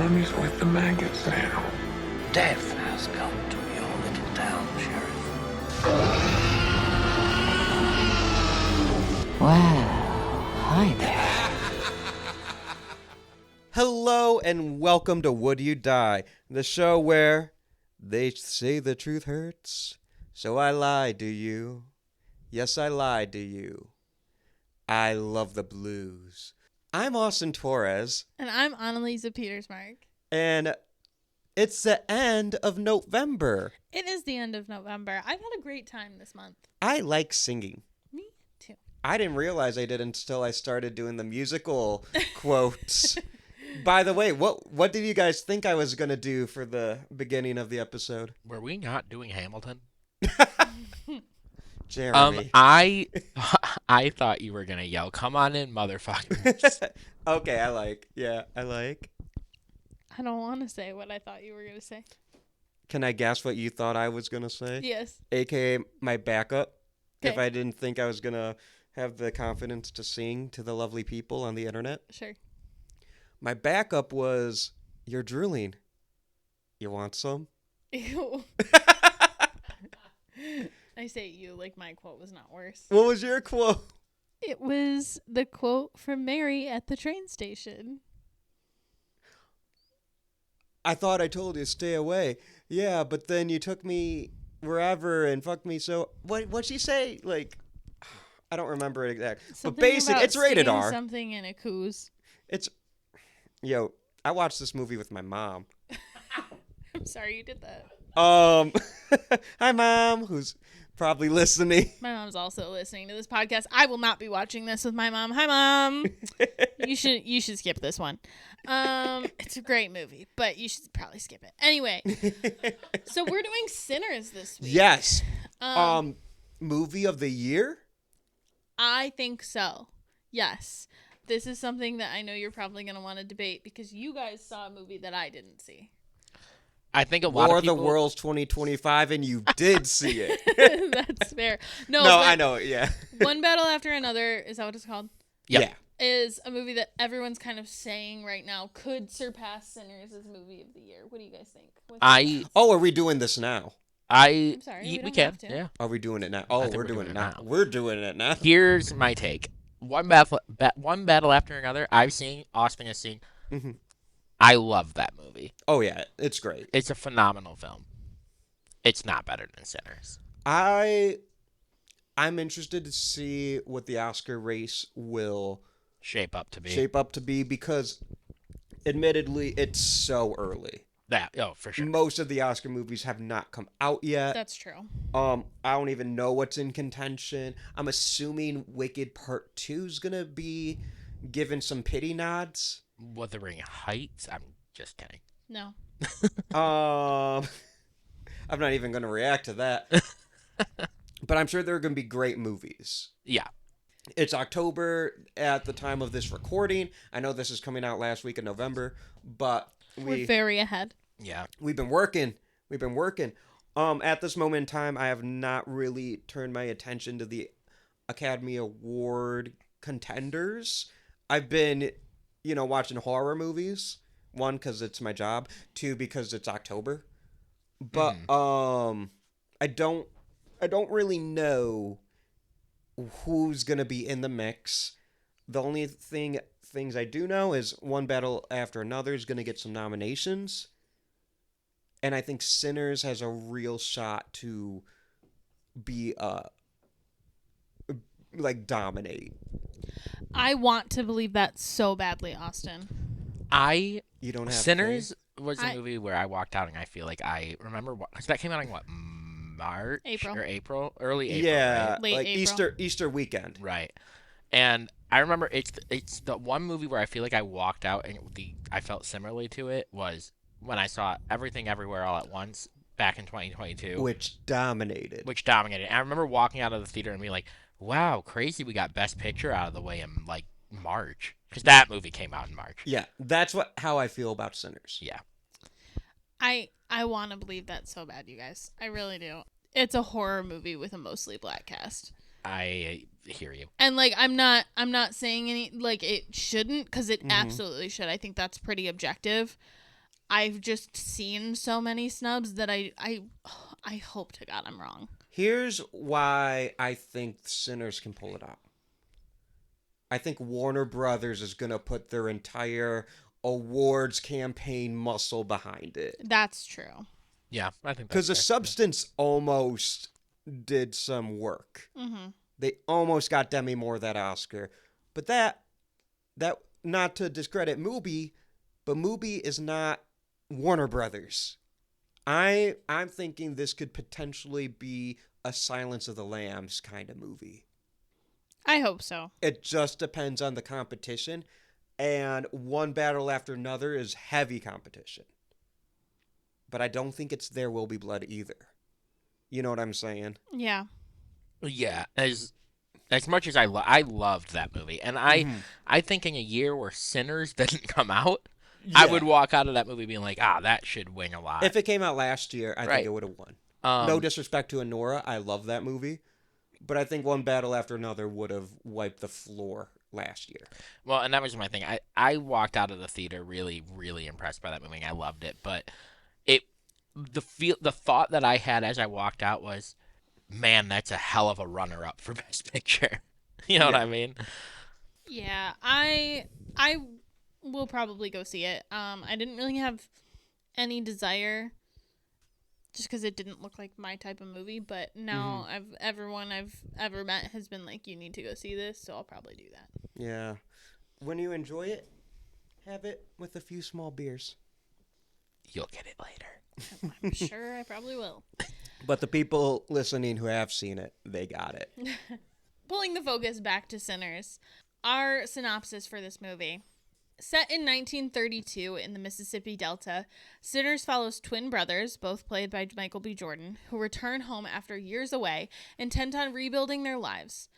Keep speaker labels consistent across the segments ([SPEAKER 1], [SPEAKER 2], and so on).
[SPEAKER 1] mummy's with the maggots now.
[SPEAKER 2] Death has come to your little town, Sheriff.
[SPEAKER 3] Well, hi there.
[SPEAKER 4] Hello and welcome to Would You Die, the show where they say the truth hurts, so I lied to you. Yes, I lied to you. I love the blues. I'm Austin Torres.
[SPEAKER 5] And I'm Anneliese Petersmark.
[SPEAKER 4] And it's the end of November.
[SPEAKER 5] It is the end of November. I've had a great time this month.
[SPEAKER 4] I like singing.
[SPEAKER 5] Me too.
[SPEAKER 4] I didn't realize I did until I started doing the musical quotes. By the way, what did you guys think I was going to do for the beginning of the episode?
[SPEAKER 6] Were we not doing Hamilton?
[SPEAKER 4] Jeremy.
[SPEAKER 6] I thought you were gonna yell, "Come on in, motherfuckers!"
[SPEAKER 4] Okay, I like.
[SPEAKER 5] I don't want to say what I thought you were going to say.
[SPEAKER 4] Can I guess what you thought I was gonna say?
[SPEAKER 5] Yes.
[SPEAKER 4] AKA my backup. If
[SPEAKER 5] Okay.
[SPEAKER 4] I didn't think I was gonna have the confidence to sing to the lovely people on the internet.
[SPEAKER 5] Sure.
[SPEAKER 4] My backup was, "You're drooling. You want some?"
[SPEAKER 5] Ew. I say you like my quote was not worse.
[SPEAKER 4] What was your quote?
[SPEAKER 5] It was the quote from Mary at the train station.
[SPEAKER 4] I thought I told you stay away. Yeah, but then you took me wherever and fucked me. So what'd she say? Like, I don't remember it exactly. But
[SPEAKER 5] Something
[SPEAKER 4] basic,
[SPEAKER 5] about
[SPEAKER 4] it's rated
[SPEAKER 5] seeing
[SPEAKER 4] R.
[SPEAKER 5] Something in a coos.
[SPEAKER 4] Yo, I watched this movie with my mom.
[SPEAKER 5] I'm sorry you did that.
[SPEAKER 4] Hi mom, who's probably listening.
[SPEAKER 5] My mom's also listening to this podcast. I will not be watching this with my mom. Hi, Mom. You should skip this one. It's a great movie, but you should probably skip it. Anyway, so we're doing Sinners this week.
[SPEAKER 4] Yes. Movie of the year?
[SPEAKER 5] I think so. Yes. This is something that I know you're probably going to want to debate because you guys saw a movie that I didn't see.
[SPEAKER 6] I think a lot
[SPEAKER 4] War
[SPEAKER 6] of people.
[SPEAKER 4] of the Worlds 2025, and you did see it.
[SPEAKER 5] That's fair. No,
[SPEAKER 4] I know, yeah.
[SPEAKER 5] One Battle After Another, is that what it's called?
[SPEAKER 6] Yep.
[SPEAKER 4] Yeah.
[SPEAKER 5] Is a movie that everyone's kind of saying right now could surpass Sinners as movie of the year. What do you guys think?
[SPEAKER 4] Oh, are we doing this now?
[SPEAKER 5] I'm sorry, we don't
[SPEAKER 6] can.
[SPEAKER 5] have to.
[SPEAKER 6] Yeah.
[SPEAKER 4] Are we doing it now? Oh,
[SPEAKER 6] think
[SPEAKER 4] we're
[SPEAKER 6] we're
[SPEAKER 4] doing
[SPEAKER 6] doing
[SPEAKER 4] it
[SPEAKER 6] it
[SPEAKER 4] now.
[SPEAKER 6] now.
[SPEAKER 4] We're doing it now.
[SPEAKER 6] Here's my take. One battle after another. I've seen. Austin has seen.
[SPEAKER 4] Mm-hmm.
[SPEAKER 6] I love that movie.
[SPEAKER 4] Oh, yeah, it's great.
[SPEAKER 6] It's a phenomenal film. It's not better than Sinners.
[SPEAKER 4] I'm interested to see what the Oscar race will
[SPEAKER 6] Shape up to be.
[SPEAKER 4] Because, admittedly, it's so early.
[SPEAKER 6] For sure.
[SPEAKER 4] Most of the Oscar movies have not come out yet.
[SPEAKER 5] That's true.
[SPEAKER 4] I don't even know what's in contention. I'm assuming Wicked Part 2 is going to be given some pity nods.
[SPEAKER 6] Wuthering Heights. I'm just kidding.
[SPEAKER 5] No.
[SPEAKER 4] I'm not even going to react to that. But I'm sure there are going to be great movies.
[SPEAKER 6] Yeah.
[SPEAKER 4] It's October at the time of this recording. I know this is coming out last week in November, but
[SPEAKER 5] We're very ahead.
[SPEAKER 6] Yeah.
[SPEAKER 4] We've been working. At this moment in time, I have not really turned my attention to the Academy Award contenders. I've been, watching horror movies. One, because it's my job. Two, because it's October. But I don't really know who's gonna be in the mix. The only things I do know is One Battle After Another is gonna get some nominations. And I think Sinners has a real shot to be, dominate.
[SPEAKER 5] I want to believe that so badly, Austin.
[SPEAKER 4] You don't have
[SPEAKER 6] Sinners was a movie where I walked out and I feel like I remember because that came out in what, March or April, early April.
[SPEAKER 4] Yeah,
[SPEAKER 5] right? Late
[SPEAKER 4] like
[SPEAKER 5] April.
[SPEAKER 4] Easter weekend.
[SPEAKER 6] Right. And I remember it's the one movie where I feel like I walked out and I felt similarly to it was when I saw Everything Everywhere All at Once back in 2022.
[SPEAKER 4] Which dominated.
[SPEAKER 6] I remember walking out of the theater and being like, wow, crazy we got Best Picture out of the way in, March. Because that movie came out in March.
[SPEAKER 4] Yeah, that's how I feel about Sinners.
[SPEAKER 6] Yeah.
[SPEAKER 5] I want to believe that so bad, you guys. I really do. It's a horror movie with a mostly black cast.
[SPEAKER 6] I hear you.
[SPEAKER 5] And I'm not saying any it shouldn't, because it absolutely should. I think that's pretty objective. I've just seen so many snubs that I hope to God I'm wrong.
[SPEAKER 4] Here's why I think Sinners can pull it off. I think Warner Brothers is going to put their entire awards campaign muscle behind it.
[SPEAKER 5] That's true.
[SPEAKER 6] Yeah, I think
[SPEAKER 4] Because
[SPEAKER 6] that's
[SPEAKER 4] The
[SPEAKER 6] fair.
[SPEAKER 4] Substance almost did some work.
[SPEAKER 5] Mm-hmm.
[SPEAKER 4] They almost got Demi Moore that Oscar. But that not to discredit Mubi, but Mubi is not Warner Brothers. I'm thinking this could potentially be a Silence of the Lambs kind of movie.
[SPEAKER 5] I hope so.
[SPEAKER 4] It just depends on the competition, and One Battle After Another is heavy competition. But I don't think it's There Will Be Blood either. You know what I'm saying?
[SPEAKER 5] Yeah.
[SPEAKER 6] Yeah, as much as I loved that movie, and I think in a year where Sinners didn't come out, I would walk out of that movie being like, that should win a lot.
[SPEAKER 4] If it came out last year, I think it would have won. No disrespect to Anora, I love that movie, but I think One Battle After Another would have wiped the floor last year.
[SPEAKER 6] Well, and that was my thing. I walked out of the theater really, really impressed by that movie. I loved it, but the thought that I had as I walked out was, man, that's a hell of a runner-up for Best Picture. You know what I mean?
[SPEAKER 5] Yeah, I will probably go see it. I didn't really have any desire, just because it didn't look like my type of movie. But now everyone I've ever met has been like, "You need to go see this," so I'll probably do that.
[SPEAKER 4] Yeah. When you enjoy it, have it with a few small beers.
[SPEAKER 6] You'll get it later.
[SPEAKER 5] I'm sure I probably will.
[SPEAKER 4] But the people listening who have seen it, they got it.
[SPEAKER 5] Pulling the focus back to Sinners, our synopsis for this movie. Set in 1932 in the Mississippi Delta, Sinners follows twin brothers, both played by Michael B. Jordan, who return home after years away, intent on rebuilding their lives.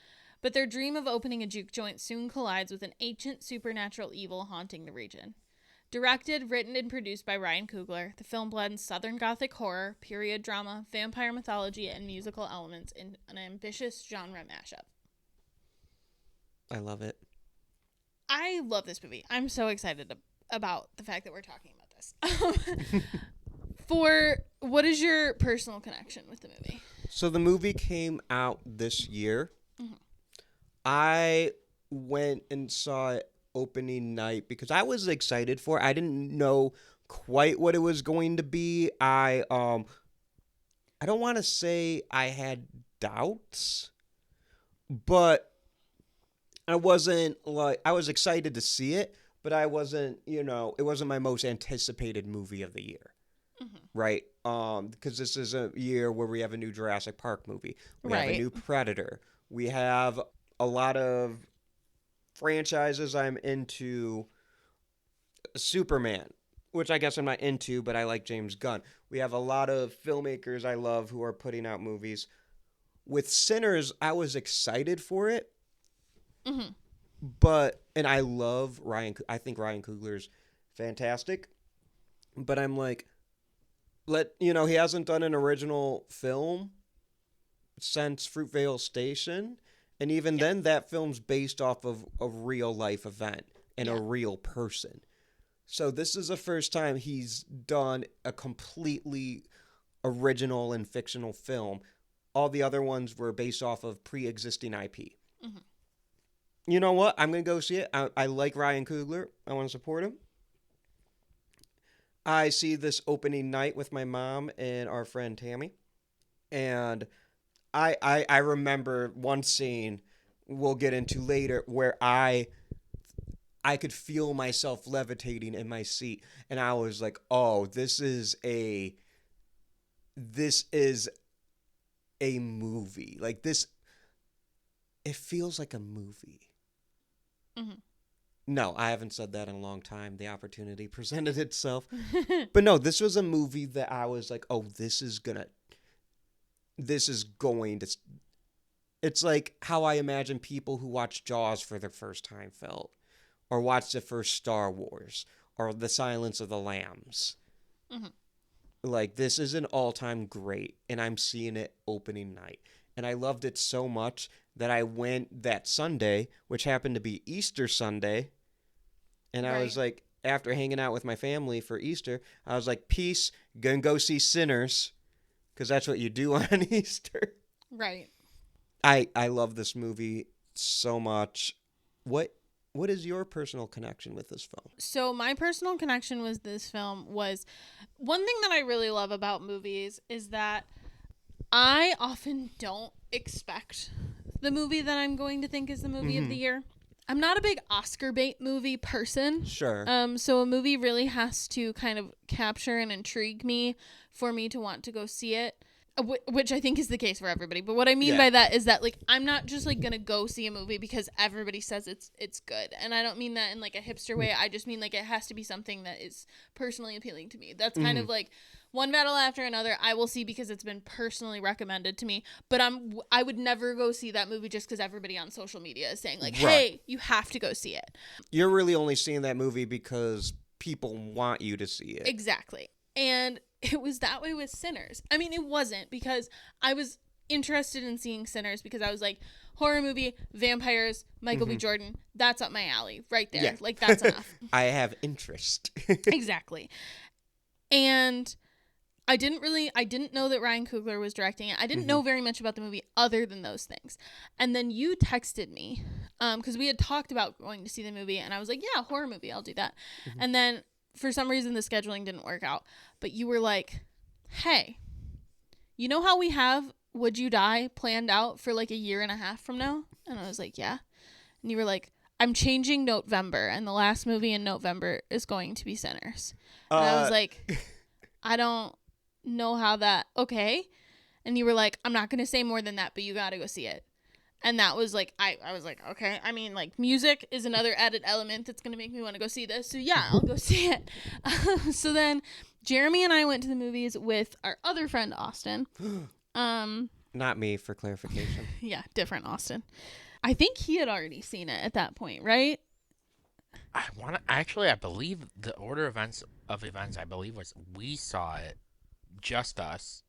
[SPEAKER 5] But their dream of opening a juke joint soon collides with an ancient supernatural evil haunting the region. Directed, written, and produced by Ryan Coogler, the film blends Southern Gothic horror, period drama, vampire mythology, and musical elements in an ambitious genre mashup.
[SPEAKER 4] I love it.
[SPEAKER 5] I love this movie. I'm so excited about the fact that we're talking about this. What is your personal connection with the movie?
[SPEAKER 4] So the movie came out this year.
[SPEAKER 5] Mm-hmm.
[SPEAKER 4] I went and saw it opening night because I was excited for it. I didn't know quite what it was going to be. I don't want to say I had doubts, but I wasn't like, I was excited to see it, but I wasn't, it wasn't my most anticipated movie of the year. Mm-hmm. Right? Because this is a year where we have a new Jurassic Park movie. We have a new Predator. We have a lot of franchises I'm into. Superman, which I guess I'm not into, but I like James Gunn. We have a lot of filmmakers I love who are putting out movies. With Sinners, I was excited for it. Mm-hmm. And I love Ryan. I think Ryan Coogler's fantastic. But I'm like, he hasn't done an original film since Fruitvale Station. And even then, that film's based off of a real life event and a real person. So this is the first time he's done a completely original and fictional film. All the other ones were based off of pre-existing IP. Mm-hmm. You know what? I'm going to go see it. I like Ryan Coogler. I want to support him. I see this opening night with my mom and our friend Tammy. And I remember one scene we'll get into later where I could feel myself levitating in my seat. And I was like, oh, this is a movie. Like this, it feels like a movie. Mm-hmm. No, I haven't said that in a long time. The opportunity presented itself. But no, this was a movie that I was like, oh, this is going to, it's like how I imagine people who watch Jaws for the first time felt, or watched the first Star Wars, or The Silence of the Lambs. Mm-hmm. Like, this is an all-time great, and I'm seeing it opening night. And I loved it so much that I went that Sunday, which happened to be Easter Sunday, and I was like, after hanging out with my family for Easter, I was like, peace, gonna go see Sinners, because that's what you do on Easter.
[SPEAKER 5] Right.
[SPEAKER 4] I love this movie so much. What is your personal connection with this film?
[SPEAKER 5] So my personal connection with this film was, one thing that I really love about movies is that I often don't expect the movie that I'm going to think is the movie of the year. I'm not a big Oscar bait movie person.
[SPEAKER 4] Sure.
[SPEAKER 5] So a movie really has to kind of capture and intrigue me for me to want to go see it. Which I think is the case for everybody. But what I mean by that is that, like, I'm not just, like, going to go see a movie because everybody says it's good. And I don't mean that in, like, a hipster way. I just mean, like, it has to be something that is personally appealing to me. That's kind of, like, one battle after another I will see because it's been personally recommended to me. But I would never go see that movie just because everybody on social media is saying, like, hey, you have to go see it.
[SPEAKER 4] You're really only seeing that movie because people want you to see it.
[SPEAKER 5] Exactly. And it was that way with Sinners. I mean, it wasn't, because I was interested in seeing Sinners because I was like, horror movie, vampires, Michael B. Jordan, that's up my alley right there.
[SPEAKER 4] Yeah.
[SPEAKER 5] Like, that's enough.
[SPEAKER 4] I have interest.
[SPEAKER 5] Exactly. And I didn't know that Ryan Coogler was directing it. I didn't know very much about the movie other than those things. And then you texted me, because we had talked about going to see the movie, and I was like, yeah, horror movie, I'll do that. And then for some reason the scheduling didn't work out, but you were like, hey, you know how we have Would You Die planned out for like a year and a half from now? And I was like, yeah. And you were like, I'm changing NOTEVEMBER, and the last movie in NOTEVEMBER is going to be Sinners. And I was like, I don't know how that, okay. And you were like, I'm not going to say more than that, but you got to go see it. And that was like, I was like, okay. I mean, like, music is another added element that's going to make me want to go see this. So, yeah, I'll go see it. So then Jeremy and I went to the movies with our other friend, Austin.
[SPEAKER 4] Not me, for clarification.
[SPEAKER 5] Yeah, different Austin. I think he had already seen it at that point, right?
[SPEAKER 6] I believe the order of events, I believe, was we saw it, just us.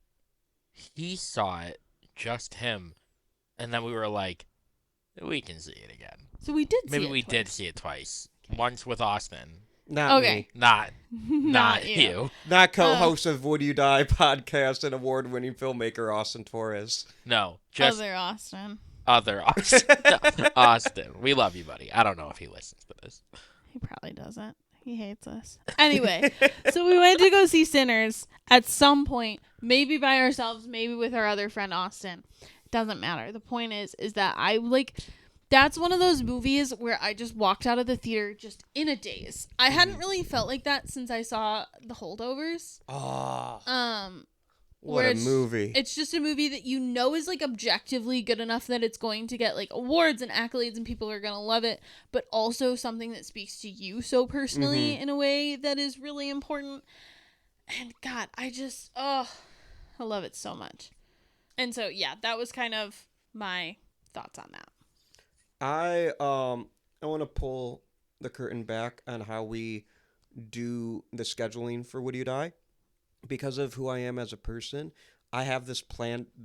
[SPEAKER 6] He saw it, just him. And then we were like, we can see it again.
[SPEAKER 5] So we did see
[SPEAKER 6] Maybe
[SPEAKER 5] it
[SPEAKER 6] we
[SPEAKER 5] twice.
[SPEAKER 6] did see it twice. Once with Austin.
[SPEAKER 4] Not
[SPEAKER 5] Okay.
[SPEAKER 4] me.
[SPEAKER 6] Not you.
[SPEAKER 4] Not co-host of Would You Die podcast and award-winning filmmaker Austin Torres.
[SPEAKER 6] No, just
[SPEAKER 5] Other Austin.
[SPEAKER 6] other Austin. Austin. We love you, buddy. I don't know if he listens to this.
[SPEAKER 5] He probably doesn't. He hates us. Anyway, so we went to go see Sinners at some point, maybe by ourselves, maybe with our other friend Austin. Doesn't matter. The point is that I like, that's one of those movies where I just walked out of the theater just in a daze. I hadn't really felt like that since I saw The Holdovers.
[SPEAKER 4] Oh, what
[SPEAKER 5] where
[SPEAKER 4] a
[SPEAKER 5] it's-
[SPEAKER 4] movie.
[SPEAKER 5] It's just a movie that you know is like objectively good enough that it's going to get like awards and accolades and people are going to love it, but also something that speaks to you so personally in a way that is really important. And God, I love it so much. And so, yeah, that was kind of my thoughts on that.
[SPEAKER 4] I want to pull the curtain back on how we do the scheduling for Would You Die. Because of who I am as a person, I have this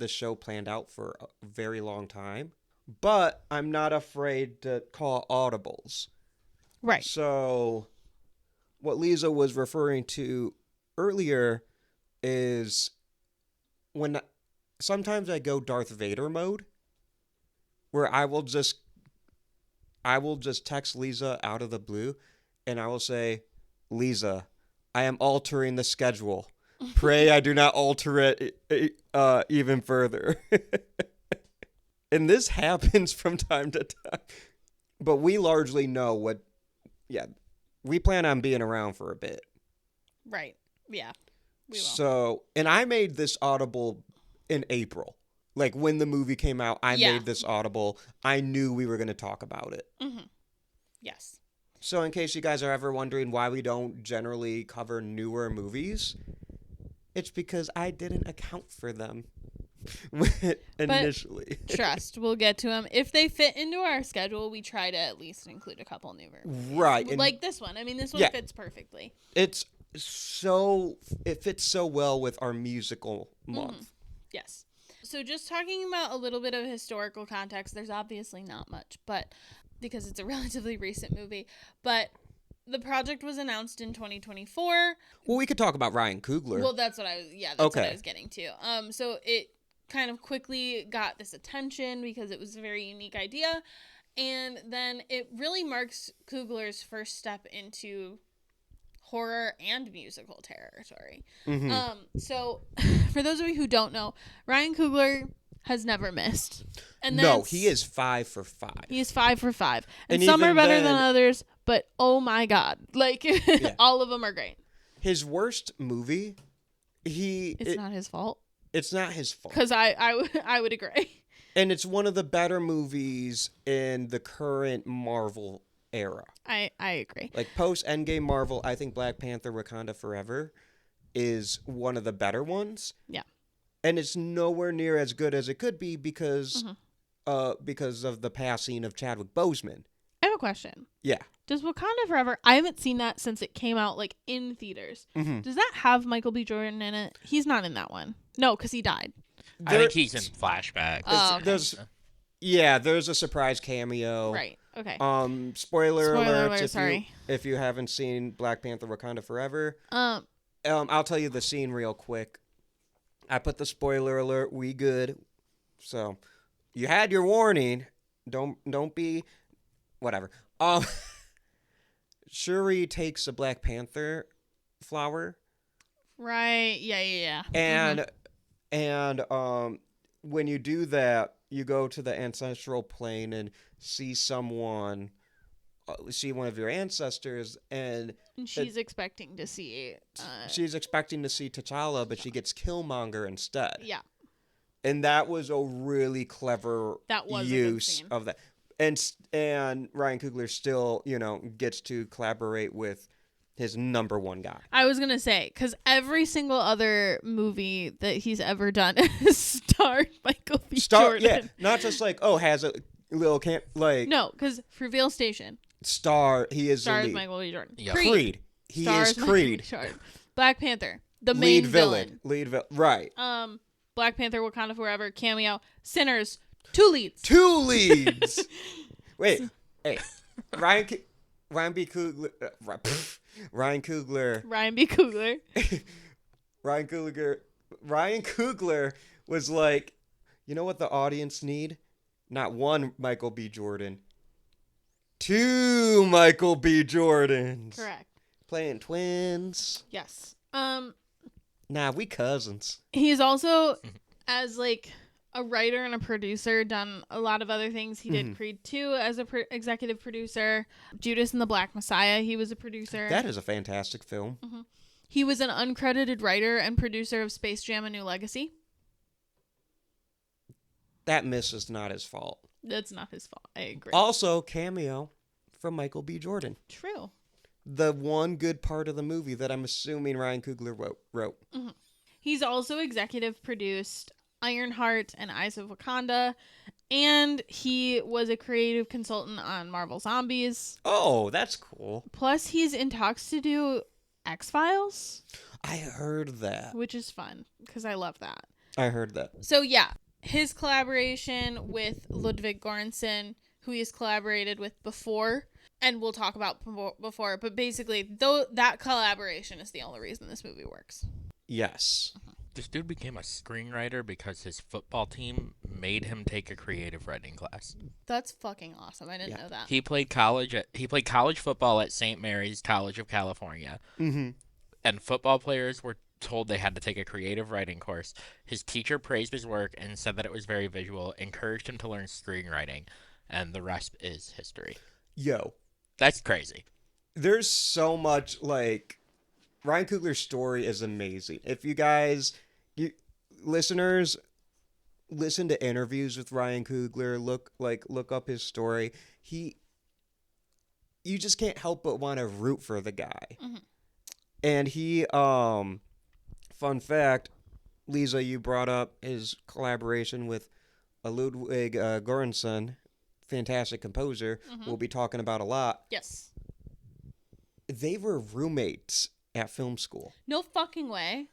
[SPEAKER 4] show planned out for a very long time. But I'm not afraid to call audibles.
[SPEAKER 5] Right.
[SPEAKER 4] So what Lisa was referring to earlier is when sometimes I go Darth Vader mode, where I will just text Lisa out of the blue, and I will say, Lisa, I am altering the schedule. Pray I do not alter it even further. And this happens from time to time. But we largely know we plan on being around for a bit.
[SPEAKER 5] Right. Yeah. We will.
[SPEAKER 4] So, and I made this audible in April. Like, when the movie came out, I made this audible. I knew we were going to talk about it.
[SPEAKER 5] Mm-hmm. Yes.
[SPEAKER 4] So, in case you guys are ever wondering why we don't generally cover newer movies, it's because I didn't account for them initially.
[SPEAKER 5] Trust, we'll get to them. If they fit into our schedule, we try to at least include a couple newer movies.
[SPEAKER 4] Right. And
[SPEAKER 5] like this one. I mean, this one fits perfectly.
[SPEAKER 4] it fits so well with our musical month.
[SPEAKER 5] Yes. So just talking about a little bit of historical context, there's obviously not much, but because it's a relatively recent movie, but the project was announced in 2024.
[SPEAKER 4] Well, we could talk about Ryan Coogler.
[SPEAKER 5] Well, that's what I was getting to. So it kind of quickly got this attention because it was a very unique idea. And then it really marks Coogler's first step into horror and musical territory. So for those of you who don't know, Ryan Coogler has never missed. And
[SPEAKER 4] no, he is 5 for 5.
[SPEAKER 5] He is 5 for 5. And
[SPEAKER 4] And
[SPEAKER 5] some are
[SPEAKER 4] even
[SPEAKER 5] better than
[SPEAKER 4] then-
[SPEAKER 5] others, but oh my God. Like, all of them are great.
[SPEAKER 4] His worst movie,
[SPEAKER 5] It's not his fault.
[SPEAKER 4] it's not his fault.
[SPEAKER 5] Because I would agree.
[SPEAKER 4] And it's one of the better movies in the current Marvel era.
[SPEAKER 5] I agree.
[SPEAKER 4] Like post Endgame Marvel, I think Black Panther Wakanda Forever is one of the better ones.
[SPEAKER 5] Yeah.
[SPEAKER 4] And it's nowhere near as good as it could be because of the passing of Chadwick Boseman.
[SPEAKER 5] I have a question.
[SPEAKER 4] Yeah.
[SPEAKER 5] Does Wakanda Forever, I haven't seen that since it came out like in theaters. Does that have Michael B. Jordan in it? He's not in that one. No, because he died.
[SPEAKER 6] I think he's in flashback.
[SPEAKER 5] Oh, okay.
[SPEAKER 4] There's a surprise cameo.
[SPEAKER 5] Right. Okay.
[SPEAKER 4] Spoiler
[SPEAKER 5] alert,
[SPEAKER 4] alerts
[SPEAKER 5] sorry.
[SPEAKER 4] if you haven't seen Black Panther Wakanda Forever.
[SPEAKER 5] Um,
[SPEAKER 4] I'll tell you the scene real quick. I put the spoiler alert. We good. So, you had your warning. Don't be, whatever. Shuri takes a Black Panther flower,
[SPEAKER 5] right. Yeah.
[SPEAKER 4] and when you do that, you go to the ancestral plane and see one of your ancestors, and
[SPEAKER 5] And she's expecting to see.
[SPEAKER 4] she's expecting to see T'Challa, but she gets Killmonger instead.
[SPEAKER 5] Yeah.
[SPEAKER 4] And that was a really clever
[SPEAKER 5] That was a good
[SPEAKER 4] use
[SPEAKER 5] scene.
[SPEAKER 4] of that. And Ryan Coogler still, gets to collaborate with his number one guy.
[SPEAKER 5] I was gonna say, because every single other movie that he's ever done has starred Michael B. Jordan.
[SPEAKER 4] Yeah, not just like, has a little camp, like,
[SPEAKER 5] No, because Reveal Station
[SPEAKER 4] he is the
[SPEAKER 5] stars
[SPEAKER 4] lead.
[SPEAKER 5] Michael B. Jordan.
[SPEAKER 6] Yeah.
[SPEAKER 4] Creed. He
[SPEAKER 5] stars
[SPEAKER 4] is
[SPEAKER 5] Michael B.
[SPEAKER 4] Creed.
[SPEAKER 5] Jordan. Black Panther, the
[SPEAKER 4] Lead
[SPEAKER 5] main villain.
[SPEAKER 4] Right.
[SPEAKER 5] Black Panther, Wakanda Forever, cameo. Sinners, 2 leads.
[SPEAKER 4] 2 leads. Wait, hey, Ryan B. Coogler. Ryan Coogler.
[SPEAKER 5] Ryan B. Coogler.
[SPEAKER 4] Ryan Coogler was like, you know what the audience need? Not 1 Michael B. Jordan. 2 Michael B. Jordans.
[SPEAKER 5] Correct.
[SPEAKER 4] Playing twins.
[SPEAKER 5] Yes.
[SPEAKER 4] Nah, we cousins.
[SPEAKER 5] He's also, as like a writer and a producer, done a lot of other things. He did Creed 2 as a executive producer. Judas and the Black Messiah, he was a producer.
[SPEAKER 4] That is a fantastic film.
[SPEAKER 5] He was an uncredited writer and producer of Space Jam: A New Legacy.
[SPEAKER 4] That miss is not his fault.
[SPEAKER 5] That's not his fault. I agree.
[SPEAKER 4] Also, cameo from Michael B. Jordan.
[SPEAKER 5] True.
[SPEAKER 4] The one good part of the movie that I'm assuming Ryan Coogler wrote.
[SPEAKER 5] He's also executive produced Ironheart and Eyes of Wakanda, and he was a creative consultant on Marvel Zombies.
[SPEAKER 4] Oh, that's cool.
[SPEAKER 5] Plus, he's in talks to do X-Files,
[SPEAKER 4] I heard that.
[SPEAKER 5] which is fun because I love that.
[SPEAKER 4] I heard that.
[SPEAKER 5] So yeah, his collaboration with Ludwig Göransson, who he has collaborated with before, and we'll talk about before, but basically, though that collaboration is the only reason this movie works.
[SPEAKER 4] Yes.
[SPEAKER 6] This dude became a screenwriter because his football team made him take a creative writing class.
[SPEAKER 5] That's fucking awesome. I didn't know that.
[SPEAKER 6] He played college football at St. Mary's College of California. And football players were told they had to take a creative writing course. His teacher praised his work and said that it was very visual, encouraged him to learn screenwriting, and the rest is history.
[SPEAKER 4] Yo,
[SPEAKER 6] That's crazy.
[SPEAKER 4] there's so much, like, Ryan Coogler's story is amazing. If you guys, listeners, listen to interviews with Ryan Coogler, look up his story. You just can't help but want to root for the guy. And he, fun fact, Lisa, you brought up his collaboration with Ludwig Göransson, fantastic composer, we'll be talking about a lot.
[SPEAKER 5] Yes.
[SPEAKER 4] They were roommates at film school.
[SPEAKER 5] No fucking way.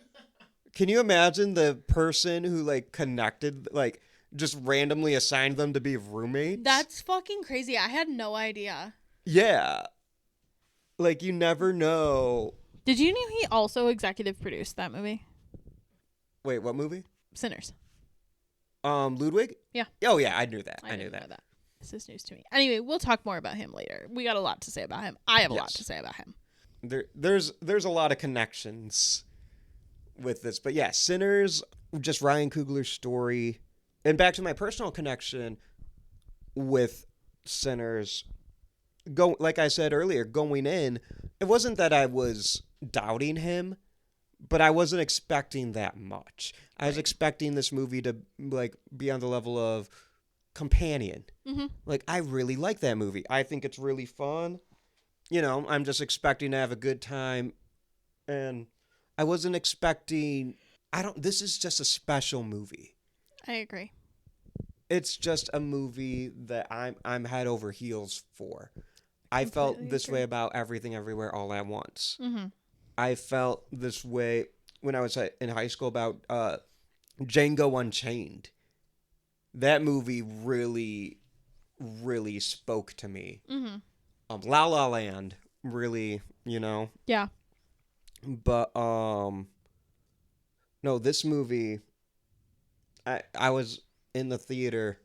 [SPEAKER 4] Can you imagine the person who, like, connected, like, just randomly assigned them to be roommates?
[SPEAKER 5] That's fucking crazy. I had no idea.
[SPEAKER 4] Yeah. Like, you never know.
[SPEAKER 5] Did you know he also executive produced that movie?
[SPEAKER 4] Wait, what movie?
[SPEAKER 5] Sinners.
[SPEAKER 4] Ludwig?
[SPEAKER 5] Yeah.
[SPEAKER 4] Oh, yeah, I knew that. I knew
[SPEAKER 5] didn't
[SPEAKER 4] that.
[SPEAKER 5] know that. This is news to me. Anyway, we'll talk more about him later. We got a lot to say about him. I have a lot
[SPEAKER 4] Yes.
[SPEAKER 5] to say about him.
[SPEAKER 4] There's a lot of connections with this. But yeah, Sinners, just Ryan Coogler's story. And back to my personal connection with Sinners, like I said earlier, going in, it wasn't that I was doubting him, but I wasn't expecting that much. I was expecting this movie to like be on the level of Companion.
[SPEAKER 5] Mm-hmm.
[SPEAKER 4] Like, I really like that movie. I think it's really fun. You know, I'm just expecting to have a good time, and I wasn't expecting. This is just a special movie.
[SPEAKER 5] I agree.
[SPEAKER 4] It's just a movie that I'm head over heels for. I felt
[SPEAKER 5] Completely
[SPEAKER 4] this
[SPEAKER 5] agree.
[SPEAKER 4] way about Everything Everywhere All at Once.
[SPEAKER 5] Mm-hmm.
[SPEAKER 4] I felt this way when I was in high school about Django Unchained. That movie really, really spoke to me.
[SPEAKER 5] Mm-hmm.
[SPEAKER 4] La La Land, really,
[SPEAKER 5] Yeah.
[SPEAKER 4] But no, this movie, I was in the theater,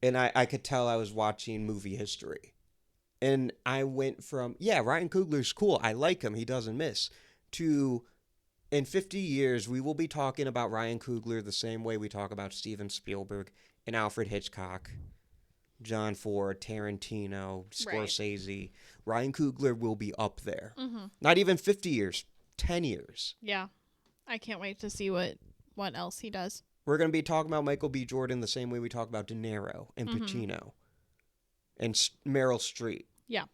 [SPEAKER 4] and I could tell I was watching movie history. And I went from, yeah, Ryan Coogler's cool, I like him, he doesn't miss, to, in 50 years, we will be talking about Ryan Coogler the same way we talk about Steven Spielberg and Alfred Hitchcock, John Ford, Tarantino, Scorsese. Ryan Coogler will be up there.
[SPEAKER 5] Mm-hmm.
[SPEAKER 4] Not even 50 years, 10 years.
[SPEAKER 5] Yeah. I can't wait to see what else he does.
[SPEAKER 4] We're going to be talking about Michael B. Jordan the same way we talk about De Niro and Pacino and Meryl Streep.
[SPEAKER 5] Yeah.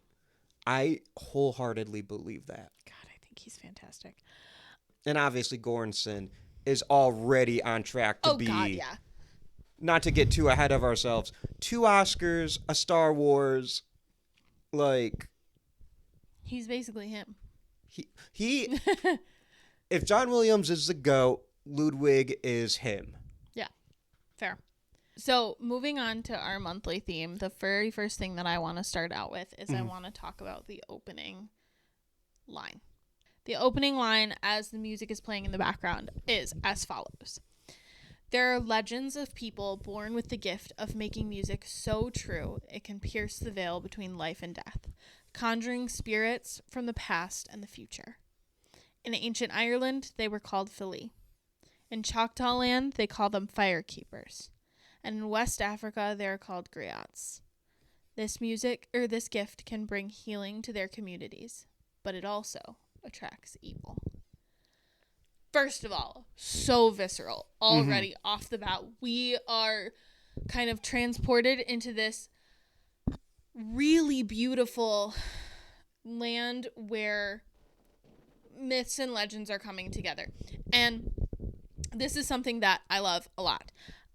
[SPEAKER 4] I wholeheartedly believe that.
[SPEAKER 5] God, I think he's fantastic.
[SPEAKER 4] And obviously Göransson is already on track to be,
[SPEAKER 5] God, yeah.
[SPEAKER 4] not to get too ahead of ourselves, 2 Oscars, a Star Wars, like...
[SPEAKER 5] He's basically him.
[SPEAKER 4] He if John Williams is the GOAT, Ludwig is him.
[SPEAKER 5] Yeah. Fair. So moving on to our monthly theme, the very first thing that I want to start out with is I want to talk about the opening line. The opening line, as the music is playing in the background, is as follows. There are legends of people born with the gift of making music so true it can pierce the veil between life and death, conjuring spirits from the past and the future. In ancient Ireland, they were called Fili. In Choctaw land, they call them fire keepers. And in West Africa, they are called griots. This gift can bring healing to their communities, but it also attracts evil. First of all, so visceral already off the bat. We are kind of transported into this really beautiful land where myths and legends are coming together. And this is something that I love a lot.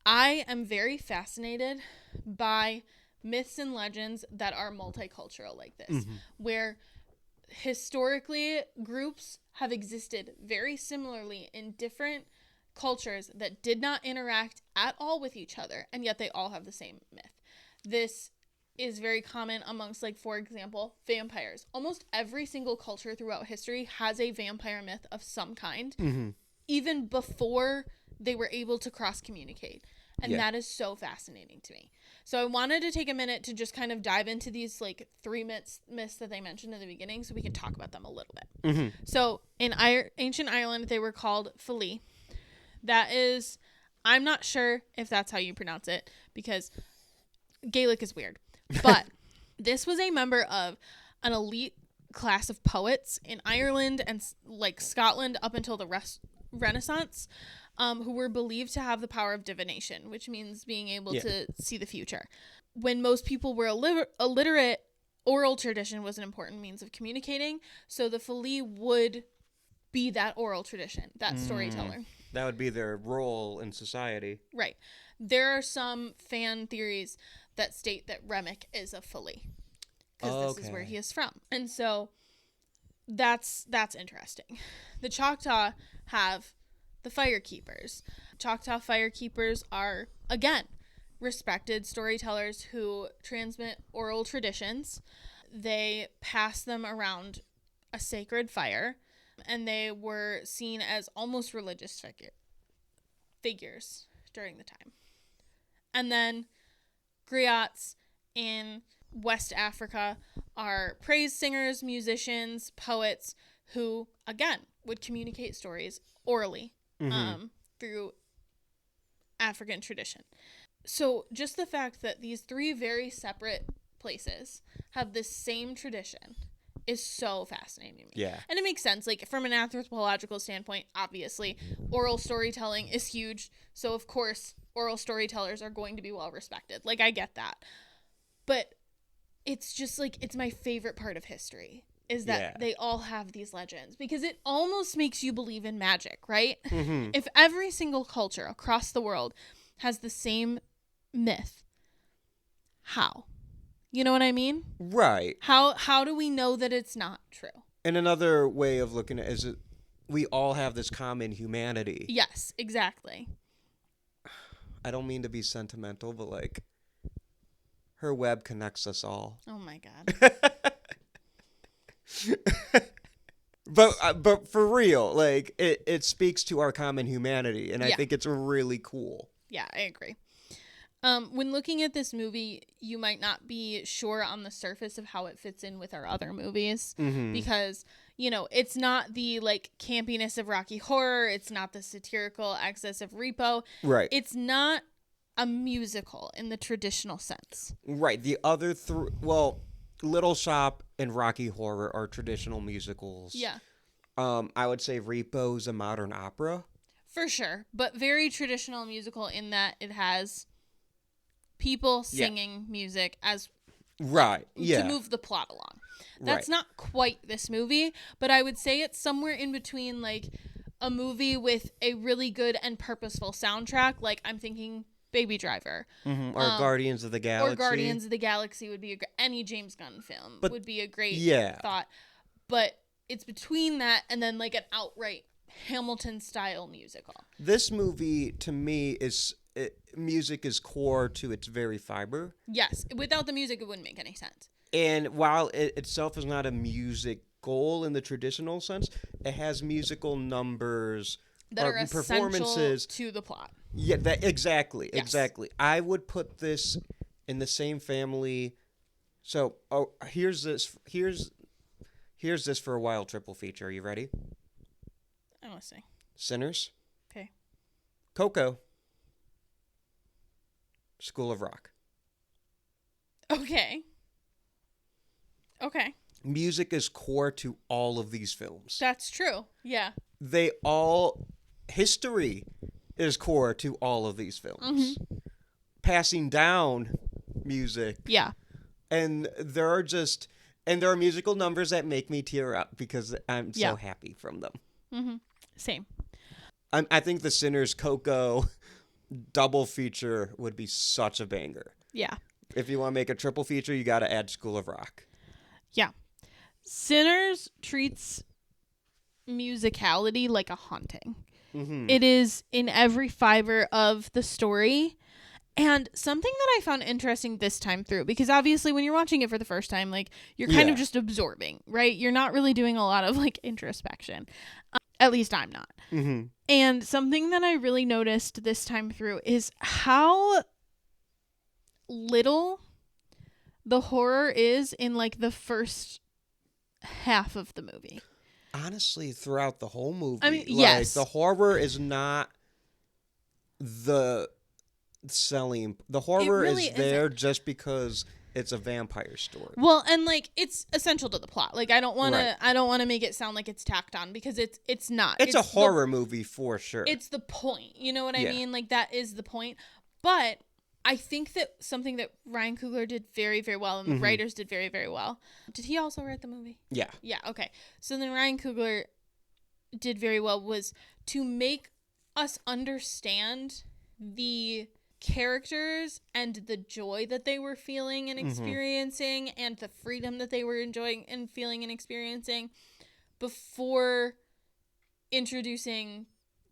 [SPEAKER 5] I am very fascinated by myths and legends that are multicultural like this, where historically groups have existed very similarly in different cultures that did not interact at all with each other, and yet they all have the same myth. This is very common amongst, like, for example, vampires. Almost every single culture throughout history has a vampire myth of some kind, even before they were able to cross-communicate. And that is so fascinating to me. So I wanted to take a minute to just kind of dive into these, like, 3 myths that they mentioned in the beginning so we can talk about them a little bit. So in ancient Ireland, they were called Fili. That is, I'm not sure if that's how you pronounce it because Gaelic is weird. But this was a member of an elite class of poets in Ireland and, like, Scotland up until the Renaissance, who were believed to have the power of divination, which means being able to see the future. When most people were illiterate, oral tradition was an important means of communicating, so the Fili would be that oral tradition, that storyteller.
[SPEAKER 4] That would be their role in society.
[SPEAKER 5] Right. There are some fan theories that state that Remick is a Fili, because this is where he is from. And so that's interesting. The Choctaw have the fire keepers. Choctaw fire keepers are, again, respected storytellers who transmit oral traditions. they passed them around a sacred fire, and they were seen as almost religious figures during the time. And then griots in West Africa are praise singers, musicians, poets who, again, would communicate stories orally through African tradition. So just the fact that these three very separate places have the same tradition is so fascinating to me.
[SPEAKER 4] Yeah.
[SPEAKER 5] And it makes sense. Like, from an anthropological standpoint, obviously, oral storytelling is huge. So, of course, oral storytellers are going to be well respected. Like, I get that. But it's just, like, it's my favorite part of history is that they all have these legends. Because it almost makes you believe in magic, right? Mm-hmm. If every single culture across the world has the same myth, how? You know what I mean?
[SPEAKER 4] Right.
[SPEAKER 5] How do we know that it's not true?
[SPEAKER 4] And another way of looking at it is that we all have this common humanity.
[SPEAKER 5] Yes, exactly.
[SPEAKER 4] I don't mean to be sentimental, but like, her web connects us all.
[SPEAKER 5] Oh my God.
[SPEAKER 4] But for real, like, it speaks to our common humanity, and I think it's really cool.
[SPEAKER 5] Yeah, I agree. When looking at this movie, you might not be sure on the surface of how it fits in with our other movies because, you know, it's not the, like, campiness of Rocky Horror. It's not the satirical excess of Repo.
[SPEAKER 4] Right.
[SPEAKER 5] It's not a musical in the traditional sense.
[SPEAKER 4] Right. The other Little Shop and Rocky Horror are traditional musicals.
[SPEAKER 5] Yeah.
[SPEAKER 4] I would say Repo's a modern opera. For
[SPEAKER 5] sure. But very traditional musical in that it has people singing music as to move the plot along. That's not quite this movie, but I would say it's somewhere in between, like, a movie with a really good and purposeful soundtrack. Like, I'm thinking Baby Driver.
[SPEAKER 4] Or Guardians of the Galaxy.
[SPEAKER 5] Or Guardians of the Galaxy would be any James Gunn film would be a great thought. But it's between that and then, like, an outright Hamilton-style musical.
[SPEAKER 4] This movie, to me, music is core to its very fiber.
[SPEAKER 5] Yes. Without the music, it wouldn't make any sense.
[SPEAKER 4] And while it itself is not a music goal in the traditional sense, it has musical numbers
[SPEAKER 5] that are
[SPEAKER 4] performances
[SPEAKER 5] to the plot.
[SPEAKER 4] Yeah, exactly. I would put this in the same family. So, here's this for a wild triple feature. Are you ready?
[SPEAKER 5] I'm listening.
[SPEAKER 4] Sinners.
[SPEAKER 5] Okay.
[SPEAKER 4] Coco. School of Rock.
[SPEAKER 5] Okay.
[SPEAKER 4] Music is core to all of these films.
[SPEAKER 5] That's true. Yeah.
[SPEAKER 4] History is core to all of these films. Passing down music.
[SPEAKER 5] Yeah.
[SPEAKER 4] And there are musical numbers that make me tear up because I'm so happy from them.
[SPEAKER 5] Mm-hmm. Same.
[SPEAKER 4] I think the Sinners Coco double feature would be such a banger.
[SPEAKER 5] Yeah.
[SPEAKER 4] If you want to make a triple feature, you got to add School of Rock.
[SPEAKER 5] Yeah. Sinners treats musicality like a haunting. It is in every fiber of the story. And something that I found interesting this time through, because obviously when you're watching it for the first time, like, you're kind of just absorbing, right? You're not really doing a lot of, like, introspection. At least I'm not. And something that I really noticed this time through is how little the horror is in, like, the first half of the movie.
[SPEAKER 4] Honestly, throughout the whole movie.
[SPEAKER 5] I mean, yes.
[SPEAKER 4] The horror is not the selling. The horror
[SPEAKER 5] really
[SPEAKER 4] is there just because it's a vampire story.
[SPEAKER 5] Well, and, like, it's essential to the plot. Like, I don't want to make it sound like it's tacked on because it's not.
[SPEAKER 4] It's a horror movie for sure.
[SPEAKER 5] It's the point. You know what I mean? Like, that is the point. But I think that something that Ryan Coogler did very, very well, and the writers did very, very well. Did he also write the movie?
[SPEAKER 4] Yeah.
[SPEAKER 5] Yeah, okay. So then Ryan Coogler did very well was to make us understand the characters and the joy that they were feeling and experiencing and the freedom that they were enjoying and feeling and experiencing before introducing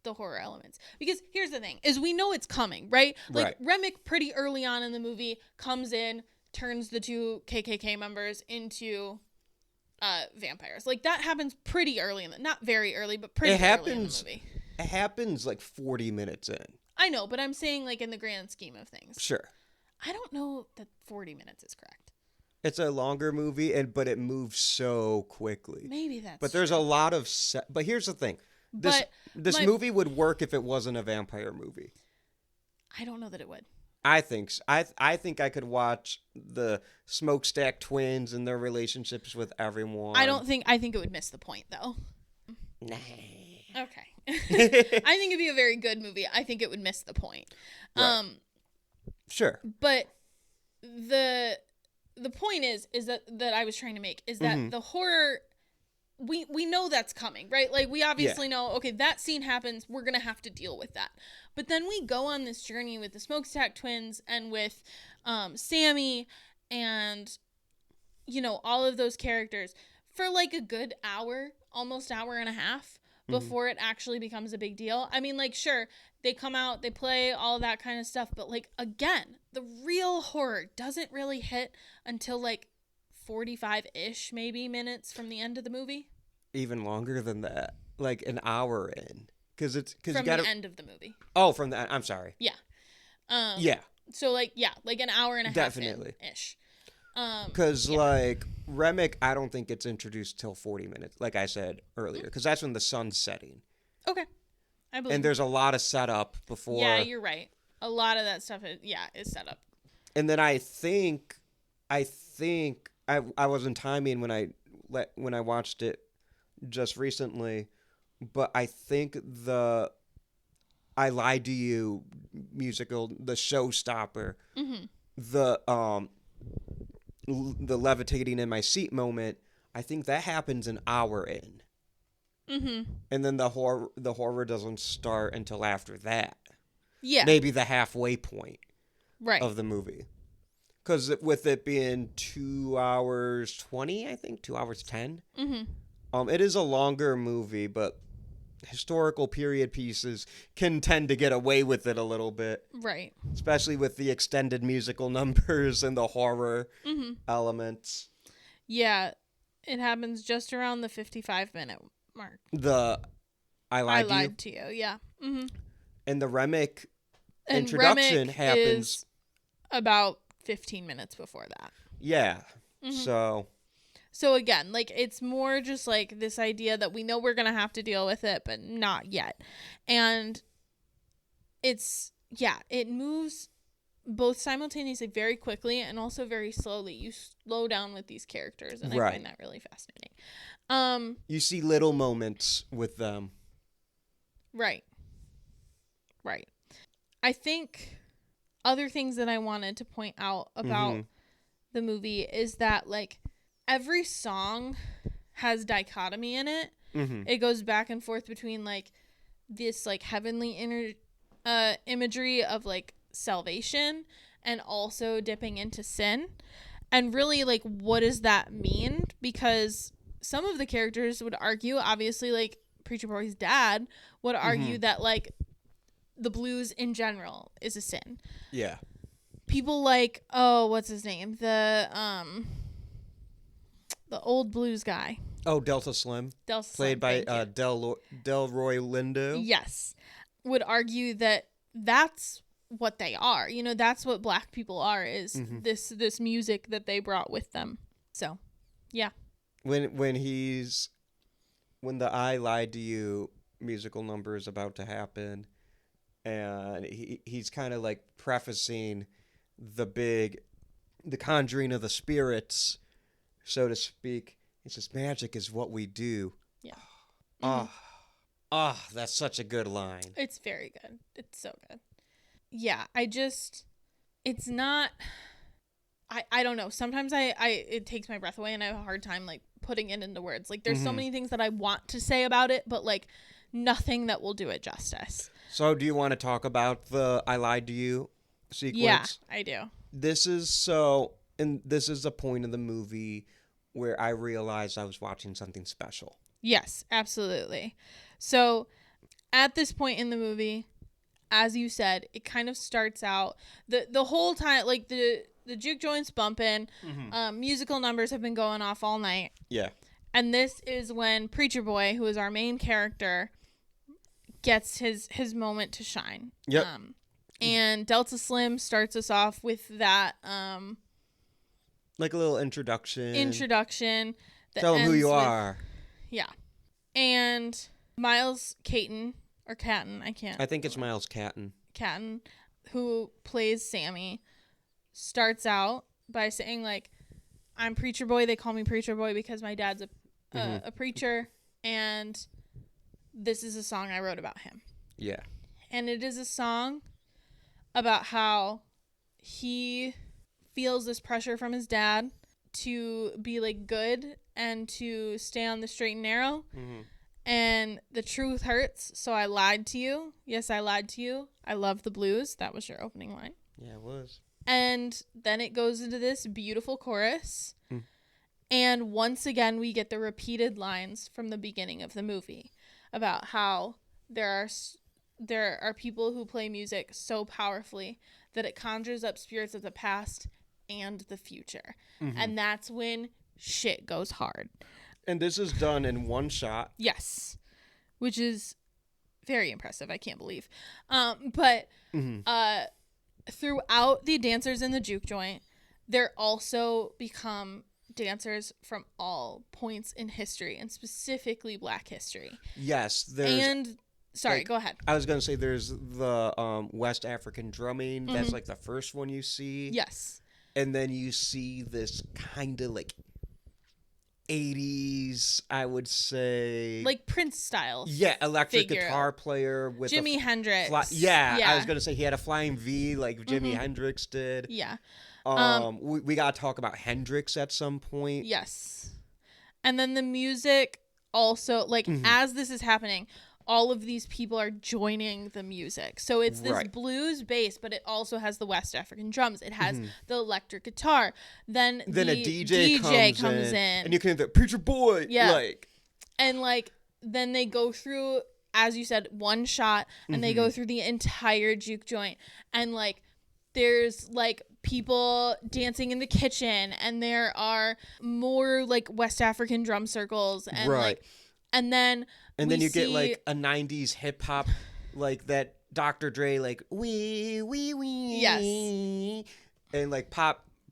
[SPEAKER 5] the horror elements. Because here's the thing, is we know it's coming, right? Like, Remick pretty early on in the movie comes in, turns the two KKK members into vampires. Like, that happens pretty early not very early, but pretty early in the movie.
[SPEAKER 4] It happens like 40 minutes in.
[SPEAKER 5] I know, but I'm saying, like, in the grand scheme of things.
[SPEAKER 4] Sure.
[SPEAKER 5] I don't know that 40 minutes is correct.
[SPEAKER 4] It's a longer movie, but it moves so quickly.
[SPEAKER 5] Maybe that's
[SPEAKER 4] But there's
[SPEAKER 5] true.
[SPEAKER 4] a lot of but here's the thing. This movie would work if it wasn't a vampire movie.
[SPEAKER 5] I don't know that it would.
[SPEAKER 4] I think so. I think I could watch the Smokestack twins and their relationships with everyone.
[SPEAKER 5] I think it would miss the point, though.
[SPEAKER 4] Nah.
[SPEAKER 5] Okay. I think it'd be a very good movie. I think it would miss the point.
[SPEAKER 4] Right.
[SPEAKER 5] Sure. But the point is that I was trying to make is that the horror, we know that's coming, right? Like, we obviously know, okay, that scene happens, we're gonna have to deal with that. But then we go on this journey with the Smokestack twins and with Sammy and, you know, all of those characters for like a good hour, almost hour and a half before it actually becomes a big deal. I mean, like, sure, they come out, they play, all that kind of stuff, but, like, again, the real horror doesn't really hit until, like, 45-ish maybe minutes from the end of the movie.
[SPEAKER 4] Even longer than that, like an hour in, because
[SPEAKER 5] from
[SPEAKER 4] you gotta...
[SPEAKER 5] the end of the movie.
[SPEAKER 4] Oh, from the I'm sorry.
[SPEAKER 5] Yeah.
[SPEAKER 4] Yeah.
[SPEAKER 5] So like an hour and a half
[SPEAKER 4] definitely
[SPEAKER 5] ish.
[SPEAKER 4] Because like Remick, I don't think it's introduced till 40 minutes, like I said earlier, because that's when the sun's setting.
[SPEAKER 5] Okay, I believe.
[SPEAKER 4] And there's a lot of setup before.
[SPEAKER 5] Yeah, you're right. A lot of that stuff is set up.
[SPEAKER 4] And then I think I wasn't timing when I watched it just recently, but I think the I Lied to You musical, the showstopper, the levitating in my seat moment, I think that happens an hour in. And then the horror doesn't start until after that.
[SPEAKER 5] Yeah.
[SPEAKER 4] Maybe the halfway point
[SPEAKER 5] right.
[SPEAKER 4] of the movie. Because with it being 2 hours 20, I think, 2 hours 10. It is a longer movie, but historical period pieces can tend to get away with it a little bit.
[SPEAKER 5] Right.
[SPEAKER 4] Especially with the extended musical numbers and the horror elements.
[SPEAKER 5] Yeah, it happens just around the 55-minute mark.
[SPEAKER 4] I Lied
[SPEAKER 5] to You, yeah.
[SPEAKER 4] And the Remick
[SPEAKER 5] and
[SPEAKER 4] introduction
[SPEAKER 5] Remick
[SPEAKER 4] happens
[SPEAKER 5] is about 15 minutes before that.
[SPEAKER 4] Yeah. So
[SPEAKER 5] again, like, it's more just like this idea that we know we're going to have to deal with it, but not yet. And it moves both simultaneously very quickly and also very slowly. You slow down with these characters, and I find that really fascinating.
[SPEAKER 4] You see little moments with them.
[SPEAKER 5] Right. I think other things that I wanted to point out about the movie is that, like, every song has dichotomy in it. It goes back and forth between, like, this, like, heavenly imagery of, like, salvation and also dipping into sin. And really, like, what does that mean? Because some of the characters would argue, obviously, like, Preacher Boy's dad would argue that, like, the blues in general is a sin.
[SPEAKER 4] Yeah.
[SPEAKER 5] People like, what's his name? The old blues guy.
[SPEAKER 4] Oh, Delta Slim. Played by Delroy Lindo.
[SPEAKER 5] Yes. Would argue that that's what they are. You know, that's what black people are, is this music that they brought with them. So, yeah.
[SPEAKER 4] When the I Lied to You musical number is about to happen, and he's kind of like prefacing the conjuring of the spirits, so to speak. He says, magic is what we do.
[SPEAKER 5] Yeah.
[SPEAKER 4] That's such a good line.
[SPEAKER 5] It's very good. It's so good. Yeah, it's not, I don't know. Sometimes it takes my breath away and I have a hard time, like, putting it into words. Like, there's so many things that I want to say about it, but, like, nothing that will do it justice.
[SPEAKER 4] So do you want to talk about the I Lied to You sequence?
[SPEAKER 5] Yeah, I do.
[SPEAKER 4] This is the point of the movie where I realized I was watching something special.
[SPEAKER 5] Yes, absolutely. So at this point in the movie, as you said, it kind of starts out the whole time, like, the the juke joint's bumping. Musical numbers have been going off all night.
[SPEAKER 4] Yeah.
[SPEAKER 5] And this is when Preacher Boy, who is our main character, gets his moment to shine.
[SPEAKER 4] Yep.
[SPEAKER 5] And Delta Slim starts us off with that
[SPEAKER 4] like a little introduction.
[SPEAKER 5] That
[SPEAKER 4] Tell them who
[SPEAKER 5] ends
[SPEAKER 4] you
[SPEAKER 5] with-
[SPEAKER 4] are.
[SPEAKER 5] Yeah. And Miles Caton, or Catton,
[SPEAKER 4] I think it's Miles Catton.
[SPEAKER 5] Catton, who plays Sammy, starts out by saying, like, I'm Preacher Boy. They call me Preacher Boy because my dad's a preacher, and this is a song I wrote about him.
[SPEAKER 4] Yeah.
[SPEAKER 5] And it is a song about how he feels this pressure from his dad to be, like, good and to stay on the straight and narrow. And the truth hurts, so I lied to you. Yes, I lied to you. I love the blues. That was your opening line.
[SPEAKER 4] Yeah, it was.
[SPEAKER 5] And then it goes into this beautiful chorus. And once again, we get the repeated lines from the beginning of the movie about how there are people who play music so powerfully that it conjures up spirits of the past and the future. And that's when shit goes hard.
[SPEAKER 4] And this is done in one shot.
[SPEAKER 5] Yes. Which is very impressive. I can't believe. But throughout the dancers in the juke joint, there also become dancers from all points in history, and specifically Black history.
[SPEAKER 4] Yes. There's
[SPEAKER 5] sorry,
[SPEAKER 4] like,
[SPEAKER 5] go ahead.
[SPEAKER 4] I was going to say there's the West African drumming. That's like the first one you see.
[SPEAKER 5] Yes.
[SPEAKER 4] And then you see this kind of like 80s, I would say.
[SPEAKER 5] Like Prince style.
[SPEAKER 4] Yeah, electric
[SPEAKER 5] figure.
[SPEAKER 4] Guitar player with
[SPEAKER 5] Jimi Hendrix.
[SPEAKER 4] Yeah, I was going to say he had a flying V like Jimi Hendrix did.
[SPEAKER 5] Yeah.
[SPEAKER 4] We got to talk about Hendrix at some point.
[SPEAKER 5] Yes. And then the music also, like, as this is happening, all of these people are joining the music. So it's this blues bass, but it also has the West African drums. It has the electric guitar. Then
[SPEAKER 4] a
[SPEAKER 5] the
[SPEAKER 4] DJ
[SPEAKER 5] comes in.
[SPEAKER 4] And you can hear the Preacher Boy.
[SPEAKER 5] Yeah.
[SPEAKER 4] Like.
[SPEAKER 5] And, like, then they go through, as you said, one shot, and they go through the entire juke joint. And, like, there's, like, people dancing in the kitchen, and there are more, like, West African drum circles. And, like, and then
[SPEAKER 4] you get like a 90s hip hop, like that Dr. Dre, like wee.
[SPEAKER 5] Yes.
[SPEAKER 4] And like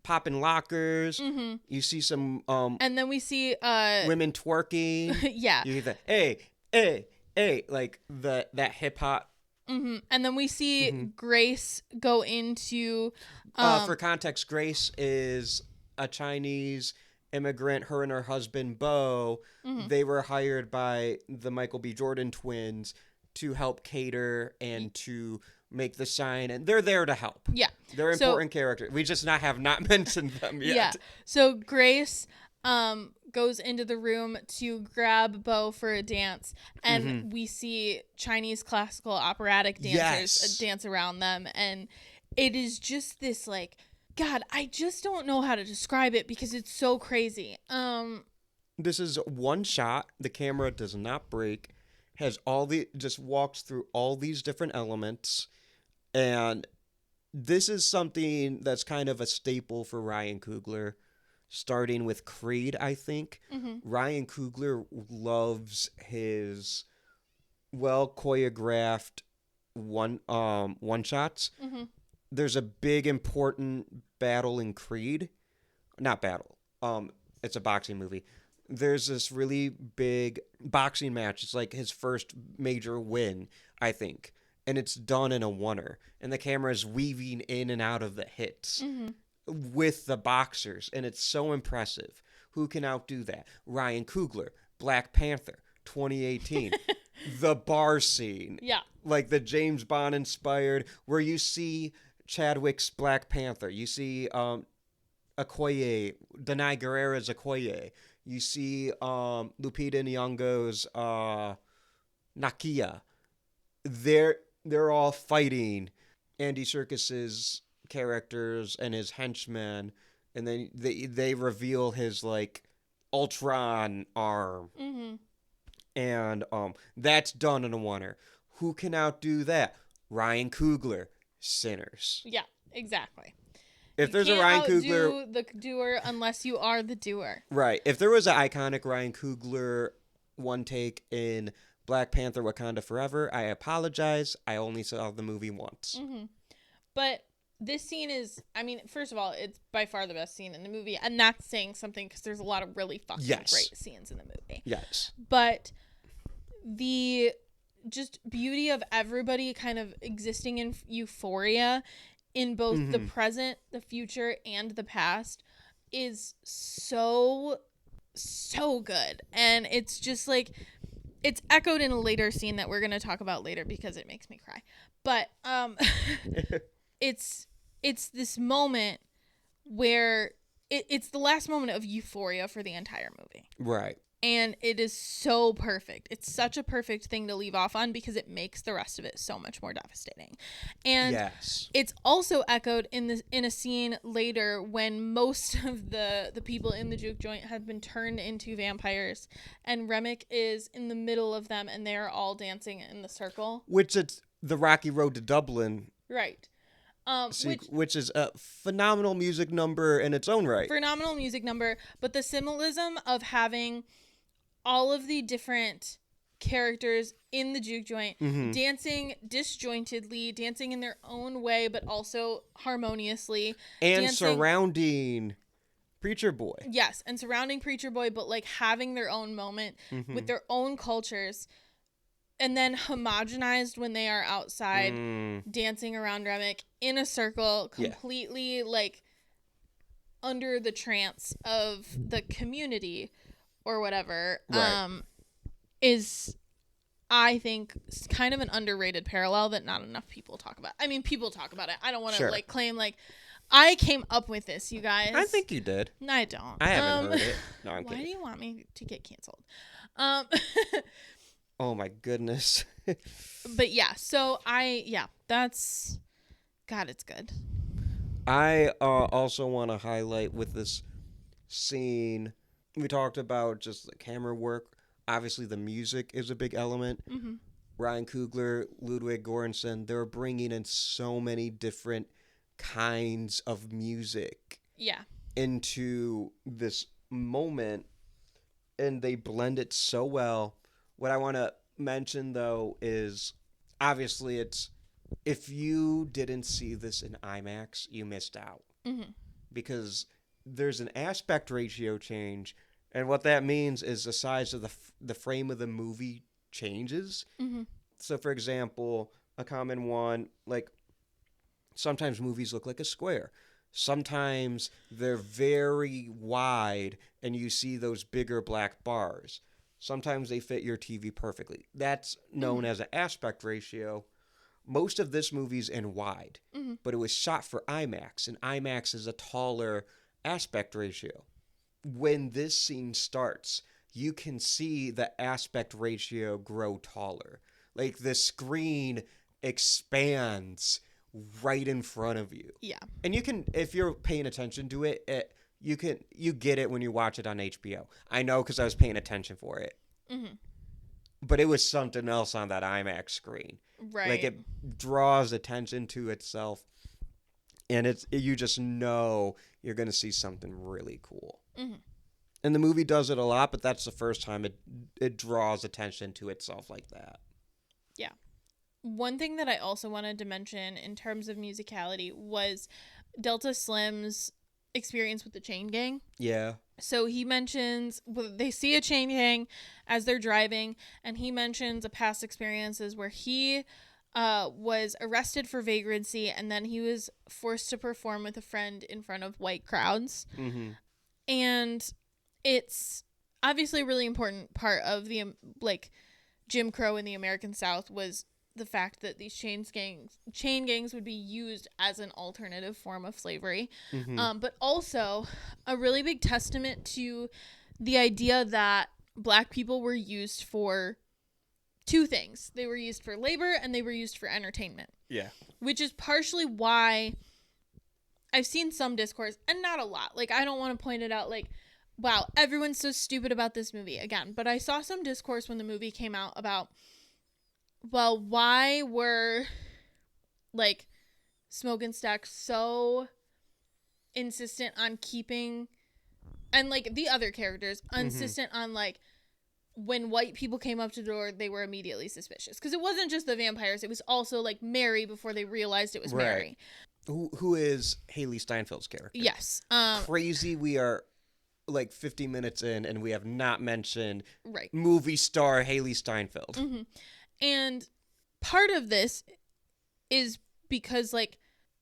[SPEAKER 4] popping lockers. You see some
[SPEAKER 5] and then we see
[SPEAKER 4] women twerking.
[SPEAKER 5] Yeah.
[SPEAKER 4] You hear the hey, like that hip hop.
[SPEAKER 5] And then we see Grace go into
[SPEAKER 4] for context, Grace is a Chinese immigrant. Her and her husband Bo, they were hired by the Michael B. Jordan twins to help cater and to make the sign, and they're there to help.
[SPEAKER 5] Yeah,
[SPEAKER 4] they're important characters. We just have not mentioned them yet.
[SPEAKER 5] Yeah. So Grace goes into the room to grab Bo for a dance, and we see Chinese classical operatic dancers dance around them, and it is just this, like, God, I just don't know how to describe it because it's so crazy.
[SPEAKER 4] This is one shot. The camera does not break. Just walks through all these different elements. And this is something that's kind of a staple for Ryan Coogler, starting with Creed, I think. Ryan Coogler loves his well choreographed one shots. There's a big important battle in Creed. Not battle. It's a boxing movie. There's this really big boxing match. It's like his first major win, I think. And it's done in a oneer. And the camera is weaving in and out of the hits with the boxers. And it's so impressive. Who can outdo that? Ryan Coogler, Black Panther, 2018. The bar scene.
[SPEAKER 5] Yeah.
[SPEAKER 4] Like the James Bond inspired, where you see Chadwick's Black Panther. You see Okoye, Danai Gurira's Okoye. You see Lupita Nyong'o's Nakia. They're all fighting Andy Serkis's characters and his henchmen, and then they reveal his like Ultron arm. And that's done in a oneer. Who can outdo that? Ryan Coogler, Sinners.
[SPEAKER 5] Yeah, exactly.
[SPEAKER 4] If there's a
[SPEAKER 5] Can't
[SPEAKER 4] Ryan
[SPEAKER 5] outdo
[SPEAKER 4] Coogler,
[SPEAKER 5] the doer unless you are the doer.
[SPEAKER 4] right? If there was an iconic Ryan Coogler one take in Black Panther: Wakanda Forever, I apologize. I only saw the movie once.
[SPEAKER 5] But this scene is, I mean, first of all, it's by far the best scene in the movie, and that's saying something because there's a lot of really fucking great scenes in the movie.
[SPEAKER 4] Yes.
[SPEAKER 5] But the just beauty of everybody kind of existing in euphoria in both the present, the future, and the past is so good. And it's just like, it's echoed in a later scene that we're going to talk about later because it makes me cry. But it's this moment where it's the last moment of euphoria for the entire movie.
[SPEAKER 4] Right.
[SPEAKER 5] And it is so perfect. It's such a perfect thing to leave off on because it makes the rest of it so much more devastating. And
[SPEAKER 4] yes.
[SPEAKER 5] It's also echoed in a scene later when most of the people in the juke joint have been turned into vampires, and Remick is in the middle of them, and they're all dancing in the circle.
[SPEAKER 4] Which it's the Rocky Road to Dublin.
[SPEAKER 5] Right.
[SPEAKER 4] Which is a phenomenal music number in its own right.
[SPEAKER 5] Phenomenal music number, but the symbolism of having all of the different characters in the juke joint dancing disjointedly, dancing in their own way, but also harmoniously.
[SPEAKER 4] And surrounding Preacher Boy.
[SPEAKER 5] Yes, and surrounding Preacher Boy, but like having their own moment with their own cultures. And then homogenized when they are outside dancing around Remick in a circle, completely like under the trance of the community or whatever,
[SPEAKER 4] right.
[SPEAKER 5] Is, I think, kind of an underrated parallel that not enough people talk about. I mean, people talk about it. I don't want to like claim like I came up with this, you guys.
[SPEAKER 4] I think you did.
[SPEAKER 5] No, I don't.
[SPEAKER 4] I haven't heard it. No, I'm
[SPEAKER 5] why
[SPEAKER 4] kidding.
[SPEAKER 5] do you want me to get canceled?
[SPEAKER 4] Oh my goodness.
[SPEAKER 5] But yeah, so that's, God, it's good.
[SPEAKER 4] I also want to highlight with this scene, we talked about just the camera work. Obviously, the music is a big element. Ryan Coogler, Ludwig Göransson, they're bringing in so many different kinds of music into this moment, and they blend it so well. What I want to mention, though, is obviously it's, if you didn't see this in IMAX, you missed out. Because there's an aspect ratio change, and what that means is the size of the frame of the movie changes. So, for example, a common one, like sometimes movies look like a square. Sometimes they're very wide, and you see those bigger black bars. Sometimes they fit your TV perfectly. That's known as an aspect ratio. Most of this movie's in wide, but it was shot for IMAX, and IMAX is a taller aspect ratio. When this scene starts, you can see the aspect ratio grow taller. Like the screen expands right in front of you. Yeah. And you can, if you're paying attention to it, you get it when you watch it on HBO. I know because I was paying attention for it. But it was something else on that IMAX screen. Right. Like it draws attention to itself, and you just know you're going to see something really cool. And the movie does it a lot, but that's the first time it draws attention to itself like that.
[SPEAKER 5] Yeah. One thing that I also wanted to mention in terms of musicality was Delta Slim's experience with the chain gang. Yeah. So he mentions they see a chain gang as they're driving, and he mentions a past experiences where he was arrested for vagrancy, and then he was forced to perform with a friend in front of white crowds. And it's obviously a really important part of the like Jim Crow in the American South was the fact that these chain gangs would be used as an alternative form of slavery, but also a really big testament to the idea that Black people were used for two things. They were used for labor and they were used for entertainment. Yeah. Which is partially why I've seen some discourse, and not a lot. Like, I don't want to point it out like, wow, everyone's so stupid about this movie again. But I saw some discourse when the movie came out about, well, why were, like, Smoke and Stack so insistent on keeping, and like the other characters insistent on like when white people came up to the door, they were immediately suspicious because it wasn't just the vampires; it was also like Mary before they realized it was Mary.
[SPEAKER 4] Who is Haley Steinfeld's character?
[SPEAKER 5] Yes.
[SPEAKER 4] Crazy. We are like 50 minutes in, and we have not mentioned
[SPEAKER 5] Right.
[SPEAKER 4] movie star Haley Steinfeld.
[SPEAKER 5] Mm-hmm. And part of this is because like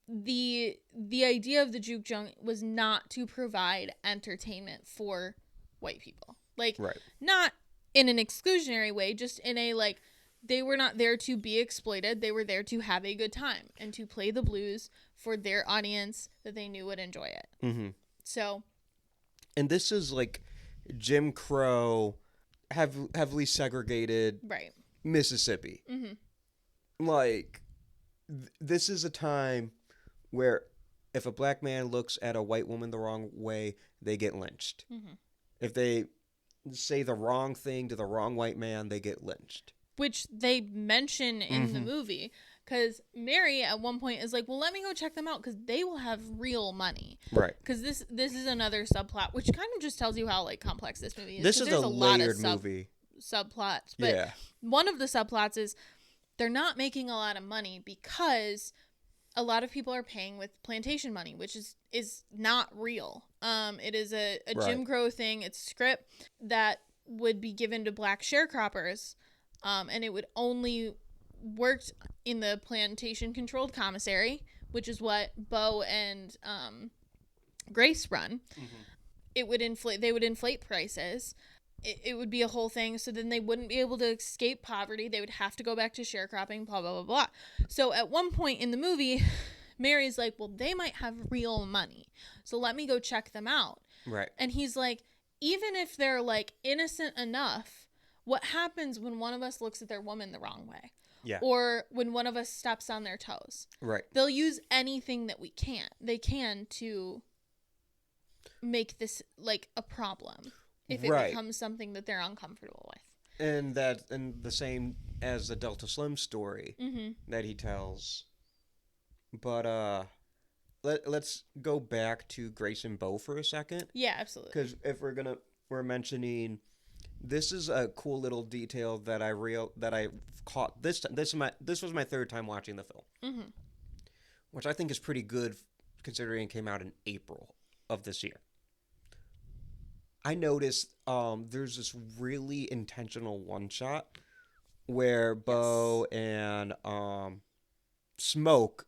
[SPEAKER 5] the idea of the juke joint was not to provide entertainment for white people, like not in an exclusionary way, just in a like they were not there to be exploited. They were there to have a good time and to play the blues for their audience that they knew would enjoy it.
[SPEAKER 4] Mm-hmm.
[SPEAKER 5] So,
[SPEAKER 4] and this is like Jim Crow, heavily segregated Mississippi.
[SPEAKER 5] Mm-hmm.
[SPEAKER 4] Like, this is a time where if a black man looks at a white woman the wrong way, they get lynched.
[SPEAKER 5] Mm-hmm.
[SPEAKER 4] If they say the wrong thing to the wrong white man, they get lynched. Which
[SPEAKER 5] they mention in the movie, because Mary at one point is like, well, let me go check them out because they will have real money.
[SPEAKER 4] Right.
[SPEAKER 5] Because this is another subplot, which kind of just tells you how like complex this movie is.
[SPEAKER 4] This is a layered movie.
[SPEAKER 5] Subplots. But one of the subplots is they're not making a lot of money because a lot of people are paying with plantation money, which is not real. It is a Jim Crow thing. It's a script that would be given to black sharecroppers. And it would only work in the plantation-controlled commissary, which is what Bo and Grace run. Mm-hmm. They would inflate prices. It would be a whole thing. So then they wouldn't be able to escape poverty. They would have to go back to sharecropping, blah, blah, blah, blah. So at one point in the movie, Mary's like, well, they might have real money. So let me go check them out.
[SPEAKER 4] Right.
[SPEAKER 5] And he's like, even if they're like innocent enough, what happens when one of us looks at their woman the wrong way?
[SPEAKER 4] Yeah.
[SPEAKER 5] Or when one of us steps on their toes?
[SPEAKER 4] Right.
[SPEAKER 5] They'll use anything that they can to make this like a problem if it becomes something that they're uncomfortable with.
[SPEAKER 4] And the same as the Delta Slim story that he tells. But let's go back to Grace and Bo for a second.
[SPEAKER 5] Yeah, absolutely.
[SPEAKER 4] Because if we're mentioning. This is a cool little detail that I caught this was my third time watching the film, which I think is pretty good considering it came out in April of this year. I noticed there's this really intentional one shot where Bo and Smoke,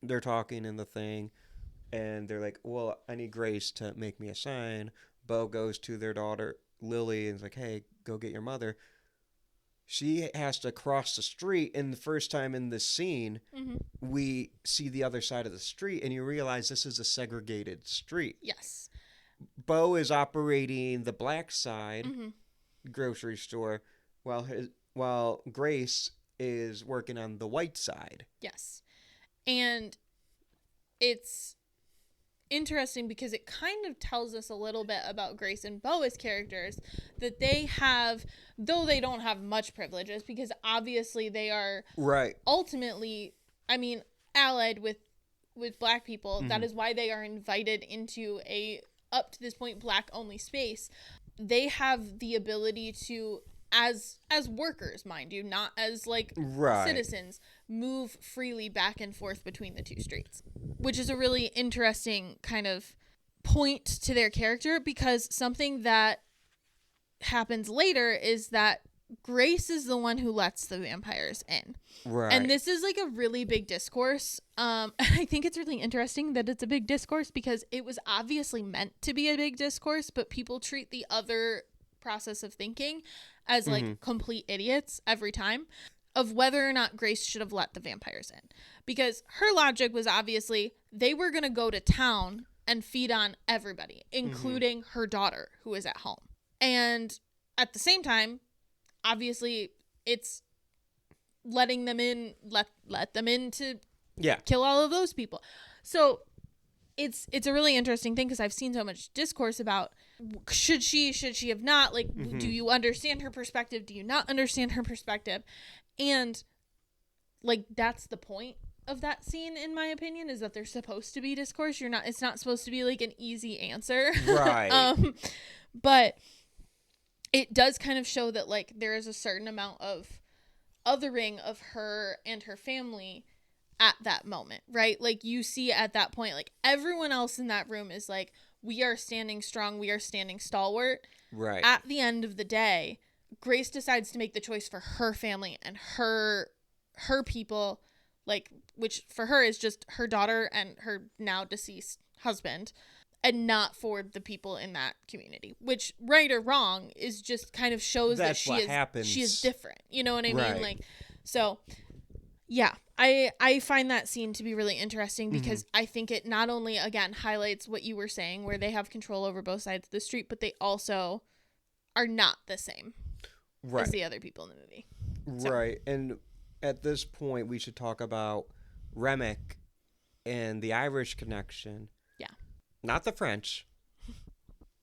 [SPEAKER 4] they're talking in the thing, and they're like, "Well, I need Grace to make me a sign." Bo goes to their daughter Lily and is like, hey, go get your mother. She has to cross the street, and the first time in this scene, we see the other side of the street, and you realize this is a segregated street.
[SPEAKER 5] Yes.
[SPEAKER 4] Bo is operating the black side grocery store, while Grace is working on the white side.
[SPEAKER 5] Yes. And it's interesting because it kind of tells us a little bit about Grace and Bo as characters, that they have, though they don't have much privileges, because obviously they are ultimately, I mean, allied with black people. That is why they are invited into a, up to this point, black only space. They have the ability to, as workers, mind you, not as like citizens, move freely back and forth between the two streets, which is a really interesting kind of point to their character, because something that happens later is that Grace is the one who lets the vampires in. Right. And this is like a really big discourse. I think it's really interesting that it's a big discourse because it was obviously meant to be a big discourse, but people treat the other process of thinking as like complete idiots every time, of whether or not Grace should have let the vampires in, because her logic was obviously they were going to go to town and feed on everybody, including her daughter who is at home. And at the same time, obviously it's letting them in, let them in to kill all of those people. So it's a really interesting thing, because I've seen so much discourse about should she have not, like, do you understand her perspective? Do you not understand her perspective? And like, that's the point of that scene, in my opinion, is that there's supposed to be discourse. It's not supposed to be like an easy answer.
[SPEAKER 4] Right.
[SPEAKER 5] But it does kind of show that like there is a certain amount of othering of her and her family at that moment, right? Like you see at that point, like everyone else in that room is like, we are standing strong, we are standing stalwart.
[SPEAKER 4] Right.
[SPEAKER 5] At the end of the day, Grace decides to make the choice for her family and her people, like, which for her is just her daughter and her now deceased husband, and not for the people in that community, which, right or wrong, is just kind of shows that she is different. You know what I mean?
[SPEAKER 4] Right.
[SPEAKER 5] Like, so yeah, I find that scene to be really interesting because I think it not only, again, highlights what you were saying, where they have control over both sides of the street, but they also are not the same as the other people in the movie. So.
[SPEAKER 4] Right. And at this point, we should talk about Remick and the Irish connection.
[SPEAKER 5] Yeah.
[SPEAKER 4] Not the French.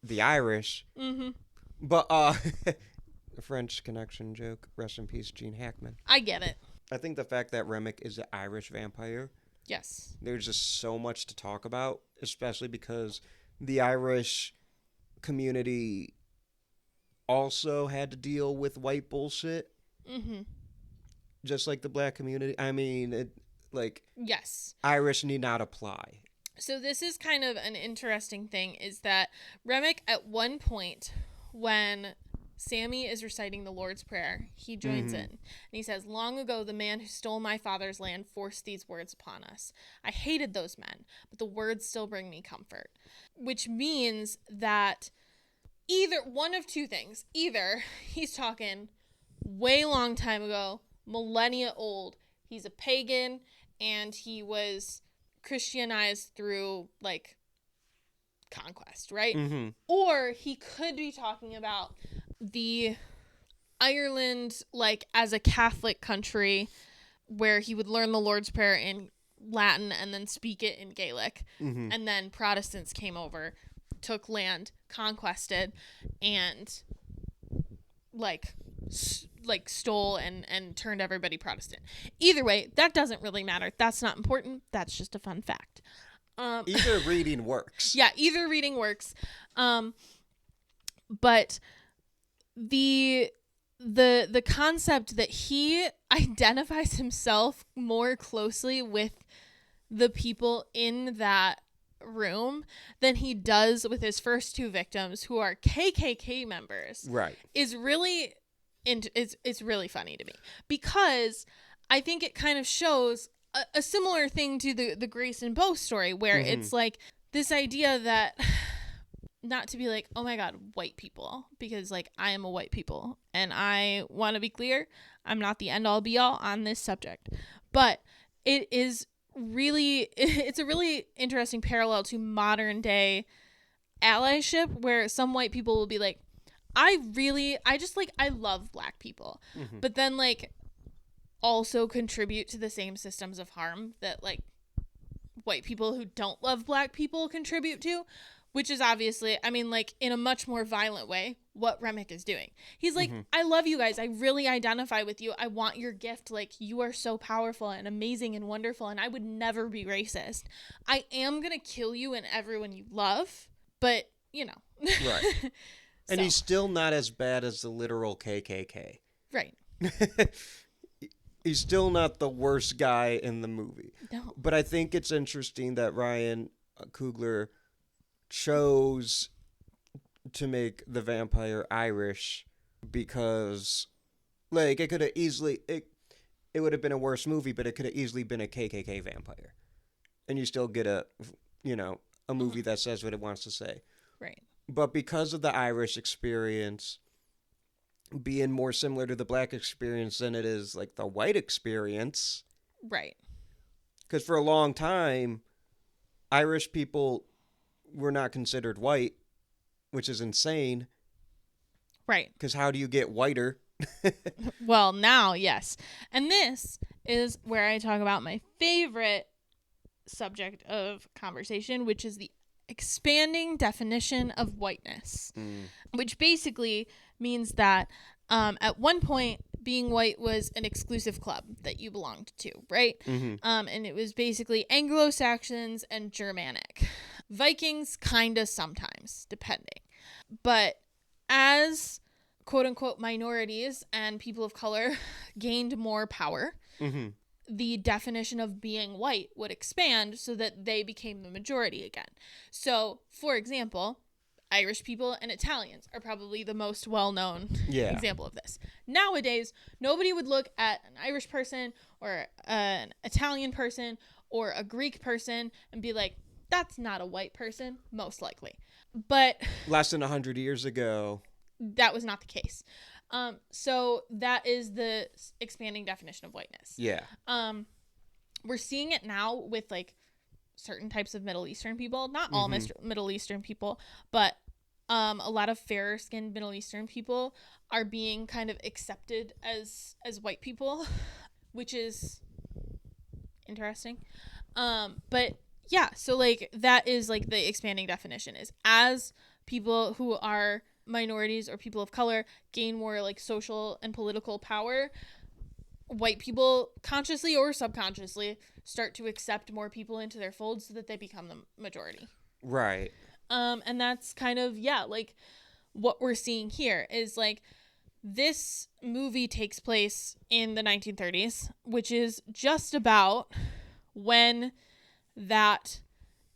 [SPEAKER 4] The Irish.
[SPEAKER 5] Mm-hmm.
[SPEAKER 4] But, the French connection joke. Rest in peace, Gene Hackman.
[SPEAKER 5] I get it.
[SPEAKER 4] I think the fact that Remick is an Irish vampire.
[SPEAKER 5] Yes.
[SPEAKER 4] There's just so much to talk about, especially because the Irish community also had to deal with white bullshit.
[SPEAKER 5] Mm-hmm.
[SPEAKER 4] Just like the black community. I mean,
[SPEAKER 5] yes.
[SPEAKER 4] Irish need not apply.
[SPEAKER 5] So this is kind of an interesting thing, is that Remick, at one point, when Sammy is reciting the Lord's Prayer, he joins in. And he says, "Long ago, the man who stole my father's land forced these words upon us. I hated those men, but the words still bring me comfort." Which means that either one of two things. Either he's talking way long time ago, millennia old, he's a pagan, and he was Christianized through, like, conquest, right?
[SPEAKER 4] Mm-hmm.
[SPEAKER 5] Or he could be talking about the Ireland, like, as a Catholic country, where he would learn the Lord's Prayer in Latin and then speak it in Gaelic.
[SPEAKER 4] Mm-hmm.
[SPEAKER 5] And then Protestants came over, took land, conquested, and stole and turned everybody Protestant. Either way, that doesn't really matter. That's not important. That's just a fun fact.
[SPEAKER 4] Either reading works.
[SPEAKER 5] Yeah, either reading works. But the concept that he identifies himself more closely with the people in that room than he does with his first two victims, who are KKK members,
[SPEAKER 4] right,
[SPEAKER 5] is really it's really funny to me, because I think it kind of shows a similar thing to the Grace and Bo story, where it's like this idea that, not to be like, oh my God, white people, because like I am a white people and I want to be clear, I'm not the end all be all on this subject, but it's a really interesting parallel to modern day allyship, where some white people will be like, I love black people, but then like also contribute to the same systems of harm that like white people who don't love black people contribute to, which is obviously, I mean, like in a much more violent way, what Remick is doing. He's like, I love you guys. I really identify with you. I want your gift. Like, you are so powerful and amazing and wonderful, and I would never be racist. I am going to kill you and everyone you love, but, you know.
[SPEAKER 4] Right. And he's still not as bad as the literal KKK.
[SPEAKER 5] Right.
[SPEAKER 4] He's still not the worst guy in the movie.
[SPEAKER 5] No.
[SPEAKER 4] But I think it's interesting that Ryan Coogler chose to make the vampire Irish, because like it could have easily it would have been a worse movie, but it could have easily been a KKK vampire, and you still get a movie that says what it wants to say.
[SPEAKER 5] Right.
[SPEAKER 4] But because of the Irish experience being more similar to the black experience than it is like the white experience,
[SPEAKER 5] right,
[SPEAKER 4] because for a long time Irish people were not considered white, which is insane.
[SPEAKER 5] Right.
[SPEAKER 4] Because how do you get whiter?
[SPEAKER 5] Well, now, yes. And this is where I talk about my favorite subject of conversation, which is the expanding definition of whiteness, which basically means that at one point being white was an exclusive club that you belonged to, right?
[SPEAKER 4] Mm-hmm.
[SPEAKER 5] And it was basically Anglo-Saxons and Germanic. Vikings, kind of sometimes, depending. But as quote-unquote minorities and people of color gained more power,
[SPEAKER 4] Mm-hmm.
[SPEAKER 5] the definition of being white would expand so that they became the majority again. So, for example, Irish people and Italians are probably the most well-known example of this. Nowadays, nobody would look at an Irish person or an Italian person or a Greek person and be like, that's not a white person, most likely. But
[SPEAKER 4] less than 100 years ago,
[SPEAKER 5] that was not the case. So that is the expanding definition of whiteness.
[SPEAKER 4] yeah.
[SPEAKER 5] We're seeing it now with like certain types of Middle Eastern people, not all Middle Eastern people, but a lot of fairer skinned Middle Eastern people are being kind of accepted as white people, which is interesting. But yeah, so like that is like the expanding definition is as people who are minorities or people of color gain more like social and political power, white people consciously or subconsciously start to accept more people into their fold so that they become the majority.
[SPEAKER 4] Right.
[SPEAKER 5] And that's kind of, like what we're seeing here is like this movie takes place in the 1930s, which is just about when that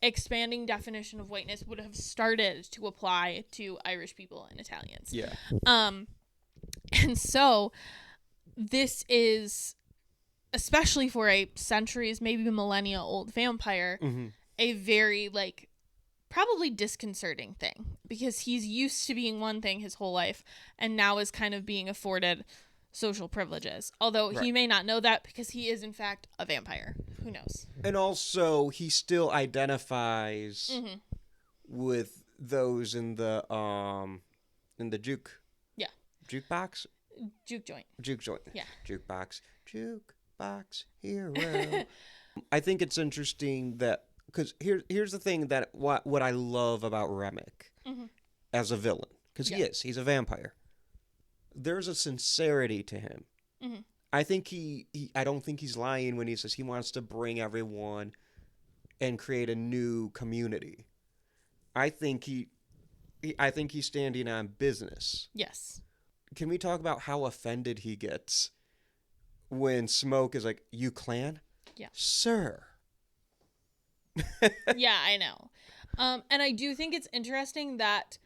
[SPEAKER 5] expanding definition of whiteness would have started to apply to Irish people and Italians.
[SPEAKER 4] Yeah.
[SPEAKER 5] And so this is, especially for a centuries, maybe millennia old vampire, a very like probably disconcerting thing because he's used to being one thing his whole life and now is kind of being afforded social privileges. Although he may not know that because he is in fact a vampire. Who knows?
[SPEAKER 4] And also he still identifies with those in the jukebox
[SPEAKER 5] Juke joint. Yeah.
[SPEAKER 4] Jukebox hero. I think it's interesting that because here's the thing that what I love about Remick as a villain, because he's a vampire. There's a sincerity to him. I think I don't think he's lying when he says he wants to bring everyone and create a new community. I think he's standing on business.
[SPEAKER 5] Yes.
[SPEAKER 4] Can we talk about how offended he gets when Smoke is like, "You clan?"
[SPEAKER 5] Yeah.
[SPEAKER 4] Sir.
[SPEAKER 5] Yeah, I know. And I do think it's interesting that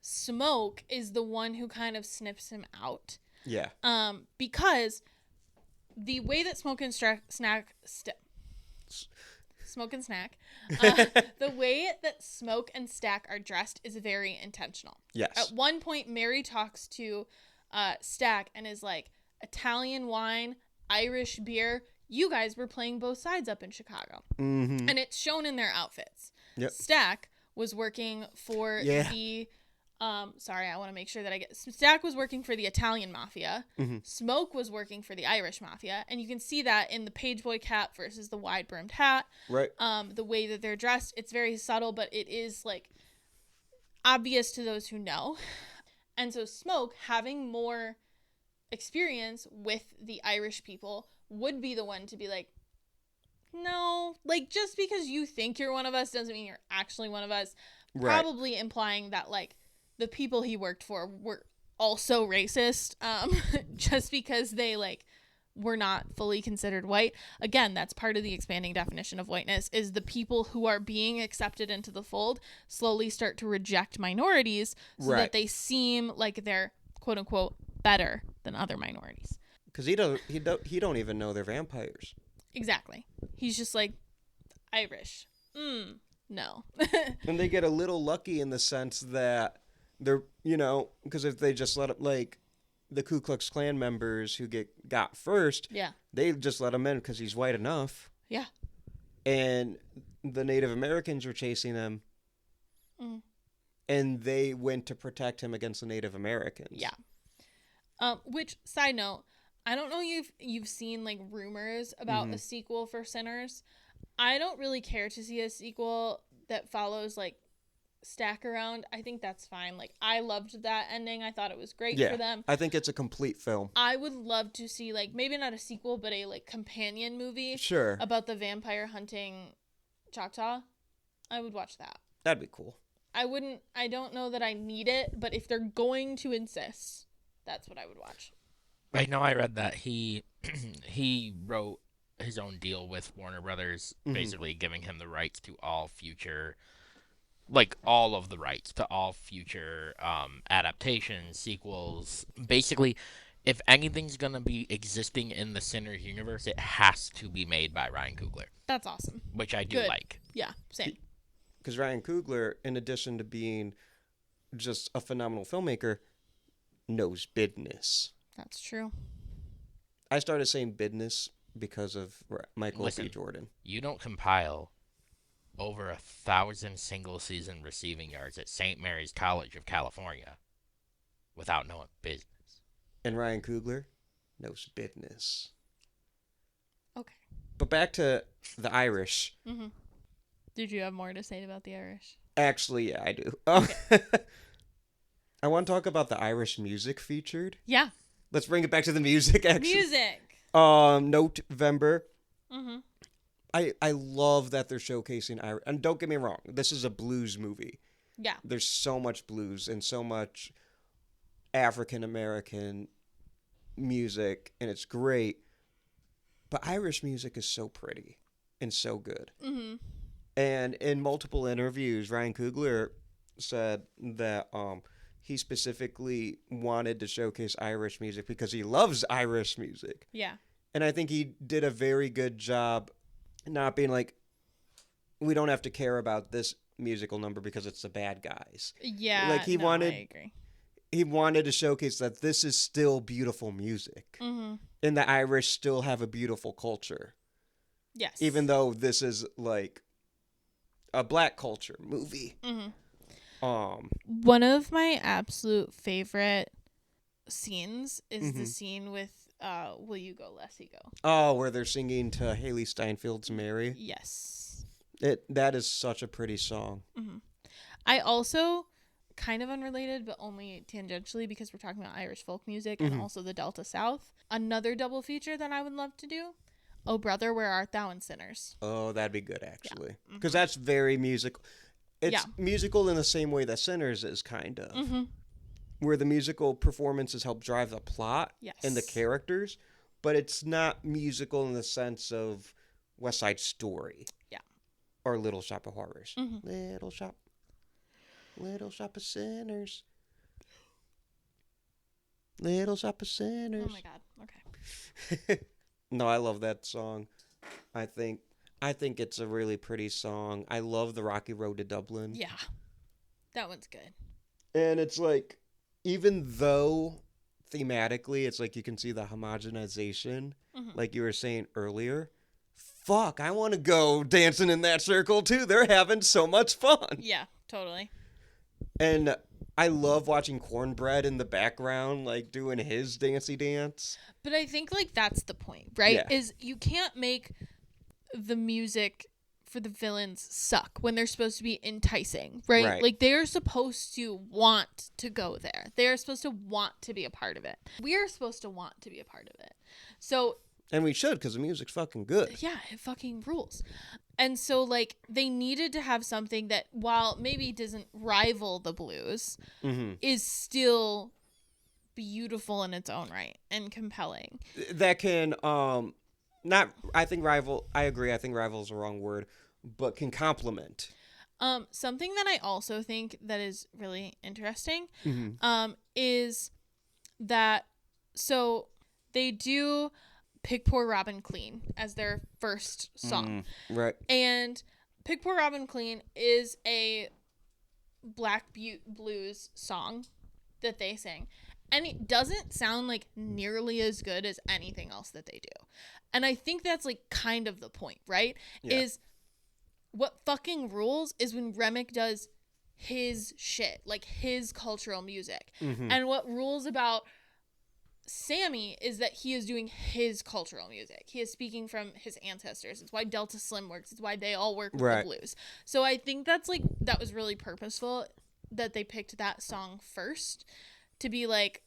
[SPEAKER 5] Smoke is the one who kind of snips him out.
[SPEAKER 4] Yeah.
[SPEAKER 5] Because the way that Smoke and Snack, the way that Smoke and Stack are dressed is very intentional.
[SPEAKER 4] Yes.
[SPEAKER 5] At one point, Mary talks to Stack and is like, Italian wine, Irish beer. You guys were playing both sides up in Chicago. And it's shown in their outfits.
[SPEAKER 4] Yep.
[SPEAKER 5] Stack was working for the... sorry, I want to make sure that I get... Stack was working for the Italian mafia. Smoke was working for the Irish mafia. And you can see that in the pageboy cap versus the wide-brimmed hat.
[SPEAKER 4] Right.
[SPEAKER 5] The way that they're dressed, it's very subtle, but it is, like, obvious to those who know. And so Smoke, having more experience with the Irish people, would be the one to be like, no, like, just because you think you're one of us doesn't mean you're actually one of us.
[SPEAKER 4] Right.
[SPEAKER 5] Probably implying that, like, the people he worked for were also racist, just because they, like, were not fully considered white. Again, that's part of the expanding definition of whiteness, is the people who are being accepted into the fold slowly start to reject minorities so that they seem like they're, quote unquote, better than other minorities.
[SPEAKER 4] Because he don't even know they're vampires.
[SPEAKER 5] Exactly. He's just like, Irish. No.
[SPEAKER 4] And they get a little lucky in the sense that they're, because if they just let it, like, the Ku Klux Klan members who got first, they just let him in because he's white enough.
[SPEAKER 5] Yeah. And
[SPEAKER 4] the Native Americans were chasing him. And they went to protect him against the Native Americans.
[SPEAKER 5] Yeah. Which, side note, I don't know if you've seen, like, rumors about a sequel for Sinners. I don't really care to see a sequel that follows, like, stack around, I think that's fine. Like, I loved that ending. I thought it was great
[SPEAKER 4] Yeah,
[SPEAKER 5] for them.
[SPEAKER 4] I think it's a complete film.
[SPEAKER 5] I would love to see, like, maybe not a sequel, but a, like, companion movie
[SPEAKER 4] Sure.
[SPEAKER 5] about the vampire hunting Choctaw. I would watch that.
[SPEAKER 4] That'd be cool.
[SPEAKER 5] I don't know that I need it, but if they're going to insist, that's what I would watch.
[SPEAKER 6] I know I read that he wrote his own deal with Warner Brothers, basically giving him the rights to all future, like all of the rights to all future adaptations, sequels. Basically, if anything's gonna be existing in the Sinners universe, it has to be made by Ryan Coogler,
[SPEAKER 5] That's awesome.
[SPEAKER 6] which I do
[SPEAKER 5] Good.
[SPEAKER 6] like.
[SPEAKER 5] Yeah, same.
[SPEAKER 4] Because Ryan Coogler, in addition to being just a phenomenal filmmaker, knows business.
[SPEAKER 5] That's true.
[SPEAKER 4] I started saying business because of Michael
[SPEAKER 6] Listen.
[SPEAKER 4] B. Jordan.
[SPEAKER 6] You don't compile over 1,000 single-season receiving yards at St. Mary's College of California without knowing business.
[SPEAKER 4] And Ryan Coogler knows business.
[SPEAKER 5] Okay.
[SPEAKER 4] But back to the Irish.
[SPEAKER 5] Mm-hmm. Did you have more to say about the Irish?
[SPEAKER 4] Actually, yeah, I do. I want to talk about the Irish music featured.
[SPEAKER 5] Yeah.
[SPEAKER 4] Let's bring it back to the music, actually.
[SPEAKER 5] Music.
[SPEAKER 4] NOTEVEMBER.
[SPEAKER 5] Mm-hmm.
[SPEAKER 4] I love that they're showcasing Irish. And don't get me wrong, this is a blues movie.
[SPEAKER 5] Yeah.
[SPEAKER 4] There's so much blues and so much African American music, and it's great. But Irish music is so pretty and so good.
[SPEAKER 5] Mm-hmm.
[SPEAKER 4] And in multiple interviews, Ryan Coogler said that he specifically wanted to showcase Irish music because he loves Irish music.
[SPEAKER 5] Yeah.
[SPEAKER 4] And I think he did a very good job not being like, we don't have to care about this musical number because it's the bad guys.
[SPEAKER 5] Yeah.
[SPEAKER 4] Like, he
[SPEAKER 5] no,
[SPEAKER 4] wanted-
[SPEAKER 5] I agree.
[SPEAKER 4] He wanted to showcase that this is still beautiful music.
[SPEAKER 5] Mm-hmm.
[SPEAKER 4] And the Irish still have a beautiful culture.
[SPEAKER 5] Yes.
[SPEAKER 4] Even though this is like a black culture movie.
[SPEAKER 5] Mm-hmm.
[SPEAKER 4] Um,
[SPEAKER 5] One of my absolute favorite scenes is the
[SPEAKER 4] Mhm.
[SPEAKER 5] scene with Will You Go, Leslie Go?
[SPEAKER 4] oh, where they're singing to Haley Steinfeld's Mary.
[SPEAKER 5] Yes.
[SPEAKER 4] That is such a pretty song.
[SPEAKER 5] Mm-hmm. I also, kind of unrelated, but only tangentially because we're talking about Irish folk music and
[SPEAKER 4] Mhm.
[SPEAKER 5] also the Delta South. Another double feature that I would love to do. Oh, Brother, Where Art Thou in Sinners?
[SPEAKER 4] Oh, that'd be good, actually.
[SPEAKER 5] Mhm.
[SPEAKER 4] Because that's very musical. It's
[SPEAKER 5] Yeah.
[SPEAKER 4] musical in the same way that Sinners is, kind of.
[SPEAKER 5] Mm-hmm.
[SPEAKER 4] Where the musical performances help drive the plot
[SPEAKER 5] Yes.
[SPEAKER 4] and the characters, but it's not musical in the sense of West Side Story.
[SPEAKER 5] Yeah.
[SPEAKER 4] Or Little Shop of Horrors.
[SPEAKER 5] Mhm.
[SPEAKER 4] Little Shop of Sinners. Little Shop of Sinners.
[SPEAKER 5] Oh my God. Okay.
[SPEAKER 4] No, I love that song. I think it's a really pretty song. I love the Rocky Road to Dublin.
[SPEAKER 5] Yeah. That one's good.
[SPEAKER 4] And it's like, even though thematically it's like you can see the homogenization,
[SPEAKER 5] Mhm.
[SPEAKER 4] like you were saying earlier, fuck, I want to go dancing in that circle too. They're having so much fun.
[SPEAKER 5] Yeah, totally.
[SPEAKER 4] And I love watching Cornbread in the background, like doing his dancey dance.
[SPEAKER 5] But I think, like, that's the point, right?
[SPEAKER 4] Yeah.
[SPEAKER 5] Is you can't make the music for the villains suck when they're supposed to be enticing, right?
[SPEAKER 4] Right.
[SPEAKER 5] Like, they're supposed to want to go there. They're supposed to want to be a part of it. We are supposed to want to be a part of it. So,
[SPEAKER 4] And we should, because the music's fucking good.
[SPEAKER 5] yeah, it fucking rules. And so, like, they needed to have something that, while maybe doesn't rival the blues,
[SPEAKER 4] Mm-hmm.
[SPEAKER 5] is still beautiful in its own right and compelling.
[SPEAKER 4] That can, not, I agree, I think rival is the wrong word, but can complement.
[SPEAKER 5] Something that I also think that is really interesting,
[SPEAKER 4] Mm-hmm.
[SPEAKER 5] is that, so they do Pick Poor Robin Clean as their first song.
[SPEAKER 4] Right.
[SPEAKER 5] And Pick Poor Robin Clean is a Black Butte blues song that they sing. And it doesn't sound like nearly as good as anything else that they do. And I think that's like kind of the point, right?
[SPEAKER 4] Yeah.
[SPEAKER 5] Is what fucking rules is when Remick does his shit, like his cultural music.
[SPEAKER 4] Mm-hmm.
[SPEAKER 5] And what rules about Sammy is that he is doing his cultural music. He is speaking from his ancestors. It's why Delta Slim works. It's why they all work with the blues. So I think that was really purposeful that they picked that song first to be like,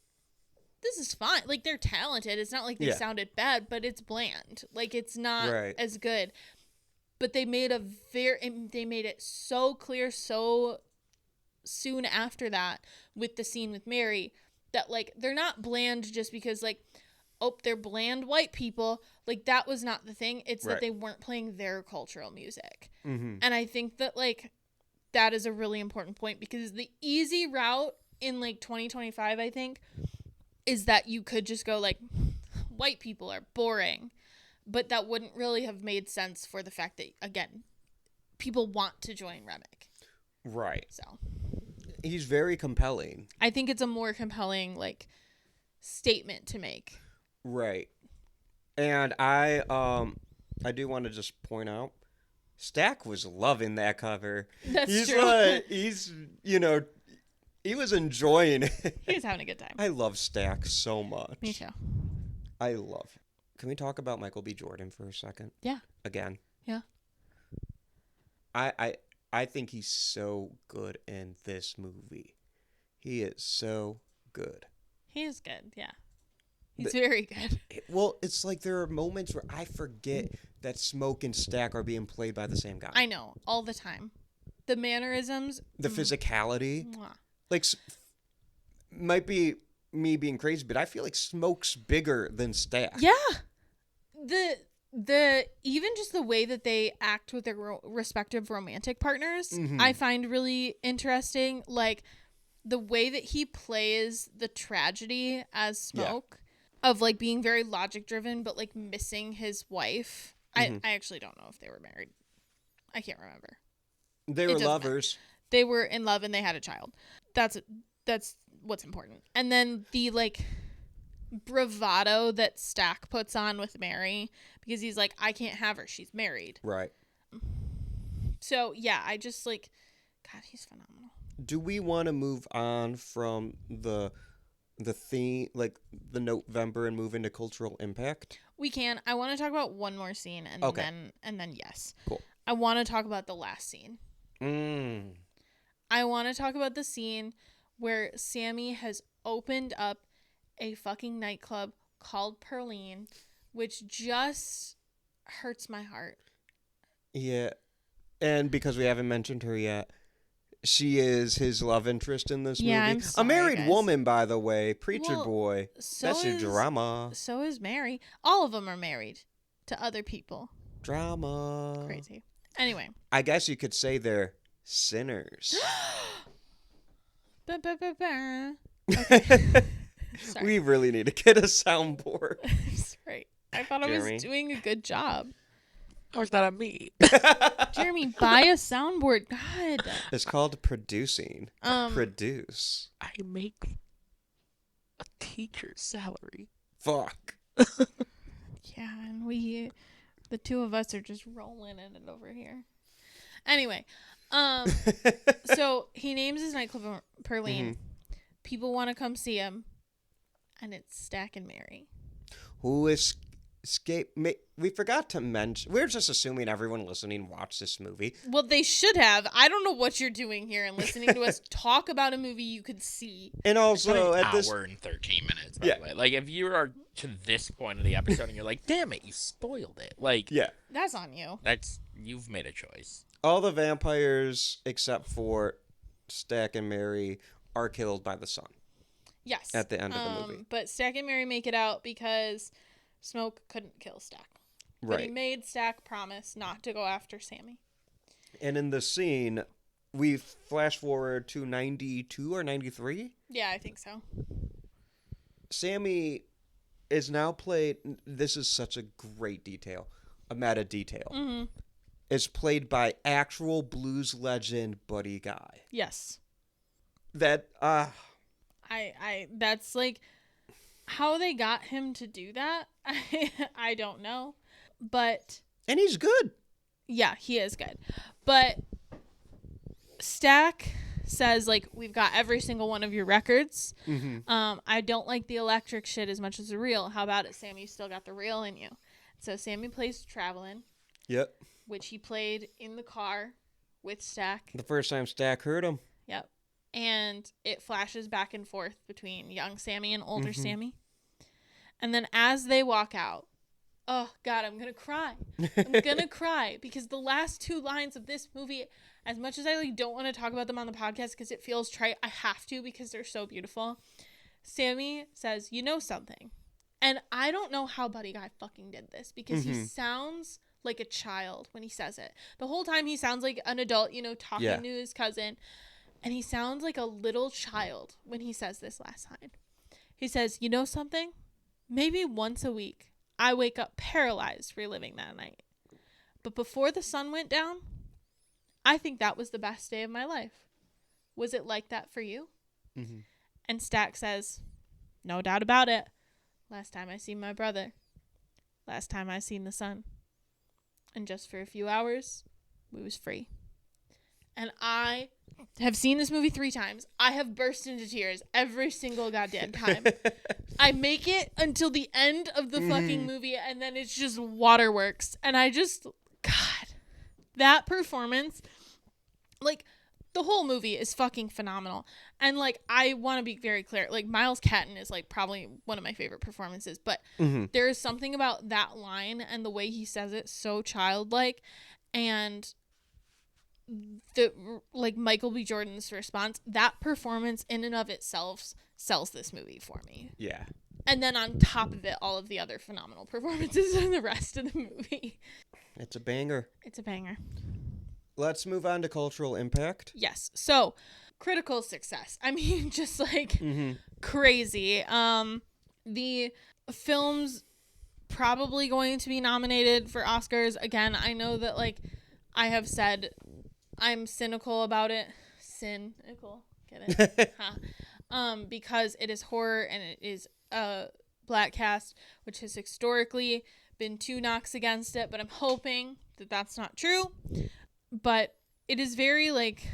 [SPEAKER 5] this is fine. Like, they're talented. It's not like they sounded bad, but it's bland. Like, it's not as good. But they made it so clear so soon after that with the scene with Mary that, like, they're not bland just because, like, oh, they're bland white people. Like, that was not the thing. It's that they weren't playing their cultural music. Mm-hmm. And I think that, like, that is a really important point because the easy route in, like, 2025, I think, is that you could just go, like, white people are boring. But that wouldn't really have made sense for the fact that, again, people want to join Remick.
[SPEAKER 4] Right.
[SPEAKER 5] So
[SPEAKER 4] he's very compelling.
[SPEAKER 5] I think it's a more compelling, like, statement to make.
[SPEAKER 4] Right. And I do want to just point out, Stack was loving that cover.
[SPEAKER 5] That's true.
[SPEAKER 4] He was enjoying it.
[SPEAKER 5] He was having a good time.
[SPEAKER 4] I love Stack so much.
[SPEAKER 5] Me too.
[SPEAKER 4] I love him. Can we talk about Michael B. Jordan for a second?
[SPEAKER 5] Yeah.
[SPEAKER 4] Again.
[SPEAKER 5] Yeah.
[SPEAKER 4] I think he's so good in this movie. He is so good.
[SPEAKER 5] He is good, yeah. He's very good.
[SPEAKER 4] Well, it's like there are moments where I forget that Smoke and Stack are being played by the same guy.
[SPEAKER 5] I know, all the time. The mannerisms.
[SPEAKER 4] The physicality.
[SPEAKER 5] Mwah.
[SPEAKER 4] Like, might be me being crazy, but I feel like Smoke's bigger than Stack.
[SPEAKER 5] Yeah. The even just the way that they act with their respective romantic partners, I find really interesting. Like, the way that he plays the tragedy as Smoke of, like, being very logic driven, but, like, missing his wife. I actually don't know if they were married. I can't remember.
[SPEAKER 4] They were lovers.
[SPEAKER 5] Matter. They were in love and they had a child. That's what's important. And then the, like, bravado that Stack puts on with Mary, because he's like, I can't have her, she's married. Right. So yeah, I just, like, God, he's phenomenal.
[SPEAKER 4] Do we want to move on from the theme, like the November, and move into cultural impact?
[SPEAKER 5] We can. I want to talk about one more scene and then yes.
[SPEAKER 4] Cool.
[SPEAKER 5] I want to talk about the last scene. I want to talk about the scene where Sammy has opened up a fucking nightclub called Perline, which just hurts my heart. Yeah.
[SPEAKER 4] And because we haven't mentioned her yet, she is his love interest in this movie.
[SPEAKER 5] I'm sorry,
[SPEAKER 4] a married
[SPEAKER 5] guys.
[SPEAKER 4] woman, by the way. Preacher boy. That's your drama.
[SPEAKER 5] So is Mary. All of them are married to other people.
[SPEAKER 4] Drama.
[SPEAKER 5] Crazy. Anyway.
[SPEAKER 4] I guess you could say they're sinners.
[SPEAKER 5] Okay.
[SPEAKER 4] We really need to get a soundboard.
[SPEAKER 5] Sorry. I thought
[SPEAKER 4] Jeremy.
[SPEAKER 5] I was doing a good job.
[SPEAKER 6] Or is that on me?
[SPEAKER 5] Jeremy, buy a soundboard. God.
[SPEAKER 4] It's called producing. Produce.
[SPEAKER 6] I make a teacher's salary.
[SPEAKER 4] Fuck.
[SPEAKER 5] Yeah, and the two of us are just rolling in it over here. Anyway, so he names his nightclub Perline. People want to come see him, and it's Stack and Mary.
[SPEAKER 4] Who escaped? We forgot to mention. We're just assuming everyone listening watched this movie.
[SPEAKER 5] Well, they should have. I don't know what you're doing here and listening to us talk about a movie you could see.
[SPEAKER 4] And also,
[SPEAKER 6] an
[SPEAKER 4] at this
[SPEAKER 6] hour and 13 minutes. By the way, like, if you are to this point of the episode and you're like, "Damn it, you spoiled it!" Like,
[SPEAKER 5] that's on you.
[SPEAKER 6] You've made a choice.
[SPEAKER 4] All the vampires except for Stack and Mary are killed by the sun.
[SPEAKER 5] Yes.
[SPEAKER 4] At the end of the movie.
[SPEAKER 5] But Stack and Mary make it out because Smoke couldn't kill Stack.
[SPEAKER 4] Right.
[SPEAKER 5] But he made Stack promise not to go after Sammy.
[SPEAKER 4] And in the scene, we flash forward to 92 or 93?
[SPEAKER 5] Yeah, I think so.
[SPEAKER 4] Sammy is now played... This is such a great detail. A meta detail. Is played by actual blues legend Buddy Guy.
[SPEAKER 5] Yes.
[SPEAKER 4] That,
[SPEAKER 5] that's, like, how they got him to do that. I don't know. But.
[SPEAKER 4] And he's good.
[SPEAKER 5] Yeah, he is good. But Stack says, like, we've got every single one of your records.
[SPEAKER 4] Mm-hmm.
[SPEAKER 5] I don't like the electric shit as much as the real. How about it, Sammy? You still got the real in you. So Sammy plays Travelin',
[SPEAKER 4] Yep.
[SPEAKER 5] which he played in the car with Stack.
[SPEAKER 4] The first time Stack heard him.
[SPEAKER 5] Yep. And it flashes back and forth between young Sammy and older Sammy. And then as they walk out, oh, God, I'm going to cry. I'm going to cry because the last 2 lines of this movie, as much as I like don't want to talk about them on the podcast because it feels trite, I have to because they're so beautiful. Sammy says, you know something. And I don't know how Buddy Guy fucking did this because he sounds like a child when he says it. The whole time he sounds like an adult, you know, talking to his cousin. And he sounds like a little child when he says this last line. He says, you know something? Maybe once a week, I wake up paralyzed reliving that night. But before the sun went down, I think that was the best day of my life. Was it like that for you?
[SPEAKER 4] Mm-hmm.
[SPEAKER 5] And Stack says, no doubt about it. Last time I seen my brother. Last time I seen the sun. And just for a few hours, we was free. And I have seen this movie 3 times. I have burst into tears every single goddamn time. I make it until the end of the fucking movie, and then it's just waterworks. And I just, God, that performance, like, the whole movie is fucking phenomenal. And, like, I want to be very clear. Like, Miles Catton is, like, probably one of my favorite performances. But there is something about that line and the way he says it so childlike. And the, like, Michael B. Jordan's response, that performance in and of itself sells this movie for me.
[SPEAKER 4] Yeah.
[SPEAKER 5] And then on top of it, all of the other phenomenal performances in the rest of the movie.
[SPEAKER 4] It's a banger.
[SPEAKER 5] It's a banger.
[SPEAKER 4] Let's move on to cultural impact.
[SPEAKER 5] Yes. So, critical success. I mean, just like crazy. The film's probably going to be nominated for Oscars. Again, I know that, like, I have said I'm cynical about it. Cynical. Get it? Because it is horror and it is a black cast, which has historically been 2 knocks against it, but I'm hoping that that's not true. But it is very, like,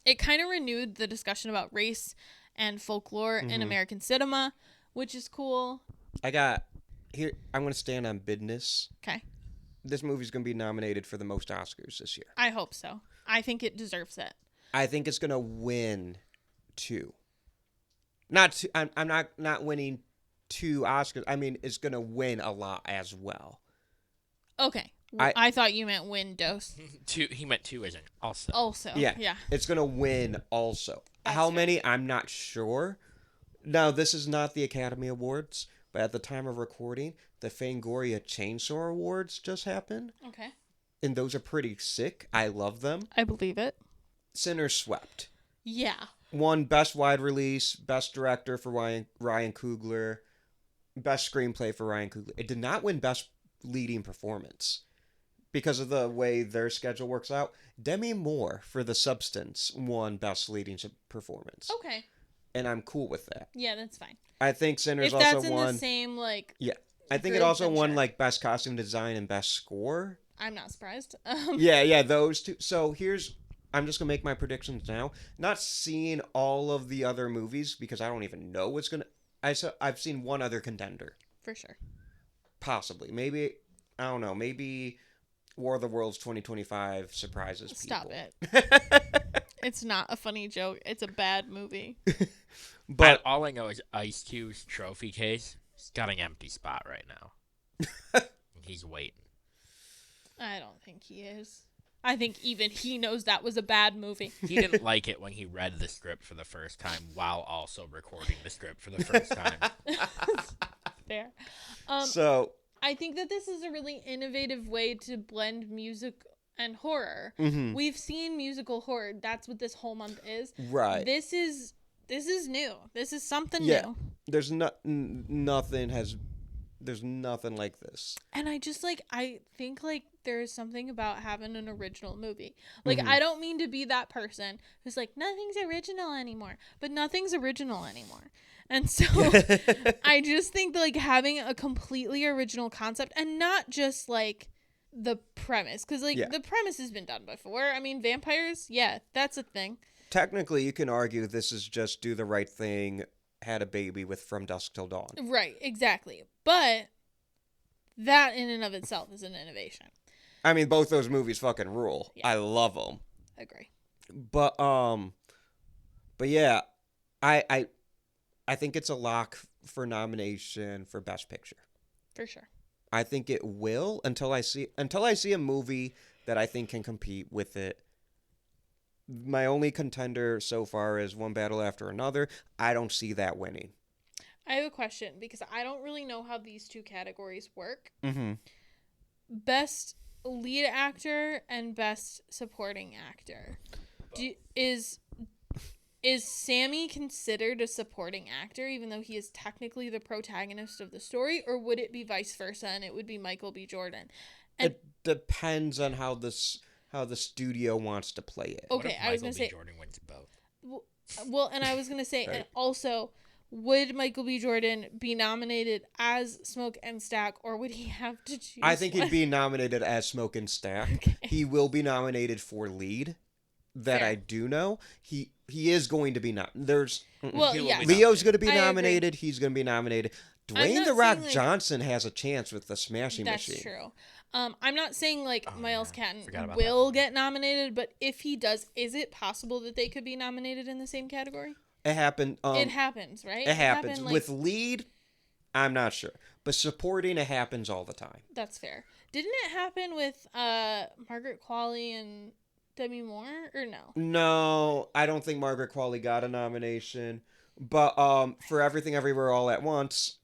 [SPEAKER 5] it kind of renewed the discussion about race and folklore in American cinema, which is cool.
[SPEAKER 4] I'm going to stand on business.
[SPEAKER 5] Okay.
[SPEAKER 4] This movie's going to be nominated for the most Oscars this year.
[SPEAKER 5] I hope so. I think it deserves it.
[SPEAKER 4] I think it's going to win 2. I'm not winning 2 Oscars. I mean, it's going to win a lot as well.
[SPEAKER 5] Okay. I thought you meant win dose.
[SPEAKER 6] 2. He meant 2 as in also.
[SPEAKER 5] Also.
[SPEAKER 4] Yeah.
[SPEAKER 5] Yeah.
[SPEAKER 4] It's going to win also.
[SPEAKER 5] That's
[SPEAKER 4] How
[SPEAKER 5] fair.
[SPEAKER 4] many? I'm not sure. Now, this is not the Academy Awards, but at the time of recording, the Fangoria Chainsaw Awards just happened.
[SPEAKER 5] Okay.
[SPEAKER 4] And those are pretty sick. I love them.
[SPEAKER 5] I believe it.
[SPEAKER 4] Sinners swept.
[SPEAKER 5] Yeah.
[SPEAKER 4] Won Best Wide Release, Best Director for Ryan Coogler, Best Screenplay for Ryan Coogler. It did not win Best Leading Performance because of the way their schedule works out. Demi Moore for The Substance won Best Leading Performance.
[SPEAKER 5] Okay.
[SPEAKER 4] And I'm cool with that.
[SPEAKER 5] Yeah, that's fine.
[SPEAKER 4] I think Sinners
[SPEAKER 5] If
[SPEAKER 4] also
[SPEAKER 5] that's in
[SPEAKER 4] won.
[SPEAKER 5] the same, like,
[SPEAKER 4] Yeah. I think it
[SPEAKER 5] group,
[SPEAKER 4] also
[SPEAKER 5] then
[SPEAKER 4] won
[SPEAKER 5] sure.
[SPEAKER 4] like Best Costume Design and Best Score.
[SPEAKER 5] I'm not surprised.
[SPEAKER 4] Yeah, those 2. So I'm just going to make my predictions now. Not seeing all of the other movies because I don't even know what's going to... I've seen one other contender.
[SPEAKER 5] For sure.
[SPEAKER 4] Possibly. Maybe, I don't know, maybe War of the Worlds 2025 surprises people.
[SPEAKER 5] Stop it. It's not a funny joke. It's a bad movie.
[SPEAKER 4] But
[SPEAKER 6] all I know is Ice Cube's trophy case. He's got an empty spot right now. He's waiting.
[SPEAKER 5] I don't think he is. I think even he knows that was a bad movie.
[SPEAKER 6] He didn't like it when he read the script for the first time while also recording the script for the first time.
[SPEAKER 5] Fair.
[SPEAKER 4] so...
[SPEAKER 5] I think that this is a really innovative way to blend music and horror. We've seen musical horror. That's what this whole month is.
[SPEAKER 4] Right.
[SPEAKER 5] This is new. This is something
[SPEAKER 4] Yeah.
[SPEAKER 5] new.
[SPEAKER 4] There's there's nothing like this.
[SPEAKER 5] And I just, like, I think, like, there's something about having an original movie. Like, I don't mean to be that person who's like, nothing's original anymore. But nothing's original anymore. And so I just think, like, having a completely original concept and not just, like, the premise. Because, like, the premise has been done before. I mean, vampires, yeah, that's a thing.
[SPEAKER 4] Technically, you can argue this is just Do the Right Thing, had a baby with From Dusk Till Dawn.
[SPEAKER 5] Right, exactly. But that in and of itself is an innovation.
[SPEAKER 4] I mean, both those movies fucking rule.
[SPEAKER 5] Yeah.
[SPEAKER 4] I love them.
[SPEAKER 5] Agree.
[SPEAKER 4] But yeah, I think it's a lock for nomination for Best Picture.
[SPEAKER 5] For sure.
[SPEAKER 4] I think it will until I see a movie that I think can compete with it. My only contender so far is One Battle After Another. I don't see that winning.
[SPEAKER 5] I have a question because I don't really know how these two categories work.
[SPEAKER 4] Mm-hmm.
[SPEAKER 5] Best lead actor and best supporting actor. Is Sammy considered a supporting actor even though he is technically the protagonist of the story, or would it be vice versa and it would be Michael B. Jordan? And
[SPEAKER 4] It depends on how the studio wants to play it.
[SPEAKER 5] okay, I was
[SPEAKER 6] Michael
[SPEAKER 5] gonna
[SPEAKER 6] B.
[SPEAKER 5] say
[SPEAKER 6] Jordan wins both.
[SPEAKER 5] well, and I was gonna say,
[SPEAKER 4] Right.
[SPEAKER 5] and also, would Michael B. Jordan be nominated as Smoke and Stack, or would he have to choose?
[SPEAKER 4] I think
[SPEAKER 5] one?
[SPEAKER 4] he'd be nominated as Smoke and Stack.
[SPEAKER 5] Okay.
[SPEAKER 4] He will be nominated for lead. That
[SPEAKER 5] Fair.
[SPEAKER 4] I do know. He is going to be There's
[SPEAKER 5] Well,
[SPEAKER 6] He will
[SPEAKER 5] yeah,
[SPEAKER 6] be
[SPEAKER 4] Leo's going to be
[SPEAKER 5] I agree.
[SPEAKER 4] nominated. He's going to be nominated.
[SPEAKER 5] I'm
[SPEAKER 4] Dwayne
[SPEAKER 5] not
[SPEAKER 4] The Rock
[SPEAKER 5] saying, like-
[SPEAKER 4] Johnson has a chance with the Smashing
[SPEAKER 5] That's
[SPEAKER 4] Machine.
[SPEAKER 5] true. I'm not saying like
[SPEAKER 6] Oh,
[SPEAKER 5] Miles
[SPEAKER 6] yeah.
[SPEAKER 5] Catton
[SPEAKER 6] Forgot about
[SPEAKER 5] will get nominated, but if he does, is it possible that they could be nominated in the same category?
[SPEAKER 4] It happened.
[SPEAKER 5] It happens, right?
[SPEAKER 4] It happens
[SPEAKER 5] happened, like-
[SPEAKER 4] with lead. I'm not sure, but supporting it happens all the time.
[SPEAKER 5] That's fair. Didn't it happen with Margaret Qualley and Demi Moore, or no?
[SPEAKER 4] No, I don't think Margaret Qualley got a nomination. But for Everything Everywhere All at Once,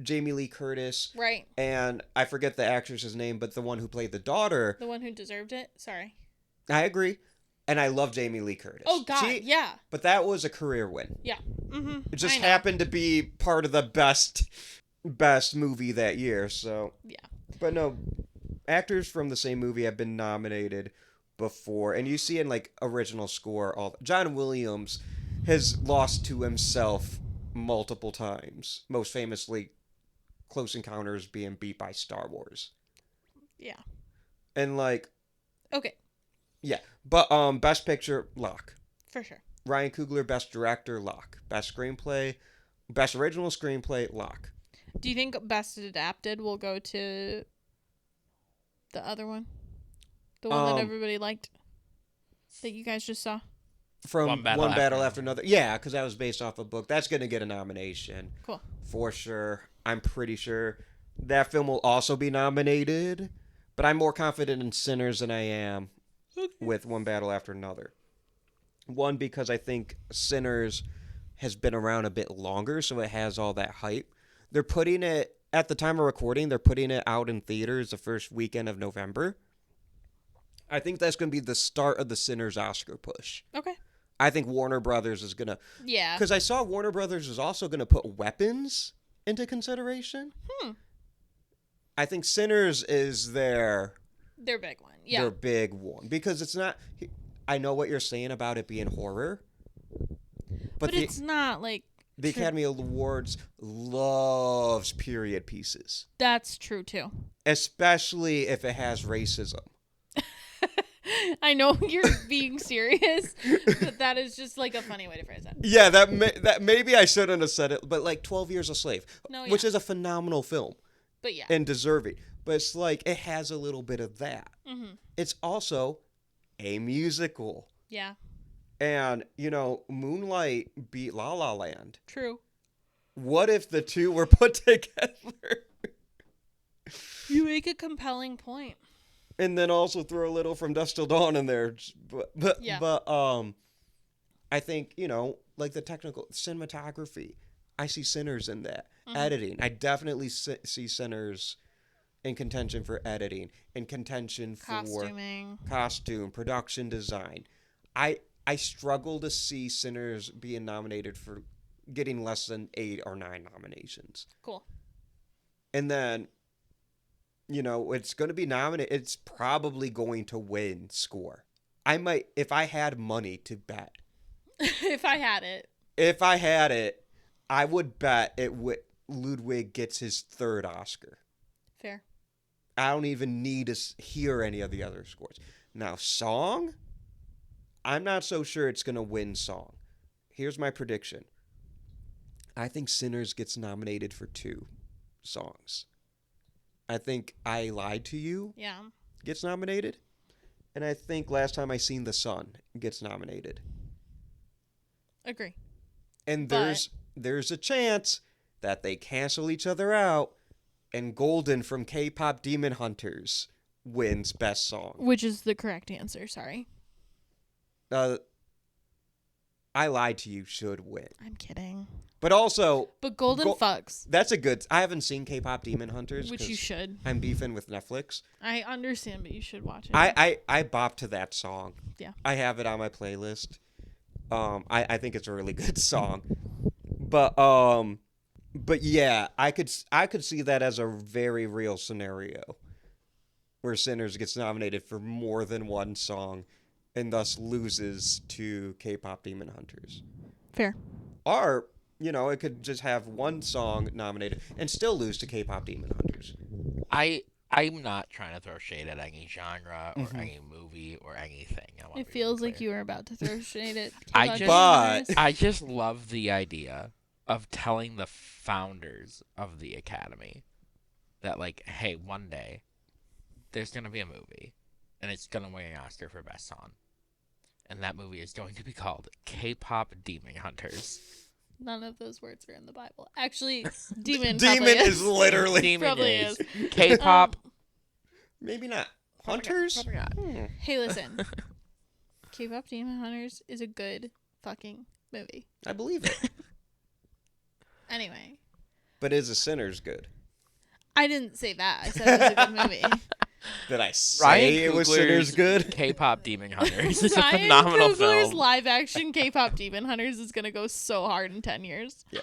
[SPEAKER 4] Jamie Lee Curtis
[SPEAKER 5] Right.
[SPEAKER 4] and I forget the actress's name, but the one who played the daughter.
[SPEAKER 5] The one who deserved it? Sorry.
[SPEAKER 4] I agree, and I love Jamie Lee Curtis.
[SPEAKER 5] Oh, God, yeah.
[SPEAKER 4] But that was a career win.
[SPEAKER 5] Yeah. Mm-hmm.
[SPEAKER 4] It just happened to be part of the best movie that year. So
[SPEAKER 5] Yeah.
[SPEAKER 4] but no, actors from the same movie have been nominated before, and you see in like original score, John Williams has lost to himself multiple times. Most famously, Close Encounters being beat by Star Wars.
[SPEAKER 5] Yeah.
[SPEAKER 4] And like,
[SPEAKER 5] Okay.
[SPEAKER 4] yeah, but Best Picture lock.
[SPEAKER 5] For sure.
[SPEAKER 4] Ryan Coogler, Best Director lock. Best Screenplay, Best Original Screenplay lock.
[SPEAKER 5] Do you think Best Adapted will go to the other one? The one that everybody liked? That you guys just saw?
[SPEAKER 4] From
[SPEAKER 6] One
[SPEAKER 4] One
[SPEAKER 6] Battle
[SPEAKER 4] Battle,
[SPEAKER 6] After
[SPEAKER 4] After Another. Yeah, because that was based off a book. That's going to get a nomination.
[SPEAKER 5] Cool.
[SPEAKER 4] For sure. I'm pretty sure that film will also be nominated. But I'm more confident in Sinners than I am with One Battle After Another. One, because I think Sinners has been around a bit longer, so it has all that hype. They're putting it, at the time of recording, they're putting it out in theaters the first weekend of November. I think that's going to be the start of the Sinners Oscar push.
[SPEAKER 5] Okay.
[SPEAKER 4] I think Warner Brothers is going to...
[SPEAKER 5] Yeah.
[SPEAKER 4] Because I saw Warner Brothers is also going to put Weapons into consideration. I think Sinners is their
[SPEAKER 5] big one. Yeah.
[SPEAKER 4] big one. Because it's not... I know what you're saying about it being horror.
[SPEAKER 5] But it's not like...
[SPEAKER 4] The Academy Awards loves period pieces.
[SPEAKER 5] That's true, too.
[SPEAKER 4] Especially if it has racism.
[SPEAKER 5] I know you're being serious, but that is just like a funny way to phrase it.
[SPEAKER 4] Yeah, that maybe I shouldn't have said it, but like 12 Years a Slave,
[SPEAKER 5] No,
[SPEAKER 4] which
[SPEAKER 5] yeah.
[SPEAKER 4] is a phenomenal film
[SPEAKER 5] But yeah.
[SPEAKER 4] and deserving. But it's like it has a little bit of that.
[SPEAKER 5] Mm-hmm.
[SPEAKER 4] It's also a musical.
[SPEAKER 5] Yeah.
[SPEAKER 4] And, you know, Moonlight beat La La Land.
[SPEAKER 5] True.
[SPEAKER 4] What if the two were put together?
[SPEAKER 5] You make a compelling point.
[SPEAKER 4] And then also throw a little From Dusk Till Dawn in there.
[SPEAKER 5] Yeah.
[SPEAKER 4] But I think, you know, like the technical cinematography, I see Sinners in that.
[SPEAKER 5] Mm-hmm.
[SPEAKER 4] Editing, I definitely see Sinners in contention for editing, in contention for
[SPEAKER 5] Costuming.
[SPEAKER 4] costume, production design. I struggle to see Sinners being nominated for getting less than 8 or 9 nominations.
[SPEAKER 5] Cool.
[SPEAKER 4] And then, you know, it's going to be nominated. It's probably going to win score. I might, if I had money to bet.
[SPEAKER 5] If I had it.
[SPEAKER 4] I would bet Ludwig gets his 3rd Oscar.
[SPEAKER 5] Fair.
[SPEAKER 4] I don't even need to hear any of the other scores. Now, song, I'm not so sure it's going to win song. Here's my prediction. I think Sinners gets nominated for 2 songs. I think I Lied to You gets nominated. And I think Last Time I Seen the Sun gets nominated.
[SPEAKER 5] Agree.
[SPEAKER 4] And there's a chance that they cancel each other out and Golden from K-Pop Demon Hunters wins Best Song.
[SPEAKER 5] Which is the correct answer, sorry.
[SPEAKER 4] I Lied to You should win.
[SPEAKER 5] I'm kidding.
[SPEAKER 4] But also...
[SPEAKER 5] But Golden fucks.
[SPEAKER 4] That's a good... I haven't seen K-Pop Demon Hunters.
[SPEAKER 5] Which you should.
[SPEAKER 4] I'm beefing with Netflix.
[SPEAKER 5] I understand, but you should watch it.
[SPEAKER 4] I bop to that song.
[SPEAKER 5] Yeah.
[SPEAKER 4] I have it on my playlist. I think it's a really good song. But yeah, I could see that as a very real scenario where Sinners gets nominated for more than one song and thus loses to K-Pop Demon Hunters.
[SPEAKER 5] Fair.
[SPEAKER 4] Or, it could just have one song nominated and still lose to K-Pop Demon Hunters.
[SPEAKER 6] I'm not trying to throw shade at any genre or any movie or anything.
[SPEAKER 5] It feels like you were about to throw shade at
[SPEAKER 6] I just love the idea of telling the founders of the Academy that, like, hey, one day there's going to be a movie and it's going to win an Oscar for Best Song. And that movie is going to be called K-Pop Demon Hunters.
[SPEAKER 5] None of those words are in the Bible. Actually, Demon
[SPEAKER 4] is literally...
[SPEAKER 6] Demon
[SPEAKER 5] probably
[SPEAKER 6] is. K-Pop...
[SPEAKER 4] maybe not. Hunters?
[SPEAKER 6] Probably not.
[SPEAKER 5] Hey, listen. K-Pop Demon Hunters is a good fucking movie.
[SPEAKER 4] I believe it.
[SPEAKER 5] Anyway.
[SPEAKER 4] But is a Sinners good?
[SPEAKER 5] I didn't say that. I said it was a good movie.
[SPEAKER 4] Did I say it was Sinners good?
[SPEAKER 6] K-Pop Demon Hunters is a
[SPEAKER 5] Ryan
[SPEAKER 6] phenomenal
[SPEAKER 5] Coogler's
[SPEAKER 6] film.
[SPEAKER 5] live-action K-Pop Demon Hunters is going to go so hard in 10 years.
[SPEAKER 4] Yeah.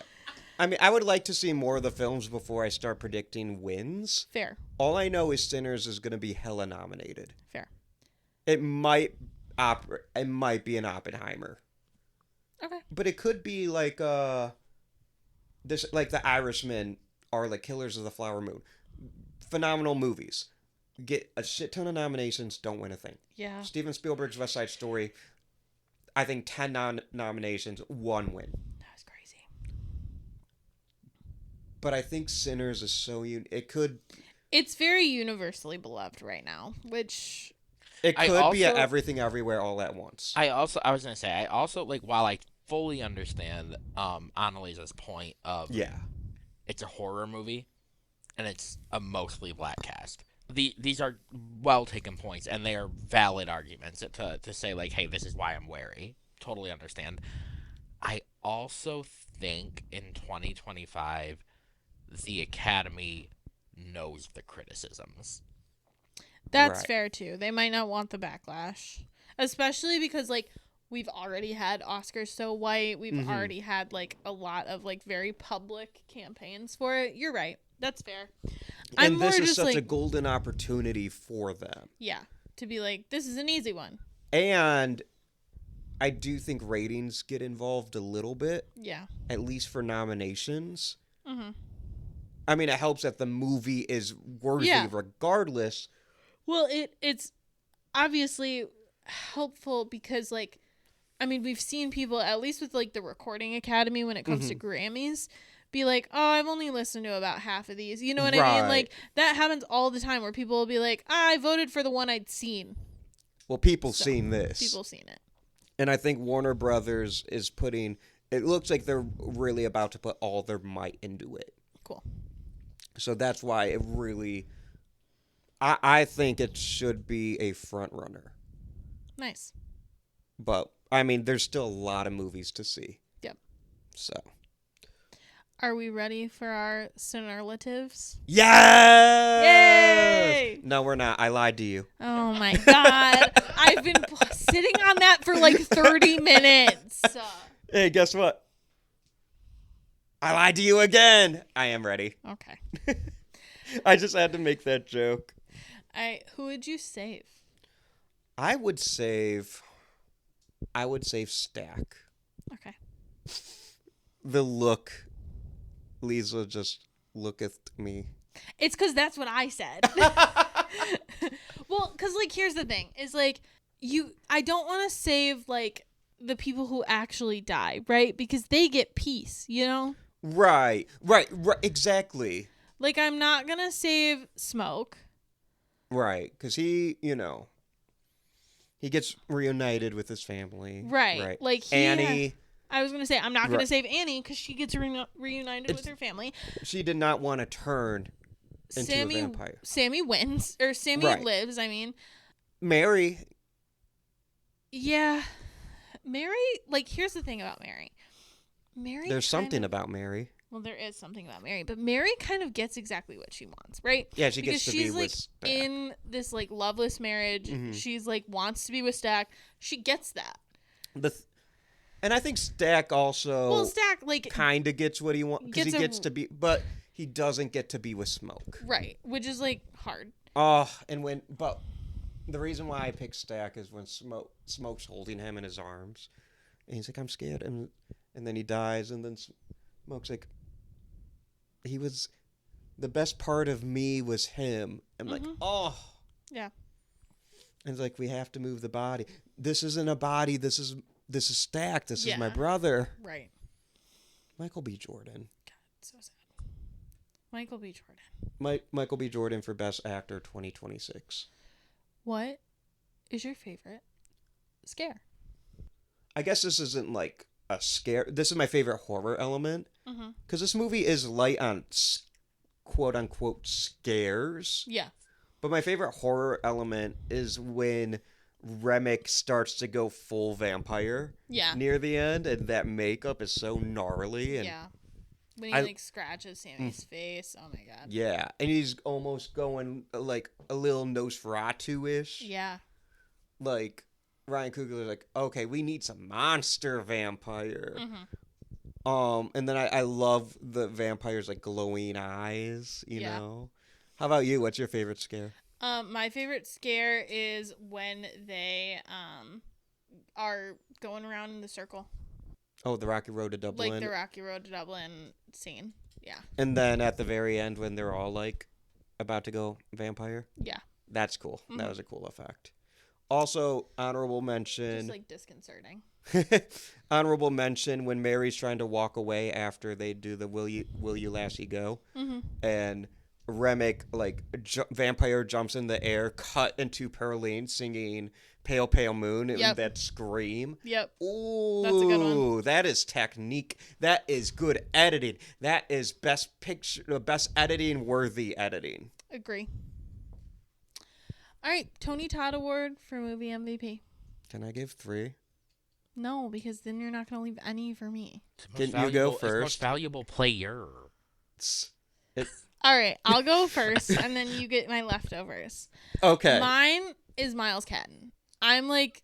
[SPEAKER 4] I mean, I would like to see more of the films before I start predicting wins.
[SPEAKER 5] Fair.
[SPEAKER 4] All I know is Sinners is going to be hella nominated.
[SPEAKER 5] Fair.
[SPEAKER 4] It might be an Oppenheimer.
[SPEAKER 5] Okay.
[SPEAKER 4] But it could be like The Irishman or like Killers of the Flower Moon. Phenomenal movies. Get a shit ton of nominations, don't win a thing.
[SPEAKER 5] Yeah.
[SPEAKER 4] Steven Spielberg's West Side Story, I think 10 nominations, 1 win.
[SPEAKER 5] That was crazy.
[SPEAKER 4] But I think Sinners is so
[SPEAKER 5] It's very universally beloved right now, which...
[SPEAKER 4] It could be
[SPEAKER 6] also-
[SPEAKER 4] Everything Everywhere All at Once.
[SPEAKER 6] I was going to say, like, while I fully understand Annaliese's point of it's a horror movie and it's a mostly black cast. These are well-taken points, and they are valid arguments to say, like, hey, this is why I'm wary. Totally understand. I also think in 2025, the Academy knows the criticisms.
[SPEAKER 5] That's
[SPEAKER 4] Right.
[SPEAKER 5] fair, too. They might not want the backlash. Especially because, like, we've already had Oscars So White. We've already had, like, a lot of, like, very public campaigns for it. You're right. That's fair. I'm
[SPEAKER 4] And
[SPEAKER 5] more
[SPEAKER 4] this is
[SPEAKER 5] just
[SPEAKER 4] such
[SPEAKER 5] like,
[SPEAKER 4] a golden opportunity for them.
[SPEAKER 5] yeah, to be like, this is an easy one.
[SPEAKER 4] And I do think ratings get involved a little bit,
[SPEAKER 5] Yeah.
[SPEAKER 4] at least for nominations.
[SPEAKER 5] Mm-hmm.
[SPEAKER 4] I mean, it helps that the movie is worthy regardless.
[SPEAKER 5] Well, it's obviously helpful because, like, I mean, we've seen people, at least with, like, the Recording Academy when it comes to Grammys, be like, oh, I've only listened to about half of these. You know what I mean?
[SPEAKER 4] Right.
[SPEAKER 5] Like, that happens all the time where people will be like, I voted for the one I'd seen.
[SPEAKER 4] Well, people
[SPEAKER 5] So,
[SPEAKER 4] seen this.
[SPEAKER 5] People seen it.
[SPEAKER 4] And I think Warner Brothers is putting... It looks like they're really about to put all their might into it.
[SPEAKER 5] Cool.
[SPEAKER 4] So that's why it really... I think it should be a front runner.
[SPEAKER 5] Nice.
[SPEAKER 4] But, I mean, there's still a lot of movies to see.
[SPEAKER 5] Yep.
[SPEAKER 4] So...
[SPEAKER 5] Are we ready for our superlatives?
[SPEAKER 4] Yes!
[SPEAKER 5] Yay!
[SPEAKER 4] No, we're not. I lied to you.
[SPEAKER 5] Oh my god. I've been sitting on that for like 30 minutes.
[SPEAKER 4] Hey, guess what? I lied to you again. I am ready.
[SPEAKER 5] Okay.
[SPEAKER 4] I just had to make that joke.
[SPEAKER 5] Who would you save?
[SPEAKER 4] I would save Stack.
[SPEAKER 5] Okay.
[SPEAKER 4] The look. Lisa just looketh me.
[SPEAKER 5] It's because that's what I said. Well, because, like, here's the thing. Is, like, I don't want to save like the people who actually die, right? Because they get peace, you know?
[SPEAKER 4] Right, exactly.
[SPEAKER 5] Like, I'm not gonna save Smoke.
[SPEAKER 4] Right, because he gets reunited with his family.
[SPEAKER 5] Right. Like,
[SPEAKER 4] Annie.
[SPEAKER 5] I was gonna say, I'm not gonna save Annie because she gets reunited with her family.
[SPEAKER 4] She did not want to turn into a vampire.
[SPEAKER 5] Sammy wins, or Sammy lives, I mean.
[SPEAKER 4] Mary.
[SPEAKER 5] Yeah. Mary, like, here's the thing about Mary.
[SPEAKER 4] There's something about Mary.
[SPEAKER 5] Well, there is something about Mary, but Mary kind of gets exactly what she wants, right?
[SPEAKER 4] Yeah, she gets to be with
[SPEAKER 5] like
[SPEAKER 4] Stack.
[SPEAKER 5] in this like loveless marriage.
[SPEAKER 4] Mm-hmm.
[SPEAKER 5] She's like wants to be with Stack. She gets that.
[SPEAKER 4] And I think Stack also
[SPEAKER 5] Stack like
[SPEAKER 4] kind of gets what he wants because he gets to be, but he doesn't get to be with Smoke.
[SPEAKER 5] Right, which is like hard.
[SPEAKER 4] But the reason why I picked Stack is when Smoke's holding him in his arms, and he's like, "I'm scared," and then he dies, and then Smoke's like, "He was the best part of me was him." I'm like, "Oh,
[SPEAKER 5] yeah."
[SPEAKER 4] And it's like, we have to move the body. This isn't a body. This is Stack. This is my brother.
[SPEAKER 5] Right.
[SPEAKER 4] Michael B. Jordan.
[SPEAKER 5] God, so sad. Michael B. Jordan.
[SPEAKER 4] Michael B. Jordan for Best Actor 2026.
[SPEAKER 5] What is your favorite scare?
[SPEAKER 4] I guess this isn't like a scare. This is my favorite horror element. Because this movie is light on quote unquote scares.
[SPEAKER 5] Yeah.
[SPEAKER 4] But my favorite horror element is when Remick starts to go full vampire.
[SPEAKER 5] Yeah.
[SPEAKER 4] Near the end, and that makeup is so gnarly. And
[SPEAKER 5] yeah. When he like scratches Sammy's face. Oh my god.
[SPEAKER 4] Yeah, and he's almost going like a little Nosferatu-ish.
[SPEAKER 5] Yeah.
[SPEAKER 4] Like Ryan Coogler's like, okay, we need some monster vampire. And then I love the vampires like glowing eyes. You know. How about you? What's your favorite scare?
[SPEAKER 5] My favorite scare is when they are going around in the circle.
[SPEAKER 4] Oh, the Rocky Road to Dublin.
[SPEAKER 5] Like the Rocky Road to Dublin scene. Yeah. And
[SPEAKER 4] then at the very end when they're all like about to go vampire.
[SPEAKER 5] Yeah.
[SPEAKER 4] That's cool. That was a cool effect. Also, honorable mention.
[SPEAKER 5] Just like disconcerting.
[SPEAKER 4] Honorable mention when Mary's trying to walk away after they do the Will You Lassie Go. And Remick, like, vampire jumps in the air, cut into Pearline singing Pale Pale Moon, and that scream.
[SPEAKER 5] Yep.
[SPEAKER 4] Ooh,
[SPEAKER 5] that's a good one.
[SPEAKER 4] That is technique. That is good editing. That is best editing worthy editing.
[SPEAKER 5] Agree. All right, Tony Todd Award for movie MVP.
[SPEAKER 4] Can I give 3?
[SPEAKER 5] No, because then you're not going to leave any for me.
[SPEAKER 4] Can you go first?
[SPEAKER 6] Most valuable player.
[SPEAKER 5] All right, I'll go first, and then you get my leftovers.
[SPEAKER 4] Okay.
[SPEAKER 5] Mine is Miles Catton. I'm like,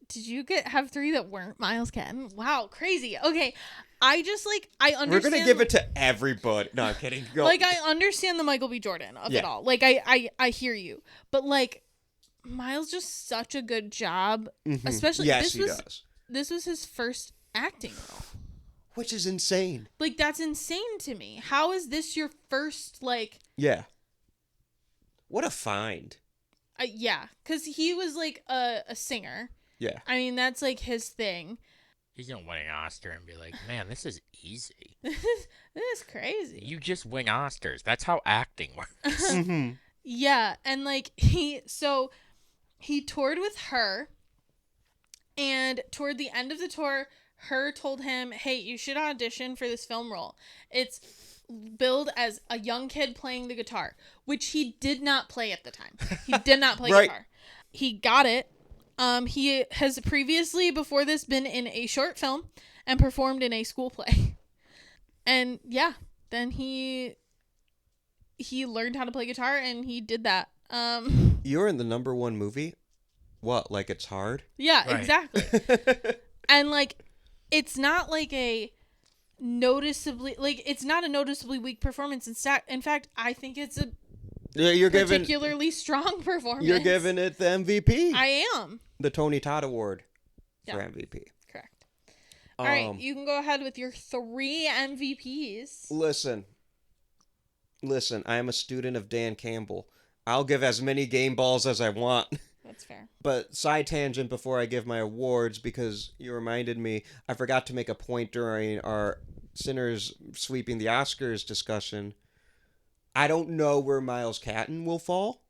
[SPEAKER 5] did you have 3 that weren't Miles Catton? Wow, crazy. Okay, I understand.
[SPEAKER 4] We're gonna give it to everybody. No, I'm kidding. Go.
[SPEAKER 5] Like, I understand the Michael B. Jordan of it all. Like, I hear you, but like, Miles just such a good job. Especially,
[SPEAKER 4] yes, he does.
[SPEAKER 5] This was his first acting role.
[SPEAKER 4] Which is insane.
[SPEAKER 5] Like, that's insane to me. How is this your first, like...
[SPEAKER 4] Yeah. What a find.
[SPEAKER 5] Yeah, because he was, like, a singer.
[SPEAKER 4] Yeah.
[SPEAKER 5] I mean, that's, like, his thing.
[SPEAKER 6] He's going to win an Oscar and be like, man, this is easy.
[SPEAKER 5] This is crazy.
[SPEAKER 6] You just win Oscars. That's how acting works.
[SPEAKER 5] Yeah, and, like, he toured with her, and toward the end of the tour... Her told him, hey, you should audition for this film role. It's billed as a young kid playing the guitar, which he did not play at the time. He did not play guitar. He got it. He has previously, before this, been in a short film and performed in a school play. And yeah, then he learned how to play guitar and he did that.
[SPEAKER 4] You're in the #1 movie? What, like It's Hard?
[SPEAKER 5] Yeah,
[SPEAKER 6] right.
[SPEAKER 5] Exactly. And like... It's not like it's not a noticeably weak performance. In fact, I think it's a particularly strong performance.
[SPEAKER 4] You're giving it the MVP.
[SPEAKER 5] I am.
[SPEAKER 4] The Tony Todd Award for MVP.
[SPEAKER 5] Correct. All right, you can go ahead with your 3 MVPs.
[SPEAKER 4] Listen, I am a student of Dan Campbell. I'll give as many game balls as I want.
[SPEAKER 5] That's fair.
[SPEAKER 4] But side tangent before I give my awards, because you reminded me, I forgot to make a point during our Sinners sweeping the Oscars discussion. I don't know where Miles Catton will fall,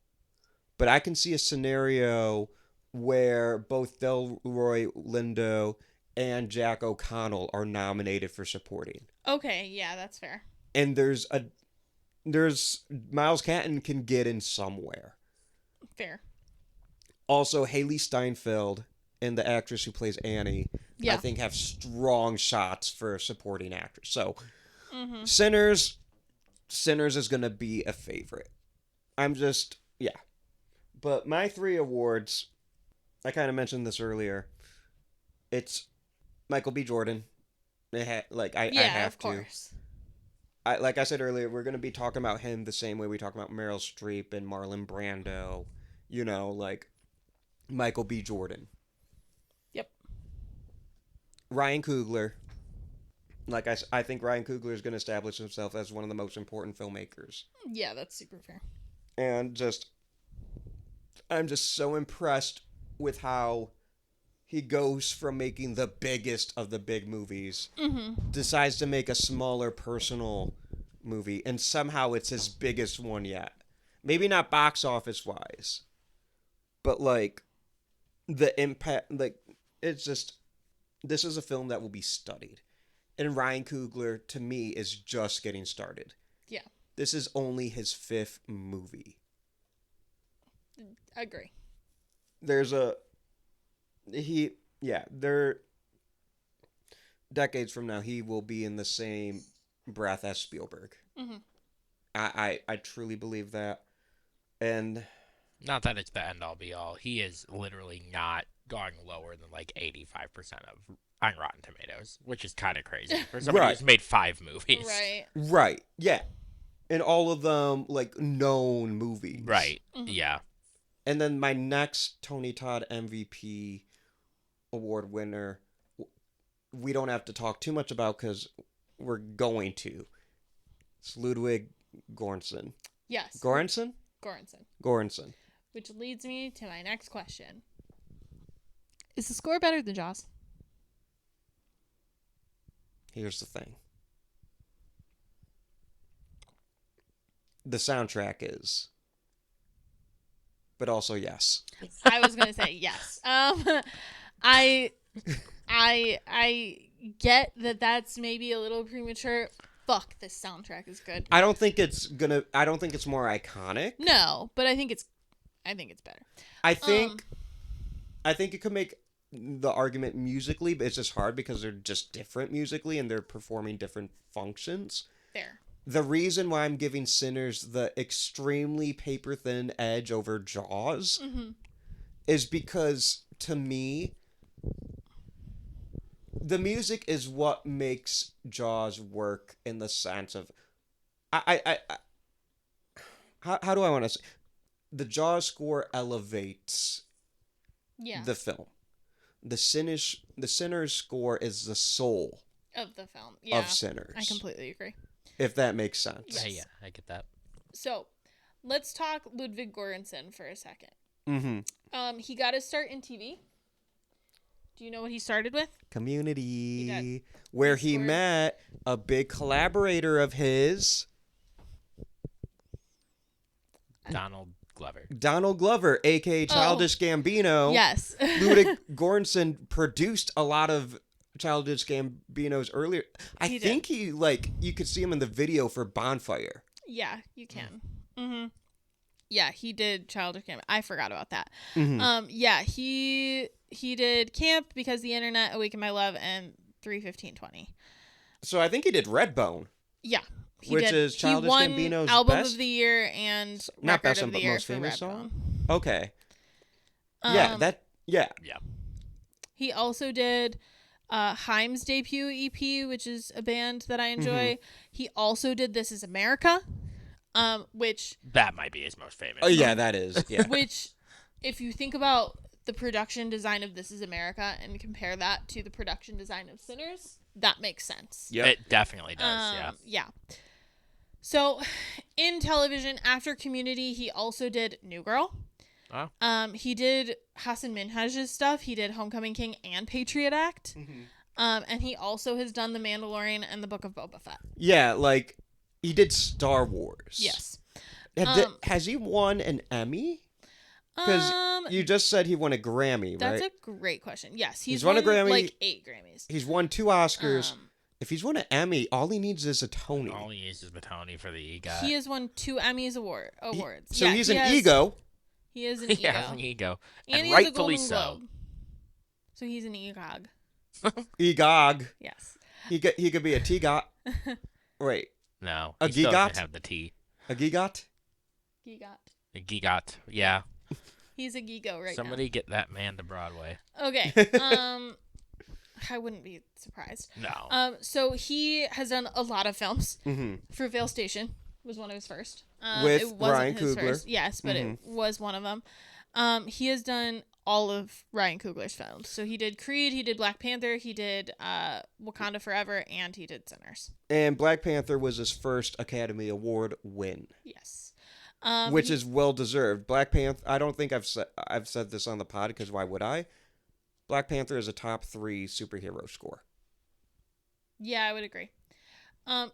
[SPEAKER 4] but I can see a scenario where both Delroy Lindo and Jack O'Connell are nominated for supporting.
[SPEAKER 5] Okay, yeah, that's fair.
[SPEAKER 4] And there's Miles Catton can get in somewhere.
[SPEAKER 5] Fair.
[SPEAKER 4] Also, Haley Steinfeld and the actress who plays Annie,
[SPEAKER 5] Yeah.
[SPEAKER 4] I think, have strong shots for supporting actress. So, Sinners is going to be a favorite. But my 3 awards, I kind of mentioned this earlier. It's Michael B. Jordan. I have
[SPEAKER 5] of
[SPEAKER 4] to.
[SPEAKER 5] course.
[SPEAKER 4] Like I said earlier, we're going to be talking about him the same way we talk about Meryl Streep and Marlon Brando. You know, like Michael B. Jordan.
[SPEAKER 5] Yep.
[SPEAKER 4] Ryan Coogler. Like I think Ryan Coogler is going to establish himself as one of the most important filmmakers.
[SPEAKER 5] Yeah, that's super fair.
[SPEAKER 4] And I'm just so impressed with how he goes from making the biggest of the big movies, decides to make a smaller personal movie, and somehow it's his biggest one yet. Maybe not box office wise, but like the impact, like it's just, this is a film that will be studied. And Ryan Coogler, to me, is just getting started.
[SPEAKER 5] Yeah.
[SPEAKER 4] This is only his 5th movie.
[SPEAKER 5] Agree.
[SPEAKER 4] Decades from now, he will be in the same breath as Spielberg.
[SPEAKER 5] Mm-hmm.
[SPEAKER 4] I truly believe that. And
[SPEAKER 6] not that it's the end all be all. He is literally not going lower than like 85% of on Rotten Tomatoes, which is kind of crazy for somebody who's made 5 movies.
[SPEAKER 4] Right. Yeah. And all of them like known movies.
[SPEAKER 6] Right. Mm-hmm. Yeah.
[SPEAKER 4] And then my next Tony Todd MVP award winner, we don't have to talk too much about because we're going to. It's Ludwig Göransson.
[SPEAKER 5] Yes.
[SPEAKER 4] Göransson.
[SPEAKER 5] Which leads me to my next question. Is the score better than Jaws?
[SPEAKER 4] Here's the thing. The soundtrack is. But also yes.
[SPEAKER 5] I was gonna say yes. I get that that's maybe a little premature. Fuck, this soundtrack is good.
[SPEAKER 4] I don't think it's more iconic.
[SPEAKER 5] No, but I think it's better.
[SPEAKER 4] I think it could make the argument musically, but it's just hard because they're just different musically and they're performing different functions.
[SPEAKER 5] Fair.
[SPEAKER 4] The reason why I'm giving Sinners the extremely paper-thin edge over Jaws is because, to me, the music is what makes Jaws work in the sense of... How do I want to say... The Jaws score elevates the film. The Sinners score is the soul
[SPEAKER 5] of the film. Yeah,
[SPEAKER 4] of Sinners.
[SPEAKER 5] I completely agree.
[SPEAKER 4] If that makes sense.
[SPEAKER 5] Yes.
[SPEAKER 6] Yeah, I get that.
[SPEAKER 5] So, let's talk Ludwig Göransson for a second.
[SPEAKER 4] Mm-hmm.
[SPEAKER 5] He got his start in TV. Do you know what he started with?
[SPEAKER 4] Community, where he met a big collaborator of his,
[SPEAKER 6] Donald
[SPEAKER 4] Glover, a.k.a. Childish Gambino.
[SPEAKER 5] Yes.
[SPEAKER 4] Ludwig Göransson produced a lot of Childish Gambino's earlier. I think he, like, you could see him in the video for Bonfire.
[SPEAKER 5] Yeah, you can. Mm-hmm. Yeah, he did Childish Gambino. I forgot about that.
[SPEAKER 4] Mm-hmm.
[SPEAKER 5] Yeah, he did Camp, Because the Internet, Awaken My Love, and 3:15:20.
[SPEAKER 4] So I think he did Redbone.
[SPEAKER 5] Yeah.
[SPEAKER 4] Which is Childish Gambino's
[SPEAKER 5] Album
[SPEAKER 4] best?
[SPEAKER 5] of the Year and
[SPEAKER 4] Not
[SPEAKER 5] Record
[SPEAKER 4] best
[SPEAKER 5] of
[SPEAKER 4] one,
[SPEAKER 5] the
[SPEAKER 4] but
[SPEAKER 5] Year
[SPEAKER 4] most
[SPEAKER 5] for
[SPEAKER 4] famous
[SPEAKER 5] Redbone.
[SPEAKER 4] song? Okay. Yeah.
[SPEAKER 5] He also did Haim's debut EP, which is a band that I enjoy. He also did This Is America, which...
[SPEAKER 6] That might be his most famous.
[SPEAKER 4] Oh, yeah, that is. Yeah.
[SPEAKER 5] Which, if you think about the production design of This Is America and compare that to the production design of Sinners, that makes sense.
[SPEAKER 4] Yep.
[SPEAKER 6] It definitely does,
[SPEAKER 5] Yeah. So, in television, after Community, he also did New Girl.
[SPEAKER 6] Oh.
[SPEAKER 5] He did Hassan Minhaj's stuff. He did Homecoming King and Patriot Act. And he also has done The Mandalorian and The Book of Boba Fett.
[SPEAKER 4] Yeah, like, he did Star Wars.
[SPEAKER 5] Yes.
[SPEAKER 4] Has he won an Emmy? Because you just said he won a Grammy, right?
[SPEAKER 5] That's a great question. Yes, he's
[SPEAKER 4] won a Grammy.
[SPEAKER 5] like 8 Grammys.
[SPEAKER 4] He's won 2 Oscars. If he's won an Emmy, all he needs is a Tony.
[SPEAKER 6] All he needs is the Tony for the EGOT.
[SPEAKER 5] He has won 2 Emmys awards.
[SPEAKER 4] So he's an ego.
[SPEAKER 5] He is an
[SPEAKER 6] He
[SPEAKER 5] ego.
[SPEAKER 6] has an ego.
[SPEAKER 5] And he
[SPEAKER 6] rightfully
[SPEAKER 5] has a
[SPEAKER 6] so.
[SPEAKER 5] Golden Globe. So he's an EGOG.
[SPEAKER 4] EGOG.
[SPEAKER 5] Yes.
[SPEAKER 4] He could be a TGOT. Wait.
[SPEAKER 6] No.
[SPEAKER 4] A
[SPEAKER 6] he still
[SPEAKER 4] GIGOT?
[SPEAKER 6] doesn't have the T.
[SPEAKER 4] A GIGOT?
[SPEAKER 5] Gigot.
[SPEAKER 6] A GIGOT. Yeah.
[SPEAKER 5] He's a gigo right
[SPEAKER 6] Somebody get that man to Broadway.
[SPEAKER 5] now. Okay. I wouldn't be surprised.
[SPEAKER 6] No.
[SPEAKER 5] So he has done a lot of films.
[SPEAKER 4] Mm-hmm.
[SPEAKER 5] Fruitvale Station was one of his first.
[SPEAKER 4] With
[SPEAKER 5] it wasn't
[SPEAKER 4] Ryan
[SPEAKER 5] his
[SPEAKER 4] Coogler.
[SPEAKER 5] First. Yes, but it was one of them. He has done all of Ryan Coogler's films. So he did Creed, he did Black Panther, he did Wakanda Forever, and he did Sinners.
[SPEAKER 4] And Black Panther was his first Academy Award win.
[SPEAKER 5] Yes.
[SPEAKER 4] Which is well deserved. Black Panther. I don't think I've said this on the pod because why would I? Black Panther is a top 3 superhero score.
[SPEAKER 5] Yeah, I would agree.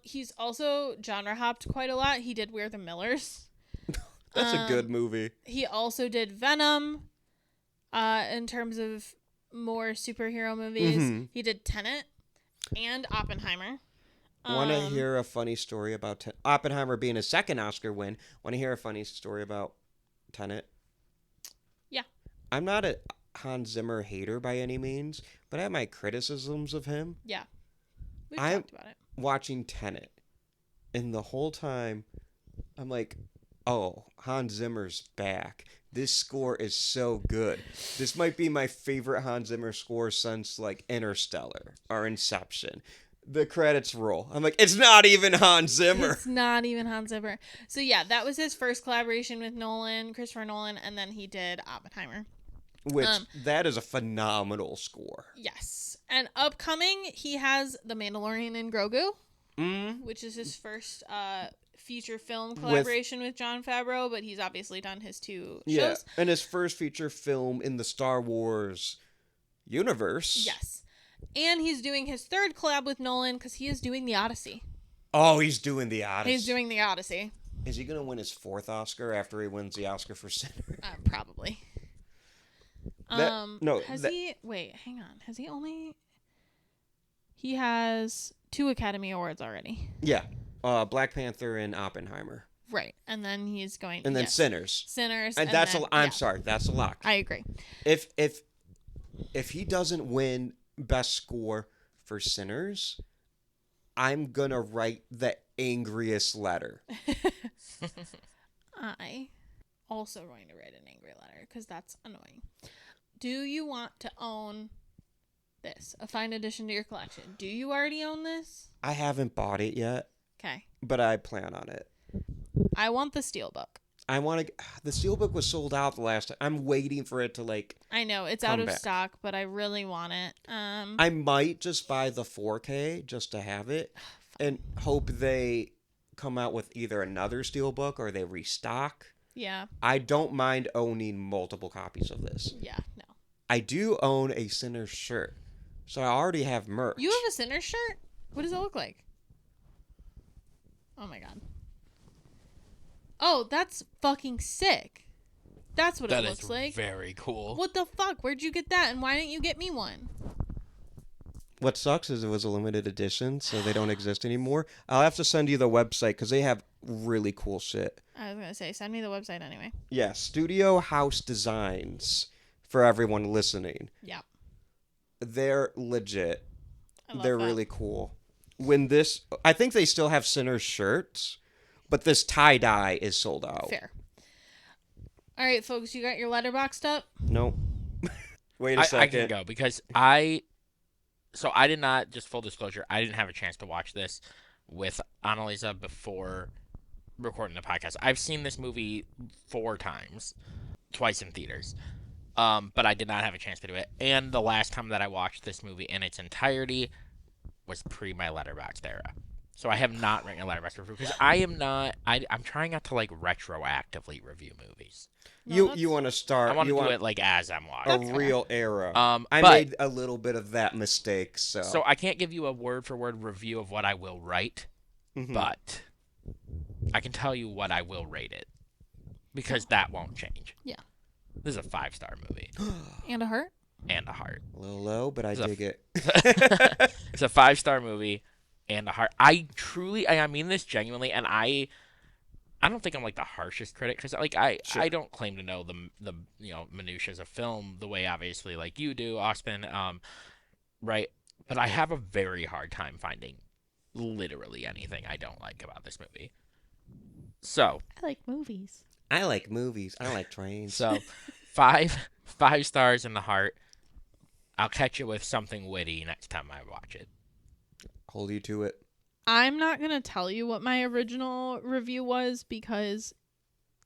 [SPEAKER 5] He's also genre hopped quite a lot. He did We're the Millers.
[SPEAKER 4] That's a good movie.
[SPEAKER 5] He also did Venom. In terms of more superhero movies, he did Tenet and Oppenheimer.
[SPEAKER 4] Want to hear a funny story about Oppenheimer being his second Oscar win? Want to hear a funny story about Tenet?
[SPEAKER 5] Yeah.
[SPEAKER 4] I'm not a Hans Zimmer hater by any means, but I have my criticisms of him.
[SPEAKER 5] Yeah. We've
[SPEAKER 4] I'm
[SPEAKER 5] talked about it.
[SPEAKER 4] watching Tenet, and the whole time, I'm like, oh, Hans Zimmer's back. This score is so good. This might be my favorite Hans Zimmer score since, like, Interstellar or Inception. The credits roll. I'm like, it's not even Hans Zimmer.
[SPEAKER 5] It's not even Hans Zimmer. So yeah, that was his first collaboration with Christopher Nolan, and then he did Oppenheimer.
[SPEAKER 4] Which, that is a phenomenal score.
[SPEAKER 5] Yes. And upcoming, he has The Mandalorian and Grogu, which is his first feature film collaboration with Jon Favreau, but he's obviously done his 2 shows.
[SPEAKER 4] And his first feature film in the Star Wars universe.
[SPEAKER 5] Yes. And he's doing his 3rd collab with Nolan because he is doing The Odyssey.
[SPEAKER 4] Oh, he's doing The Odyssey.
[SPEAKER 5] He's doing The Odyssey.
[SPEAKER 4] Is he going to win his 4th Oscar after he wins the Oscar for Sinner?
[SPEAKER 5] Probably. Wait, hang on. Has he only... He has 2 Academy Awards already.
[SPEAKER 4] Yeah. Black Panther and Oppenheimer.
[SPEAKER 5] Right. And then he's going...
[SPEAKER 4] And then Sinners.
[SPEAKER 5] Sinners.
[SPEAKER 4] And that's I'm sorry, that's a lock.
[SPEAKER 5] I agree.
[SPEAKER 4] If he doesn't win Best Score for Sinners, I'm gonna write the angriest letter.
[SPEAKER 5] I also going to write an angry letter because that's annoying. Do you want to own this? A fine addition to your collection. Do you already own this?
[SPEAKER 4] I haven't bought it yet.
[SPEAKER 5] Okay.
[SPEAKER 4] But I plan on it.
[SPEAKER 5] I want the Steelbook.
[SPEAKER 4] I want to. The Steelbook was sold out the last time. I'm waiting for it to
[SPEAKER 5] I know it's out of stock, but I really want it.
[SPEAKER 4] I might just buy the 4K just to have it, and hope they come out with either another Steelbook or they restock.
[SPEAKER 5] Yeah.
[SPEAKER 4] I don't mind owning multiple copies of this.
[SPEAKER 5] Yeah. No.
[SPEAKER 4] I do own a Sinner shirt, so I already have merch.
[SPEAKER 5] You have a Sinner shirt? What does it look like? Oh my god. Oh, that's fucking sick. That's what it looks like.
[SPEAKER 6] Very cool.
[SPEAKER 5] What the fuck? Where'd you get that? And why didn't you get me one?
[SPEAKER 4] What sucks is it was a limited edition, so they don't exist anymore. I'll have to send you the website because they have really cool shit.
[SPEAKER 5] I was going to say, send me the website anyway.
[SPEAKER 4] Yeah, Studio House Designs for everyone listening.
[SPEAKER 5] Yeah.
[SPEAKER 4] They're legit.
[SPEAKER 5] They're
[SPEAKER 4] really cool. I think they still have Sinner shirts, but this tie-dye is sold out.
[SPEAKER 5] Fair. All right, folks, you got your Letterboxd up?
[SPEAKER 4] Nope. Wait a second.
[SPEAKER 6] I can go because I did not, just full disclosure, I didn't have a chance to watch this with Anneliese before recording the podcast. I've seen this movie 4 times, twice in theaters, but I did not have a chance to do it. And the last time that I watched this movie in its entirety was pre my Letterboxd era. So I have not written a Letterboxd review because I'm trying not to like retroactively review movies.
[SPEAKER 4] You want to start?
[SPEAKER 6] I want to
[SPEAKER 4] you
[SPEAKER 6] do
[SPEAKER 4] want
[SPEAKER 6] it like as I'm
[SPEAKER 4] a
[SPEAKER 6] watching.
[SPEAKER 4] real era. I
[SPEAKER 6] but-
[SPEAKER 4] made a little bit of that mistake, so.
[SPEAKER 6] So I can't give you a word for word review of what I will write, but I can tell you what I will rate it because that won't change.
[SPEAKER 5] Yeah.
[SPEAKER 6] This is a 5-star movie
[SPEAKER 5] And a heart?
[SPEAKER 6] and a heart.
[SPEAKER 4] A little low, but I dig it.
[SPEAKER 6] It's a 5-star movie and a heart. I mean this genuinely, and I don't think I'm like the harshest critic because like I don't claim to know the minutiae of film the way obviously like you do, Austin, right? But I have a very hard time finding literally anything I don't like about this movie. So
[SPEAKER 5] I like movies.
[SPEAKER 4] I like movies. I like trains.
[SPEAKER 6] so 5 stars in the heart. I'll catch you with something witty next time I watch it.
[SPEAKER 4] Hold you to it.
[SPEAKER 5] I'm not going to tell you what my original review was because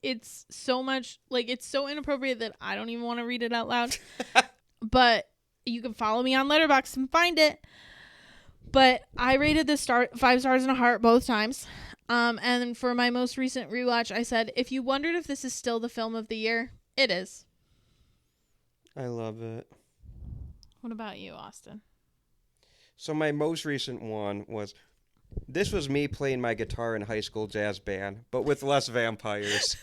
[SPEAKER 5] it's so much, like, it's so inappropriate that I don't even want to read it out loud. But you can follow me on Letterboxd and find it. But I rated this 5 stars and a heart both times. And for my most recent rewatch, I said, if you wondered if this is still the film of the year, it is.
[SPEAKER 4] I love it.
[SPEAKER 5] What about you, Austin?
[SPEAKER 4] So my most recent one was, this was me playing my guitar in high school jazz band, but with less vampires.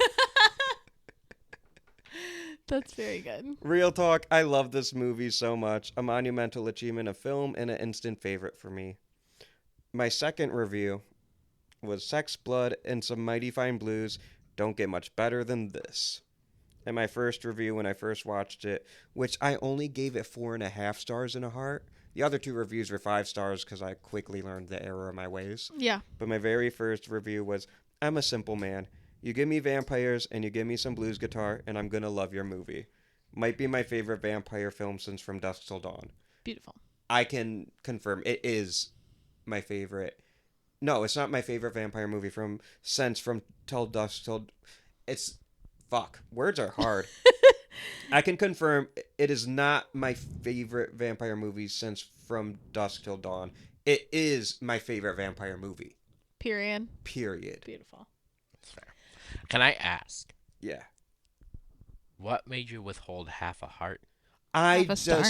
[SPEAKER 5] That's very good.
[SPEAKER 4] Real talk, I love this movie so much. A monumental achievement of film and an instant favorite for me. My second review was Sex, Blood, and Some Mighty Fine Blues. Don't get much better than this. And my first review when I first watched it, which I only gave it 4.5 stars and a heart. The other 2 reviews were 5 stars because I quickly learned the error of my ways.
[SPEAKER 5] Yeah.
[SPEAKER 4] But my very first review was, I'm a simple man. You give me vampires and you give me some blues guitar and I'm going to love your movie. Might be my favorite vampire film since From Dusk Till Dawn.
[SPEAKER 5] Beautiful.
[SPEAKER 4] I can confirm it is my favorite. No, it's not my favorite vampire movie from Till Dusk Till... It's... Fuck. Words are hard. I can confirm it is not my favorite vampire movie since From Dusk Till Dawn. It is my favorite vampire movie.
[SPEAKER 5] Period. Beautiful.
[SPEAKER 6] That's fair. Can I ask?
[SPEAKER 4] Yeah.
[SPEAKER 6] What made you withhold half a heart?
[SPEAKER 5] Half a star.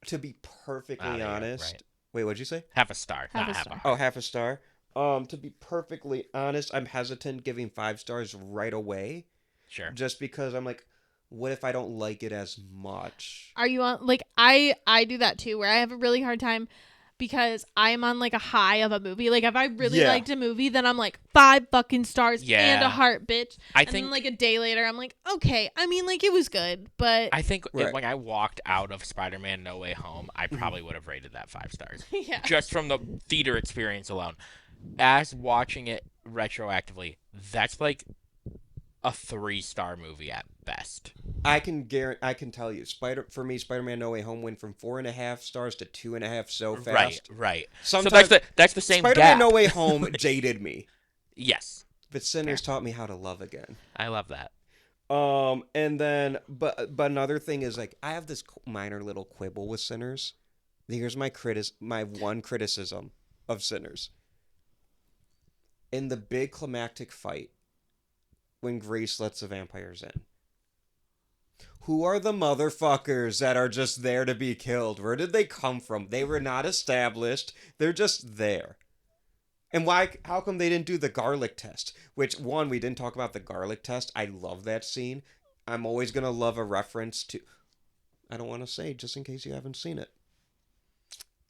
[SPEAKER 4] To be perfectly
[SPEAKER 6] yeah,
[SPEAKER 4] honest...
[SPEAKER 6] right.
[SPEAKER 4] Wait, what'd you say?
[SPEAKER 6] Half a star.
[SPEAKER 5] Half
[SPEAKER 6] not
[SPEAKER 5] a
[SPEAKER 6] half
[SPEAKER 5] star.
[SPEAKER 6] a heart.
[SPEAKER 4] Oh, half a star. To be perfectly honest, I'm hesitant giving 5 stars right away.
[SPEAKER 6] Sure.
[SPEAKER 4] Just because I'm like, what if I don't like it as much?
[SPEAKER 5] Are you on, like, I do that too, where I have a really hard time because I'm on like a high of a movie. Like if I really liked a movie, then I'm like 5 fucking stars and a heart, bitch.
[SPEAKER 6] I
[SPEAKER 5] and
[SPEAKER 6] think
[SPEAKER 5] then like a day later, I'm like, okay. I mean, like it was good, but
[SPEAKER 6] I think
[SPEAKER 4] Right.
[SPEAKER 6] when I walked out of Spider-Man No Way Home, I probably would have rated that 5 stars.
[SPEAKER 5] yeah.
[SPEAKER 6] Just from the theater experience alone. As watching it retroactively, that's like a 3-star movie at best.
[SPEAKER 4] I can tell you, Spider-Man No Way Home went from 4.5 stars to 2.5 so fast.
[SPEAKER 6] Right.
[SPEAKER 4] Sometimes
[SPEAKER 6] so that's the same
[SPEAKER 4] Spider-Man
[SPEAKER 6] gap.
[SPEAKER 4] No Way Home jaded me,
[SPEAKER 6] Yes,
[SPEAKER 4] but Sinners taught me how to love again.
[SPEAKER 6] I love that.
[SPEAKER 4] And then, but another thing is like I have this minor little quibble with Sinners. Here's my one criticism of Sinners. In the big climactic fight, when Grace lets the vampires in, who are the motherfuckers that are just there to be killed? Where did they come from? They were not established. They're just there. And how come they didn't do the garlic test? Which, one, we didn't talk about the garlic test. I love that scene. I'm always going to love a reference to... I don't want to say, just in case you haven't seen it.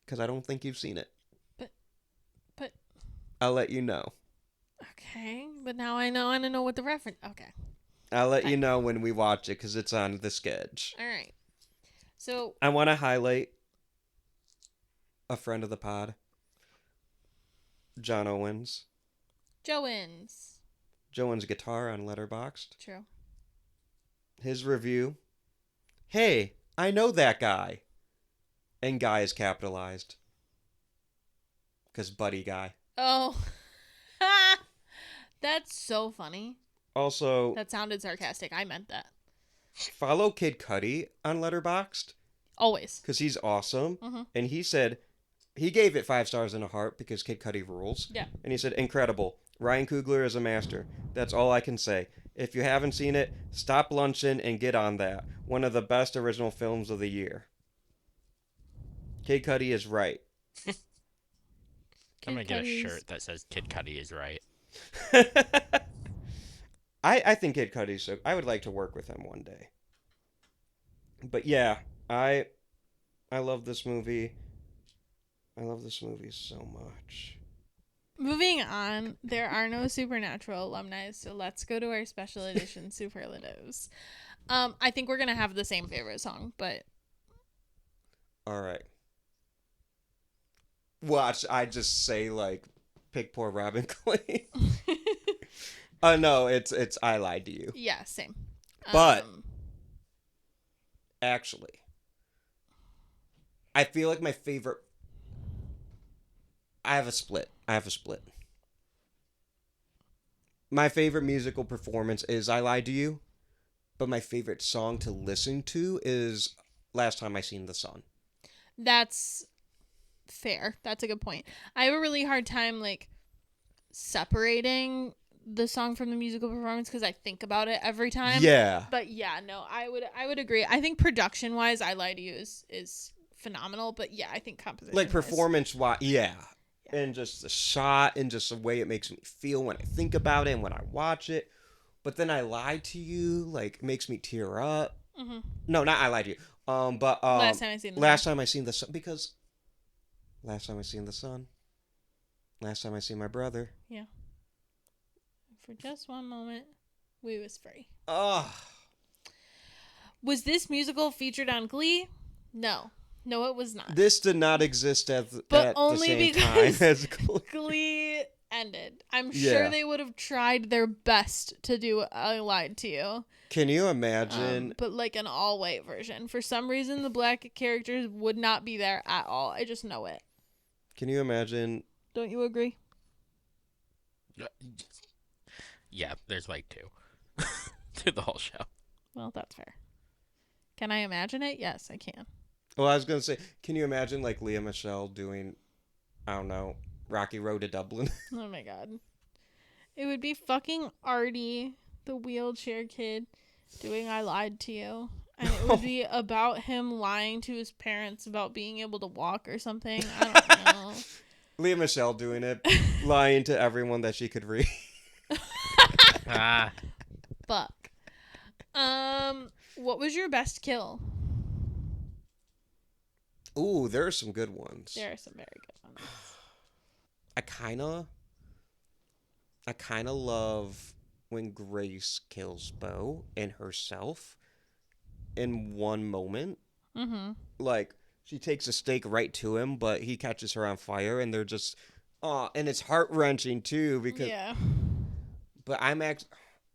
[SPEAKER 4] Because I don't think you've seen it.
[SPEAKER 5] But...
[SPEAKER 4] I'll let you know.
[SPEAKER 5] Okay, but now I want to know what the reference... Okay.
[SPEAKER 4] I'll let you know when we watch it, because it's on the sketch.
[SPEAKER 5] All right. So...
[SPEAKER 4] I want to highlight a friend of the pod. John Owens.
[SPEAKER 5] Joan's
[SPEAKER 4] guitar on Letterboxd.
[SPEAKER 5] True.
[SPEAKER 4] His review. Hey, I know that guy. And guy is capitalized. Because buddy guy.
[SPEAKER 5] Oh. That's so funny.
[SPEAKER 4] Also,
[SPEAKER 5] That sounded sarcastic. I meant that.
[SPEAKER 4] follow Kid Cudi on Letterboxd.
[SPEAKER 5] Always.
[SPEAKER 4] Because he's awesome.
[SPEAKER 5] Mhm.
[SPEAKER 4] And he said, he gave it 5 stars and a heart because Kid Cudi rules.
[SPEAKER 5] Yeah.
[SPEAKER 4] And he said, incredible. Ryan Coogler is a master. That's all I can say. If you haven't seen it, stop lunching and get on that. One of the best original films of the year. Kid Cudi is right.
[SPEAKER 6] I'm going to get a
[SPEAKER 5] Cudi's-
[SPEAKER 6] shirt that says Kid Cudi is right.
[SPEAKER 4] I think Kid Cudi's so... I would like to work with him one day. But yeah, I love this movie. I love this movie so much.
[SPEAKER 5] Moving on, there are no Supernatural alumni, so let's go to our special edition superlatives. I think we're gonna have the same favorite song, but
[SPEAKER 4] All right. Watch, I just say, like, pick poor Robin Clay. No, it's I Lied to You.
[SPEAKER 5] yeah, same.
[SPEAKER 4] But- Actually, I feel like my favorite... I have a split. My favorite musical performance is I Lied to You, but my favorite song to listen to is Last Time I Seen the Sun.
[SPEAKER 5] That's fair. That's a good point. I have a really hard time like separating the song from the musical performance because I think about it every time.
[SPEAKER 4] Yeah.
[SPEAKER 5] But yeah, no, I would agree. I think production wise, I Lie to You is phenomenal. But yeah, I think composition
[SPEAKER 4] Like performance-wise, yeah. And just the shot and just the way it makes me feel when I think about it and when I watch it. But then I Lied to You, like, makes me tear up.
[SPEAKER 5] Mm-hmm.
[SPEAKER 4] No, not I Lied to You. But
[SPEAKER 5] Last Time I Seen the
[SPEAKER 4] Last
[SPEAKER 5] Sun.
[SPEAKER 4] Time I Seen the Sun, because last time I seen the sun, last time I seen my brother.
[SPEAKER 5] Yeah. For just one moment, we was free.
[SPEAKER 4] Oh,
[SPEAKER 5] Was this musical featured on Glee? No. No, it was not.
[SPEAKER 4] this did not exist at the
[SPEAKER 5] only
[SPEAKER 4] same
[SPEAKER 5] because-
[SPEAKER 4] time as Glee.
[SPEAKER 5] Glee ended. I'm
[SPEAKER 4] Yeah.
[SPEAKER 5] sure they would have tried their best to do I Lied to You.
[SPEAKER 4] Can you imagine?
[SPEAKER 5] But like an all-white version. For some reason, the black characters would not be there at all. I just know it.
[SPEAKER 4] Can you imagine?
[SPEAKER 5] Don't you agree?
[SPEAKER 6] Yeah, there's like 2 through the whole show.
[SPEAKER 5] Well, that's fair. Can I imagine it? Yes, I can.
[SPEAKER 4] Well, I was gonna say, can you imagine like Leah Michele doing, I don't know, Rocky Road to Dublin?
[SPEAKER 5] Oh my god. It would be fucking Artie, the wheelchair kid, doing I Lied to You. And it would be about him lying to his parents about being able to walk or something. I don't know.
[SPEAKER 4] Leah Michele doing it, lying to everyone that she could read.
[SPEAKER 6] Ah,
[SPEAKER 5] Fuck. What was your best kill?
[SPEAKER 4] Ooh, there are some good ones.
[SPEAKER 5] There are some very good ones.
[SPEAKER 4] I kind of love when Grace kills Bo and herself in one moment.
[SPEAKER 5] Mm-hmm.
[SPEAKER 4] Like, she takes a stake right to him, but he catches her on fire, and they're just, and it's heart-wrenching, too, because,
[SPEAKER 5] Yeah.
[SPEAKER 4] but I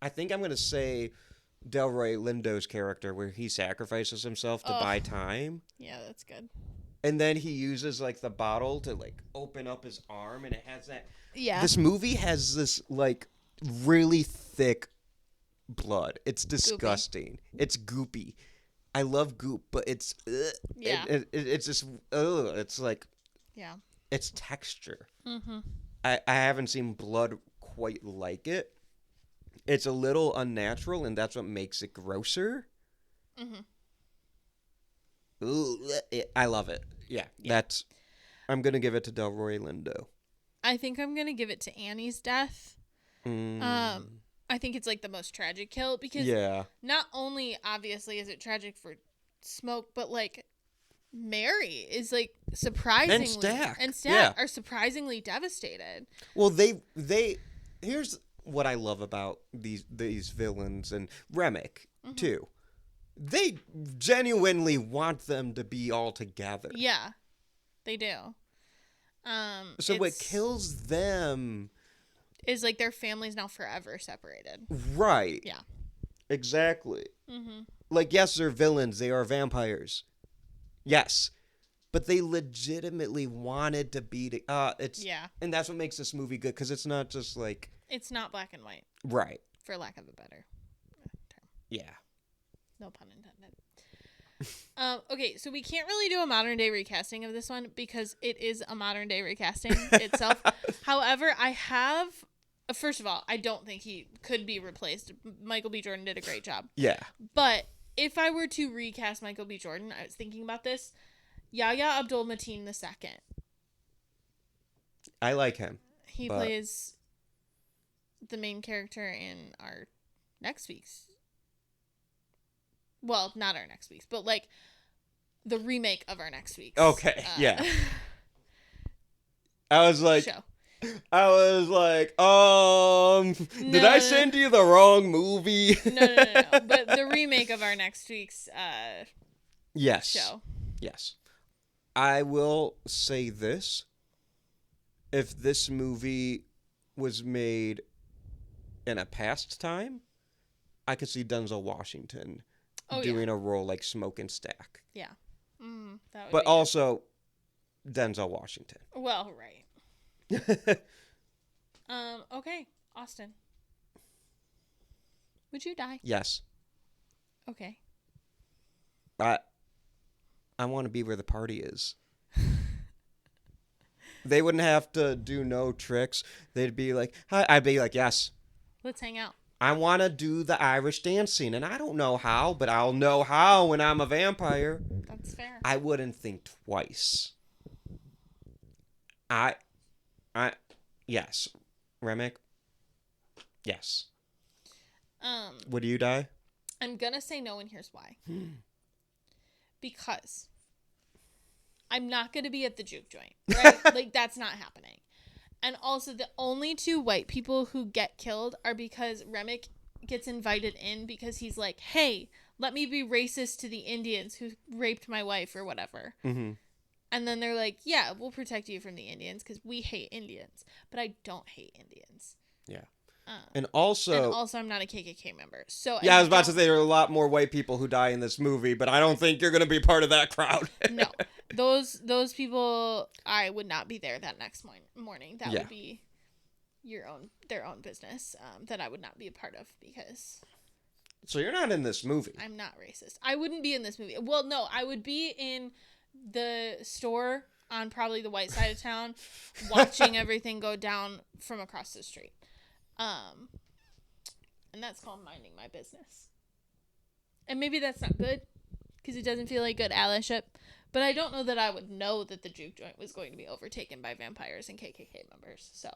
[SPEAKER 4] think I'm going to say Delroy Lindo's character, where he sacrifices himself to buy time.
[SPEAKER 5] Yeah, that's good.
[SPEAKER 4] And then he uses, like, the bottle to, like, open up his arm, and it has that.
[SPEAKER 5] Yeah.
[SPEAKER 4] This movie has this, like, really thick blood. It's disgusting. It's goopy. I love goop, but it's...
[SPEAKER 5] Yeah.
[SPEAKER 4] It's just... it's like...
[SPEAKER 5] Yeah.
[SPEAKER 4] It's texture.
[SPEAKER 5] Mm-hmm.
[SPEAKER 4] I haven't seen blood quite like it. It's a little unnatural, and that's what makes it grosser.
[SPEAKER 5] Mm-hmm.
[SPEAKER 4] Ooh, I love it. Yeah, that's... I'm going to give it to Delroy Lindo.
[SPEAKER 5] I think I'm gonna give it to Annie's death. I think it's like the most tragic kill because
[SPEAKER 4] Yeah.
[SPEAKER 5] not only obviously is it tragic for Smoke, but like Mary is like surprisingly
[SPEAKER 4] Stack.
[SPEAKER 5] Stack
[SPEAKER 4] Yeah.
[SPEAKER 5] are surprisingly devastated.
[SPEAKER 4] Well, they here's what I love about these villains and Remick too. They genuinely want them to be all together.
[SPEAKER 5] Yeah, they do.
[SPEAKER 4] So what
[SPEAKER 5] it's-
[SPEAKER 4] kills them,
[SPEAKER 5] is like their family's now forever separated.
[SPEAKER 4] right?
[SPEAKER 5] Yeah.
[SPEAKER 4] Exactly.
[SPEAKER 5] Mm-hmm.
[SPEAKER 4] Like, yes, they're villains. They are vampires. Yes, but they legitimately wanted to be. It's
[SPEAKER 5] Yeah,
[SPEAKER 4] and that's what makes this movie good because it's not just like
[SPEAKER 5] it's not black and white,
[SPEAKER 4] right.
[SPEAKER 5] for lack of a better term.
[SPEAKER 4] Yeah.
[SPEAKER 5] No pun intended. Okay, so we can't really do a modern day recasting of this one because it is a modern day recasting itself. However, I have. First of all, I don't think he could be replaced. Michael B. Jordan did a great job.
[SPEAKER 4] Yeah.
[SPEAKER 5] But if I were to recast Michael B. Jordan, I was thinking about this. Yahya Abdul-Mateen II.
[SPEAKER 4] I like him.
[SPEAKER 5] He plays the main character in our next week's. Well, not our next week's, but like the remake of our next week's.
[SPEAKER 4] Okay, yeah. I was like,
[SPEAKER 5] show.
[SPEAKER 4] did I send you the wrong movie?
[SPEAKER 5] No. But the remake of our next week's
[SPEAKER 4] yes.
[SPEAKER 5] show.
[SPEAKER 4] Yes. I will say this. If this movie was made in a past time, I could see Denzel Washington doing a role like Smoke and Stack.
[SPEAKER 5] Yeah. That would
[SPEAKER 4] But
[SPEAKER 5] be
[SPEAKER 4] also Denzel Washington.
[SPEAKER 5] well, right. Okay, Austin. Would you die?
[SPEAKER 4] Yes.
[SPEAKER 5] Okay.
[SPEAKER 4] I want to be where the party is. They wouldn't have to do no tricks. They'd be like, hi. I'd be like, yes.
[SPEAKER 5] Let's hang out.
[SPEAKER 4] I want to do the Irish dancing, and I don't know how, but I'll know how when I'm a vampire.
[SPEAKER 5] That's fair.
[SPEAKER 4] I wouldn't think twice. Yes. Remick? Yes. Would you die?
[SPEAKER 5] I'm gonna say no, and here's why. Because I'm not gonna be at the juke joint, right? Like, that's not happening. And also, the only two white people who get killed are because Remick gets invited in because he's like, hey, let me be racist to the Indians who raped my wife or whatever.
[SPEAKER 4] Mm-hmm.
[SPEAKER 5] And then they're like, yeah, we'll protect you from the Indians because we hate Indians. But I don't hate Indians.
[SPEAKER 4] Yeah. And also,
[SPEAKER 5] I'm not a KKK member. So
[SPEAKER 4] yeah, I was about to say there are a lot more white people who die in this movie, but I don't think you're going to be part of that crowd.
[SPEAKER 5] No. Those people, I would not be there that next morning. That would be their own business that I would not be a part of because...
[SPEAKER 4] So you're not in this movie.
[SPEAKER 5] I'm not racist. I wouldn't be in this movie. Well, no, I would be in the store on probably the white side of town watching everything go down from across the street. And that's called minding my business. And maybe that's not good because it doesn't feel like good allyship. But I don't know that I would know that the juke joint was going to be overtaken by vampires and KKK members. So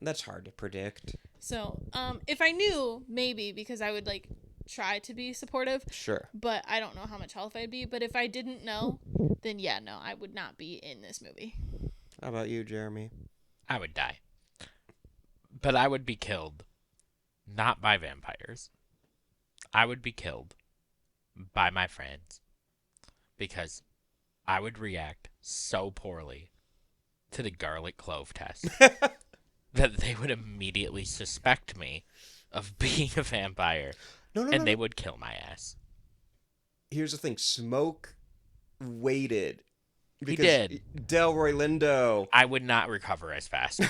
[SPEAKER 4] that's hard to predict.
[SPEAKER 5] So, if I knew, maybe, because I would like try to be supportive.
[SPEAKER 4] Sure.
[SPEAKER 5] But I don't know how much help I'd be. But if I didn't know, then yeah, no, I would not be in this movie.
[SPEAKER 4] How about you, Jeremy?
[SPEAKER 6] I would die. But I would be killed not by vampires. I would be killed by my friends because I would react so poorly to the garlic clove test that they would immediately suspect me of being a vampire and they would kill my ass.
[SPEAKER 4] Here's the thing. Smoke waited.
[SPEAKER 6] He did.
[SPEAKER 4] Delroy Lindo.
[SPEAKER 6] I would not recover as fast.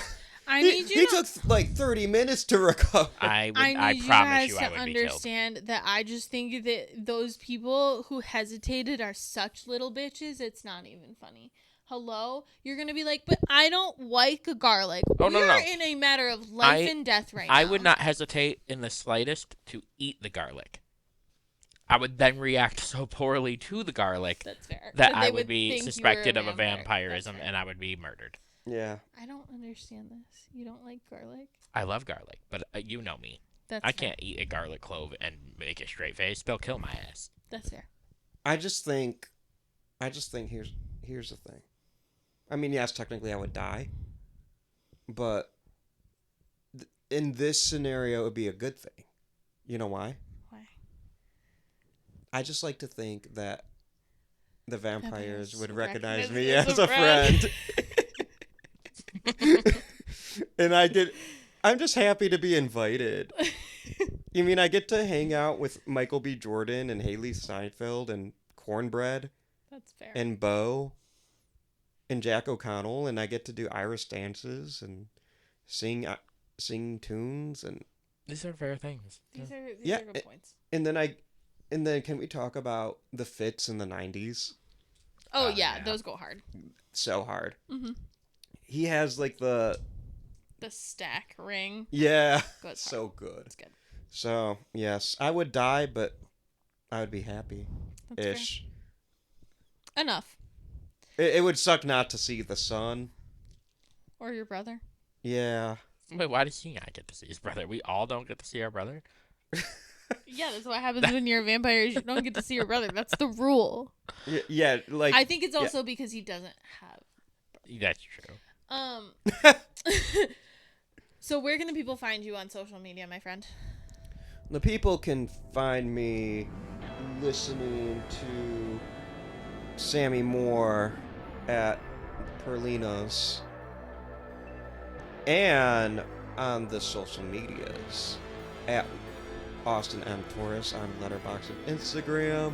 [SPEAKER 4] He took like 30 minutes to recover.
[SPEAKER 6] I
[SPEAKER 5] need
[SPEAKER 6] promise you
[SPEAKER 5] guys
[SPEAKER 6] I would
[SPEAKER 5] to
[SPEAKER 6] be killed.
[SPEAKER 5] understand that I just think that those people who hesitated are such little bitches. It's not even funny. Hello? You're going to be like, but I don't like garlic.
[SPEAKER 6] Oh,
[SPEAKER 5] We're
[SPEAKER 6] no.
[SPEAKER 5] in a matter of life and death right now.
[SPEAKER 6] I would not hesitate in the slightest to eat the garlic. I would then react so poorly to the garlic
[SPEAKER 5] That's fair.
[SPEAKER 6] that
[SPEAKER 5] they
[SPEAKER 6] I would be
[SPEAKER 5] think you were
[SPEAKER 6] suspected of a
[SPEAKER 5] vampire.
[SPEAKER 6] vampirism and I would be murdered.
[SPEAKER 4] Yeah.
[SPEAKER 5] I don't understand this. You don't like garlic?
[SPEAKER 6] I love garlic, but you know me.
[SPEAKER 5] That's
[SPEAKER 6] I
[SPEAKER 5] fair.
[SPEAKER 6] can't eat a garlic clove and make a straight face. They'll kill my ass.
[SPEAKER 5] That's fair.
[SPEAKER 4] I just think here's the thing. I mean, yes, technically I would die, but in this scenario, it would be a good thing. You know why?
[SPEAKER 5] Why?
[SPEAKER 4] I just like to think that the vampires would recognize
[SPEAKER 5] recognize
[SPEAKER 4] me
[SPEAKER 5] you
[SPEAKER 4] as a friend. And I'm just happy to be invited. You mean I get to hang out with Michael B. Jordan and Haley Steinfeld and Cornbread
[SPEAKER 5] That's fair.
[SPEAKER 4] and Bo and Jack O'Connell, and I get to do Irish dances and sing tunes, and
[SPEAKER 5] These are
[SPEAKER 4] Yeah,
[SPEAKER 5] good points.
[SPEAKER 4] and then And then can we talk about the fits in the 90s?
[SPEAKER 5] Oh, yeah, those go hard.
[SPEAKER 4] So hard.
[SPEAKER 5] Mm-hmm.
[SPEAKER 4] He has like the
[SPEAKER 5] stack ring.
[SPEAKER 4] Yeah.
[SPEAKER 5] Goes
[SPEAKER 4] So
[SPEAKER 5] hard.
[SPEAKER 4] good.
[SPEAKER 5] It's good.
[SPEAKER 4] So, yes, I would die, but I would be happy.
[SPEAKER 5] That's
[SPEAKER 4] Ish.
[SPEAKER 5] fair. Enough.
[SPEAKER 4] It would suck not to see the sun.
[SPEAKER 5] Or your brother.
[SPEAKER 4] Yeah.
[SPEAKER 6] Wait, why does he not get to see his brother? We all don't get to see our brother?
[SPEAKER 5] Yeah, that's what happens when you're a vampire. You don't get to see your brother. That's the rule.
[SPEAKER 4] Yeah, like...
[SPEAKER 5] I think it's also because he doesn't have...
[SPEAKER 6] That's true.
[SPEAKER 5] So where can the people find you on social media, my friend?
[SPEAKER 4] The people can find me listening to Sammy Moore at Perlina's and on the social medias at Austin M. Torres on Letterboxd and Instagram.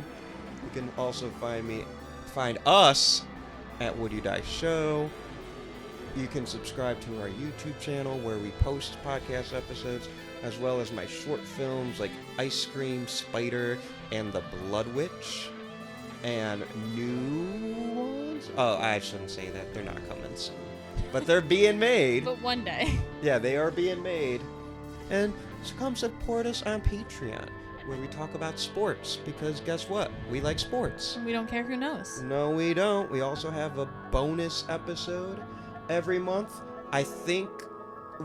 [SPEAKER 4] You can also find us at Would You Die Show. You can subscribe to our YouTube channel where we post podcast episodes, as well as my short films like Ice Cream Spider and The Blood Witch, and new ones. Oh, I shouldn't say that. They're not coming soon, but they're being made.
[SPEAKER 5] But one day.
[SPEAKER 4] Yeah, they are being made. And so come support us on Patreon, where we talk about sports, because guess what? We like sports.
[SPEAKER 5] We don't care who knows.
[SPEAKER 4] No, we don't. We also have a bonus episode every month. I think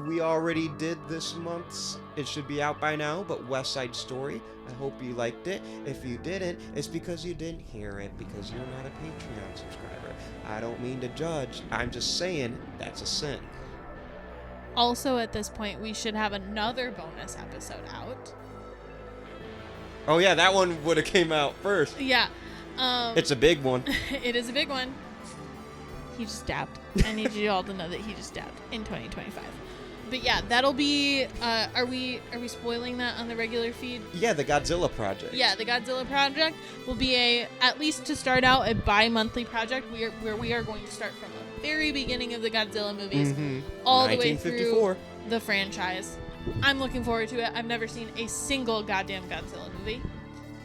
[SPEAKER 4] we already did this month's. It should be out by now, but West Side Story. I hope you liked it. If you didn't, it's because you didn't hear it, because you're not a Patreon subscriber. I don't mean to judge. I'm just saying that's a sin.
[SPEAKER 5] Also, at this point, we should have another bonus episode out.
[SPEAKER 4] Oh yeah, that one would have came out first.
[SPEAKER 5] Yeah.
[SPEAKER 4] It's a big one.
[SPEAKER 5] It is a big one. He just dabbed. I need you all to know that he just dabbed in 2025. But yeah, that'll be. Are we spoiling that on the regular feed?
[SPEAKER 4] Yeah, the Godzilla project.
[SPEAKER 5] Yeah, the Godzilla project will be at least to start out, a bi-monthly project where we are going to start from the very beginning of the Godzilla movies all the way through the franchise. I'm looking forward to it. I've never seen a single goddamn Godzilla movie,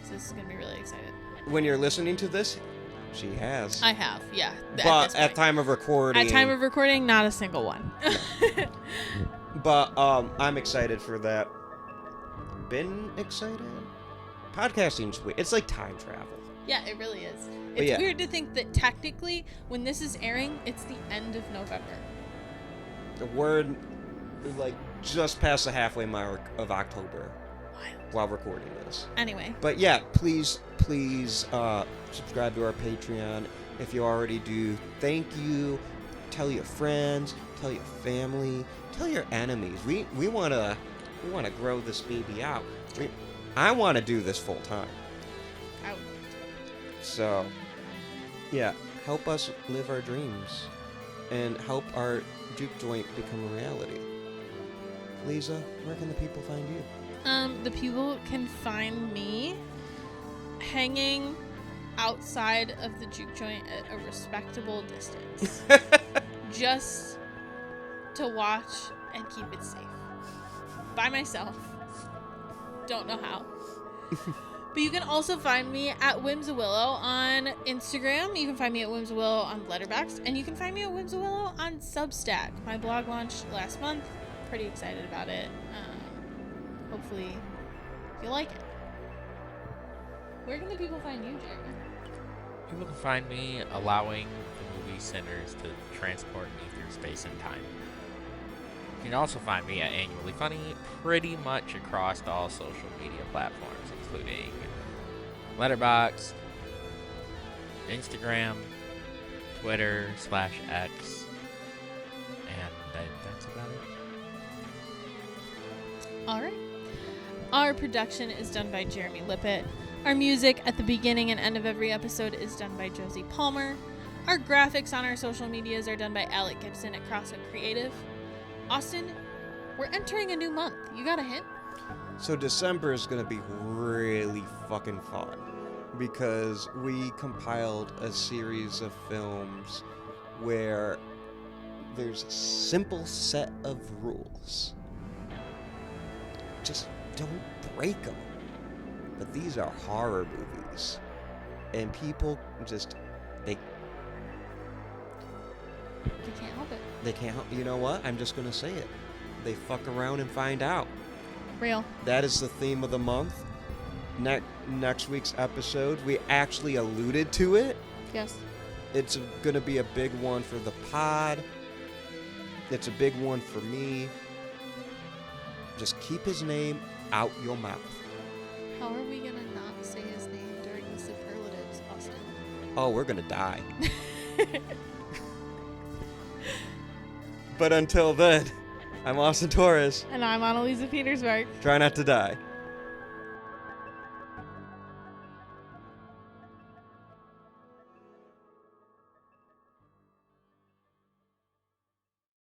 [SPEAKER 5] so this is gonna be really exciting.
[SPEAKER 4] When you're listening to this, she has.
[SPEAKER 5] I have, yeah.
[SPEAKER 4] But at time of recording.
[SPEAKER 5] At time of recording, not a single one.
[SPEAKER 4] But I'm excited for that. Been excited? Podcasting's weird. It's like time travel.
[SPEAKER 5] Yeah, it really is.
[SPEAKER 4] But
[SPEAKER 5] It's
[SPEAKER 4] yeah.
[SPEAKER 5] weird to think that technically, when this is airing, it's the end of November.
[SPEAKER 4] The word, like, just past the halfway mark of October
[SPEAKER 5] Wild.
[SPEAKER 4] while recording this.
[SPEAKER 5] Anyway,
[SPEAKER 4] But yeah, please subscribe to our Patreon. If you already do, thank you. Tell your friends, tell your family, tell your enemies. We wanna grow this baby out. I wanna do this full time.
[SPEAKER 5] out.
[SPEAKER 4] So yeah, help us live our dreams and help our juke joint become a reality. Lisa, where can the people find you?
[SPEAKER 5] The people can find me hanging outside of the juke joint at a respectable distance, just to watch and keep it safe. By myself. Don't know how. But you can also find me at Whimsawillow on Instagram. You can find me at Whimsawillow on Letterboxd. And you can find me at Whimsawillow on Substack. My blog launched last month. Pretty excited about it. Hopefully you like it. Where can the people find you, Jeremy?
[SPEAKER 6] People can find me allowing the movie centers to transport me through space and time. You can also find me at Annually Funny pretty much across all social media platforms, including Letterboxd, Instagram, Twitter /X, and that's about it.
[SPEAKER 5] Alright. Our production is done by Jeremy Lippitt. Our music at the beginning and end of every episode is done by Josie Palmer. Our graphics on our social medias are done by Alec Gibson at Crosshook Creative. Austin, we're entering a new month. You got a hint?
[SPEAKER 4] So December is going to be really fucking fun because we compiled a series of films where there's a simple set of rules. Just don't break them. but these are horror movies. And people just,
[SPEAKER 5] They can't help it.
[SPEAKER 4] they can't help. You know what? I'm just going to say it. They fuck around and find out.
[SPEAKER 5] Real.
[SPEAKER 4] That is the theme of the month. Next week's episode, we actually alluded to it.
[SPEAKER 5] Yes.
[SPEAKER 4] It's going to be a big one for the pod. It's a big one for me. Just keep his name out your mouth.
[SPEAKER 5] How are we gonna not say his name during the superlatives, Austin?
[SPEAKER 4] Oh, we're going to die. But until then, I'm Austin Torres.
[SPEAKER 5] And I'm Anneliese Petersburg.
[SPEAKER 4] Try not to die.